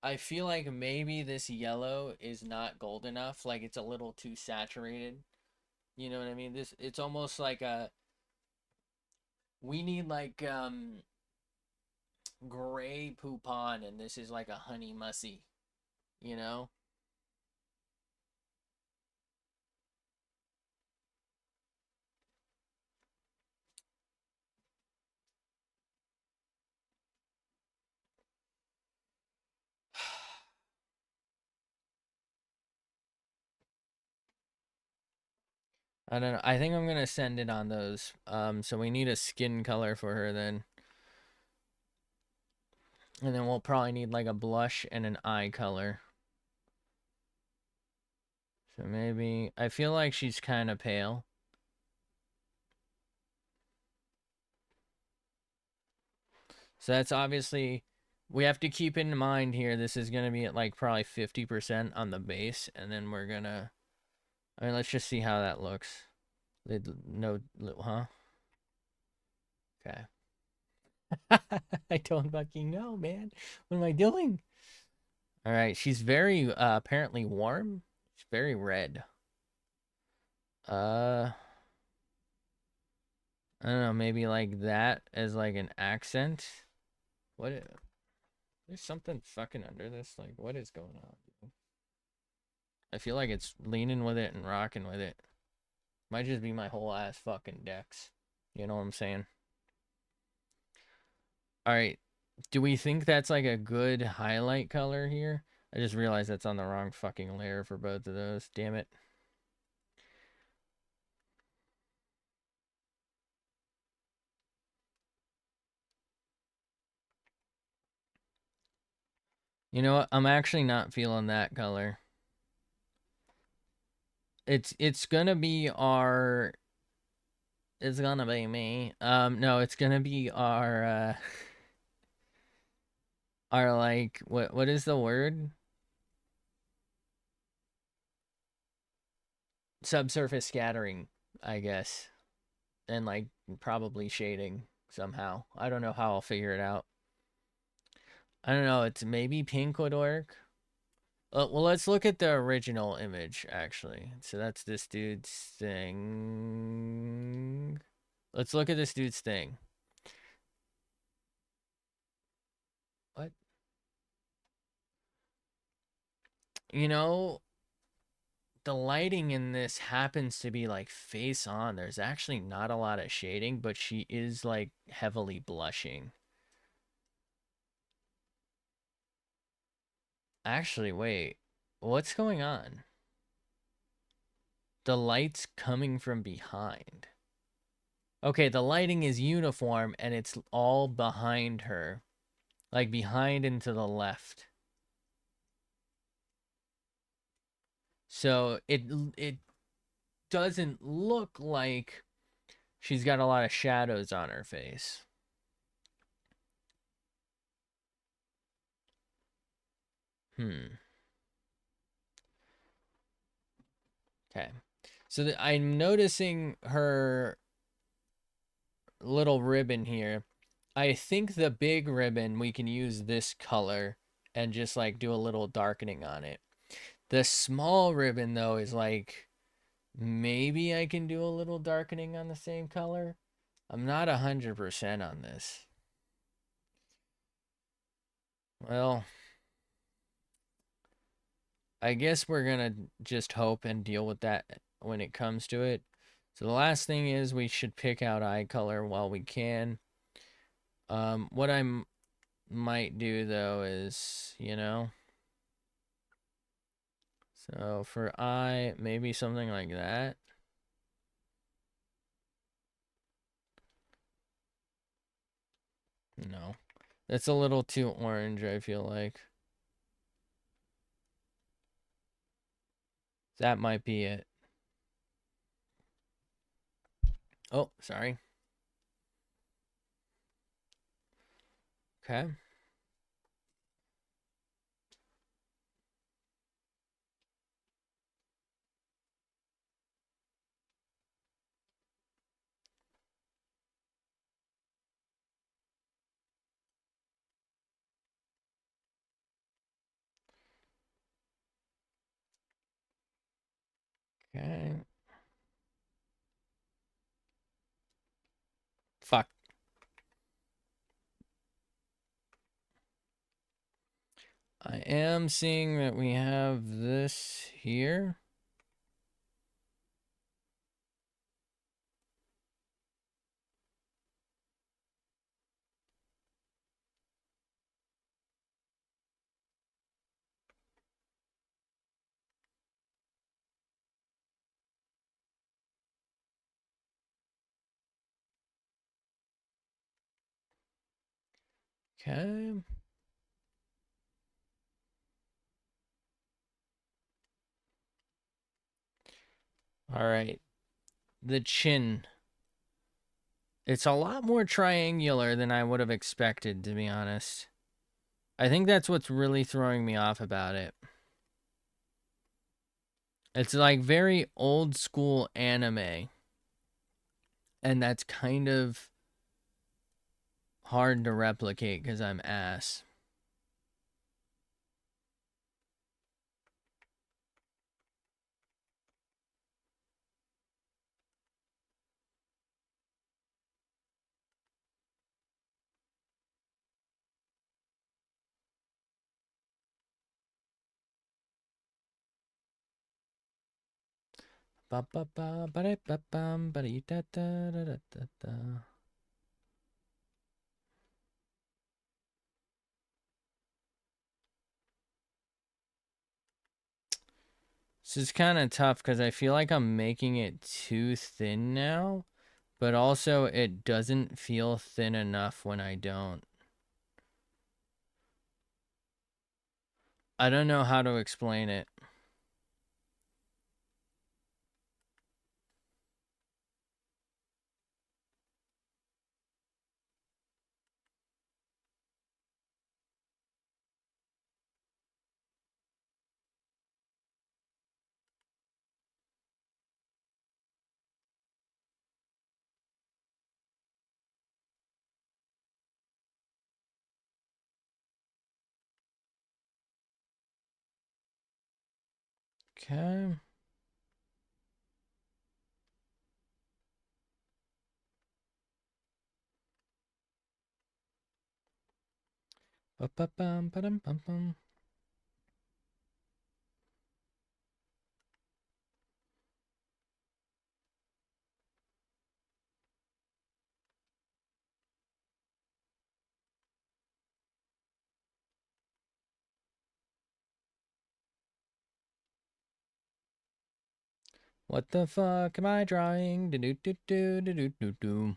I feel like maybe this yellow is not gold enough. Like it's a little too saturated. You know what I mean? This it's almost like a we need like gray poupon and this is like a honey mussy, you know? I don't know. I think I'm gonna send it on those. So we need a skin color for her then. And then we'll probably need like a blush and an eye color. So maybe I feel like she's kind of pale. So that's obviously we have to keep in mind here this is going to be at like probably 50% on the base and then we're going to I mean let's just see how that looks. No, huh? Okay. I don't fucking know, man. What am I doing? All right, she's very apparently warm. She's very red. Uh I don't know, maybe like that as like an accent. What there's something fucking under this. Like what is going on, dude? I feel like it's leaning with it and rocking with it. Might just be my whole ass fucking decks. You know what I'm saying? All right. Do we think that's like a good highlight color here? I just realized that's on the wrong fucking layer for both of those. Damn it. You know what? I'm actually not feeling that color. It's gonna be our it's gonna be me. No, it's gonna be our like what is the word? Subsurface scattering, I guess. And like probably shading somehow. I don't know how I'll figure it out. I don't know. It's maybe pink would work. Well, let's look at the original image actually. So that's this dude's thing. Let's look at this dude's thing. What? You know, the lighting in this happens to be like face on. There's actually not a lot of shading, but she is like heavily blushing. Actually, wait. What's going on? The light's coming from behind. Okay, the lighting is uniform and it's all behind her. Like behind and to the left. So it doesn't look like she's got a lot of shadows on her face. Okay. So I'm noticing her little ribbon here. I think the big ribbon, we can use this color and just like do a little darkening on it. The small ribbon though is like, maybe I can do a little darkening on the same color. I'm not 100% on this. Well, I guess we're gonna just hope and deal with that when it comes to it. So the last thing is we should pick out eye color while we can. What I might do though is, so for eye, maybe something like that. No, that's a little too orange, I feel like. That might be it. Oh, sorry. Okay. Okay. Fuck. I am seeing that we have this here. Okay. All right. The chin. It's a lot more triangular than I would have expected, to be honest. I think that's what's really throwing me off about it. It's like very old school anime. And that's kind of hard to replicate because I'm ass. Ba ba ba ba da ba bum ba dee da da da da da da. This is kind of tough because I feel like I'm making it too thin now, but also it doesn't feel thin enough when I don't. I don't know how to explain it. Okay. Ba ba bum ba dum bum bum. What the fuck am I drawing? Do-do-do-do-do-do-do-do.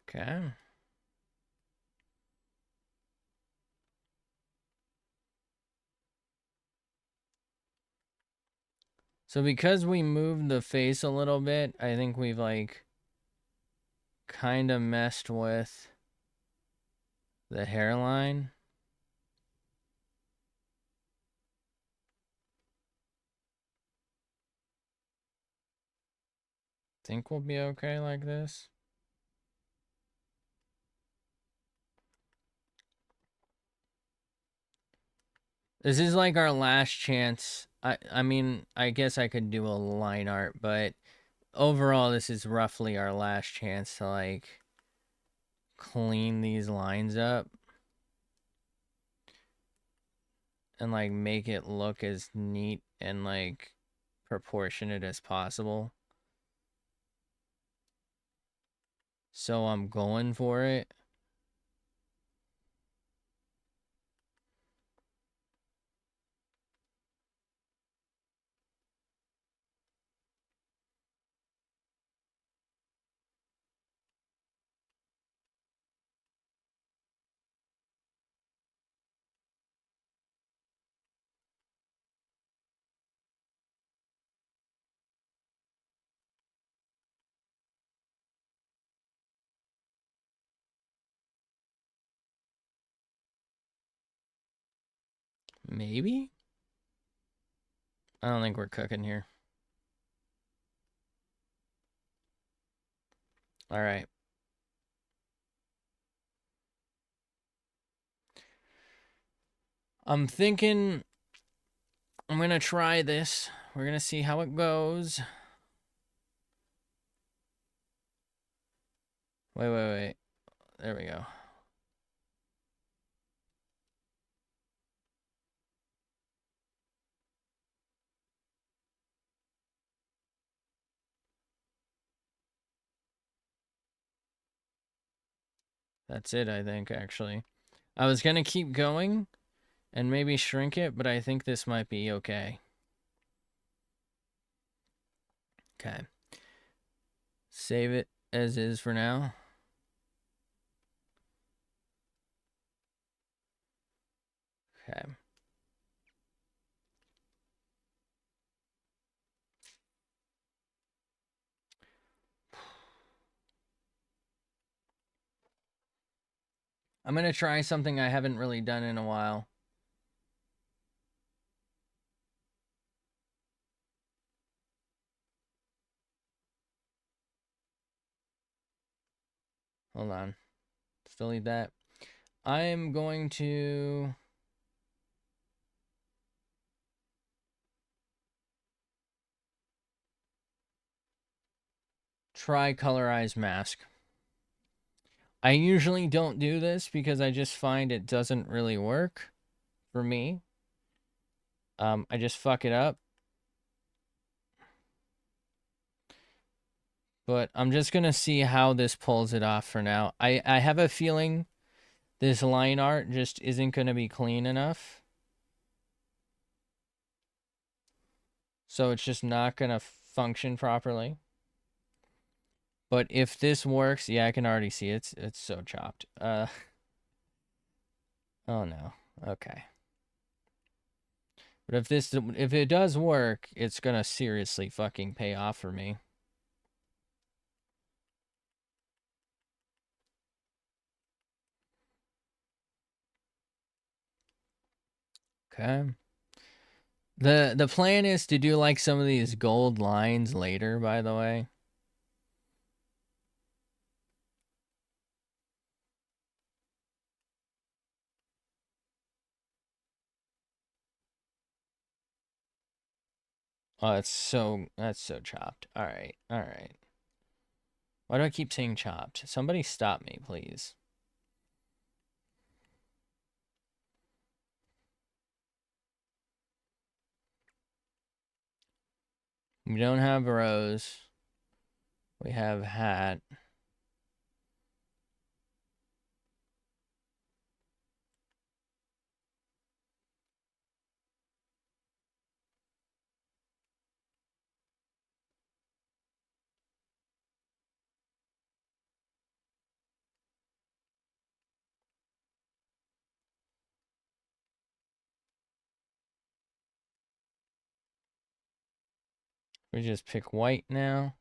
Okay. So because we moved the face a little bit, I think we've like kind of messed with the hairline. Think we'll be okay like this. This is like our last chance. I mean, I guess I could do a line art, but overall this is roughly our last chance to like clean these lines up and like make it look as neat and like proportionate as possible. So I'm going for it. Maybe? I don't think we're cooking here. All right. I'm thinking I'm going to try this. We're going to see how it goes. Wait. There we go. That's it, I think, actually. I was going to keep going and maybe shrink it, but I think this might be okay. Okay. Save it as is for now. Okay. I'm going to try something I haven't really done in a while. Hold on. Still need that. I am going to try colorize mask. I usually don't do this because I just find it doesn't really work for me. I just fuck it up. But I'm just going to see how this pulls it off for now. I have a feeling this line art just isn't going to be clean enough. So it's just not going to function properly. But if this works, yeah, I can already see it's so chopped. Oh no. Okay. But if it does work, it's going to seriously fucking pay off for me. Okay. The plan is to do like some of these gold lines later, by the way. Oh, that's so chopped. All right. Why do I keep saying chopped? Somebody stop me, please. We don't have rose. We have hat. We just pick white now.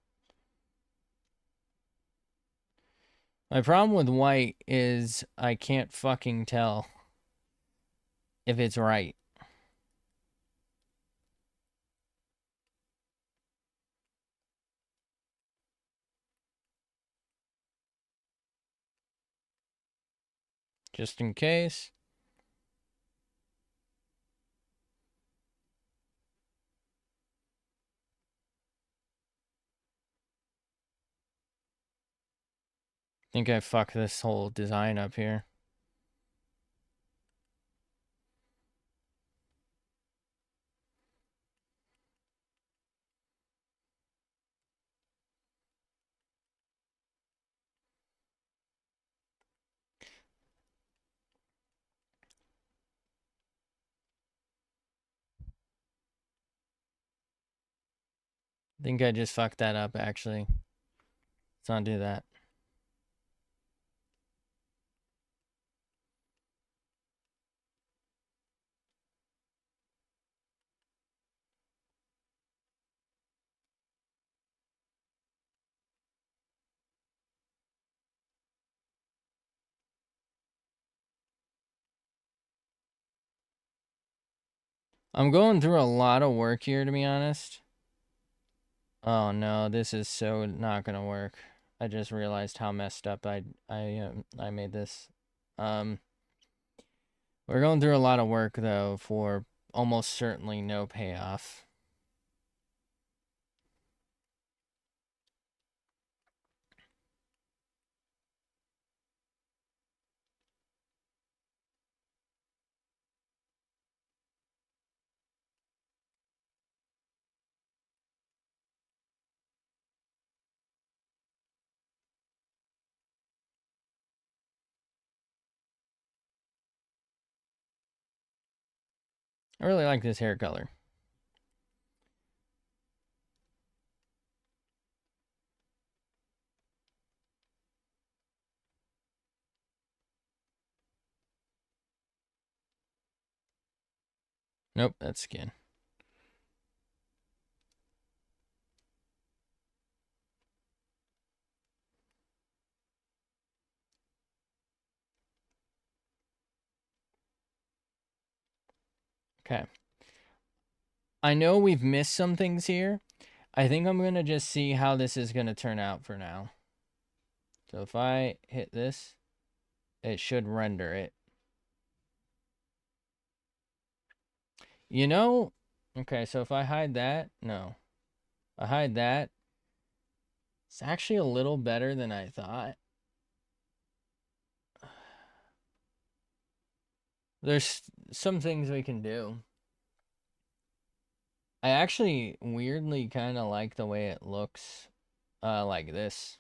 My problem with white is I can't fucking tell if it's right. Just in case. I think I fucked this whole design up here. I think I just fucked that up, actually. Let's not do that. I'm going through a lot of work here, to be honest. Oh no, this is so not gonna work. I just realized how messed up I made this. We're going through a lot of work though for almost certainly no payoff. I really like this hair color. Nope, that's skin. Okay. I know we've missed some things here. I think I'm going to just see how this is going to turn out for now. So if I hit this, it should render it. You know, okay, so if I hide that, no. I hide that. It's actually a little better than I thought. There's some things we can do. I actually weirdly kind of like the way it looks like this.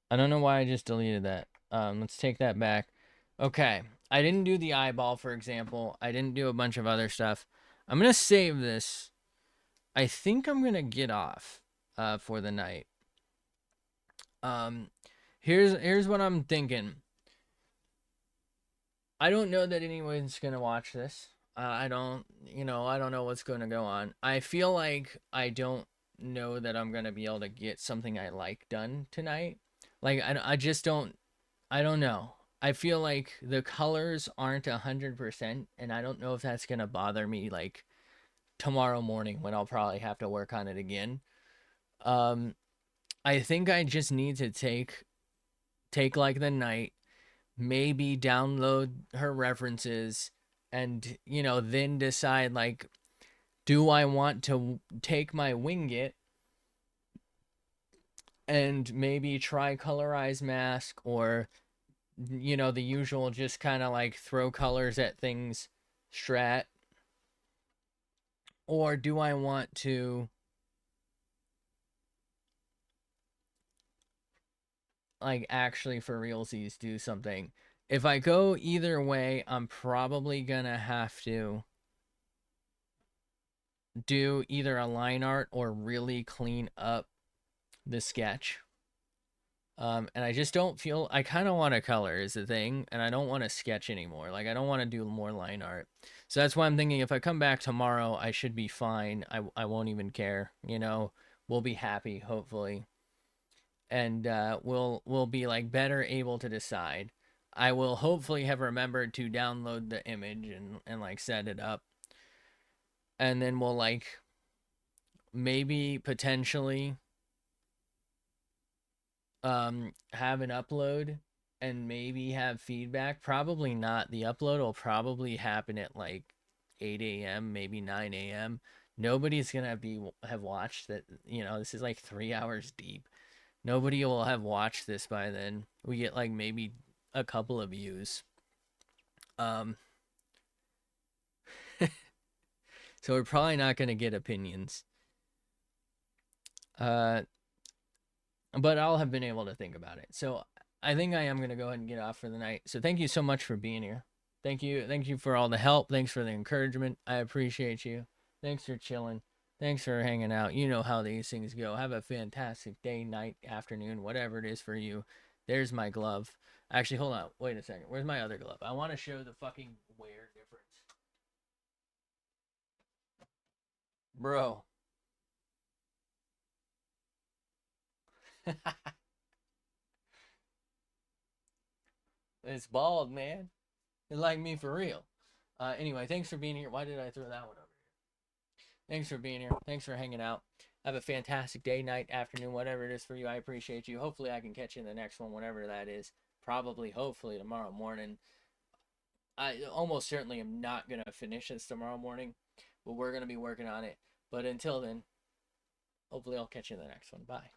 I don't know why I just deleted that. Let's take that back. Okay, I didn't do the eyeball, for example. I didn't do a bunch of other stuff. I'm gonna save this. I think I'm gonna get off for the night. Here's what I'm thinking. I don't know that anyone's gonna watch this. I don't know what's gonna go on. I feel like I don't know that I'm gonna be able to get something I like done tonight. Like I just don't. I don't know. I feel like the colors aren't 100%, and I don't know if that's gonna bother me like tomorrow morning when I'll probably have to work on it again. Um, I think I just need to take like the night, maybe download her references, and then decide, like, do I want to take my Wingit and maybe try colorize mask, or the usual, just kind of like throw colors at things strat, or do I want to, like, actually for realsies do something? If I go either way, I'm probably gonna have to do either a line art or really clean up the sketch. And I just don't feel, I kind of want to color is the thing, and I don't want to sketch anymore. Like, I don't want to do more line art. So that's why I'm thinking if I come back tomorrow, I should be fine. I won't even care, we'll be happy, hopefully. And we'll be like better able to decide. I will hopefully have remembered to download the image and like set it up. And then we'll like maybe potentially have an upload and maybe have feedback. Probably not. The upload will probably happen at like 8 a.m., maybe 9 a.m. Nobody's gonna have watched that. This is like 3 hours deep. Nobody will have watched this by then. We get like maybe a couple of views. Um, so we're probably not gonna get opinions. Uh, but I'll have been able to think about it. So I think I am gonna go ahead and get off for the night. So thank you so much for being here. Thank you for all the help. Thanks for the encouragement. I appreciate you. Thanks for chilling. Thanks for hanging out. You know how these things go. Have a fantastic day, night, afternoon, whatever it is for you. There's my glove. Actually, hold on. Wait a second. Where's my other glove? I want to show the fucking wear difference. Bro. It's bald, man. It's like me for real. Anyway, thanks for being here. Why did I throw that one over here? Thanks for being here. Thanks for hanging out. Have a fantastic day, night, afternoon, whatever it is for you. I appreciate you. Hopefully, I can catch you in the next one, whatever that is. Probably, hopefully, tomorrow morning. I almost certainly am not going to finish this tomorrow morning, but we're going to be working on it. But until then, hopefully, I'll catch you in the next one. Bye.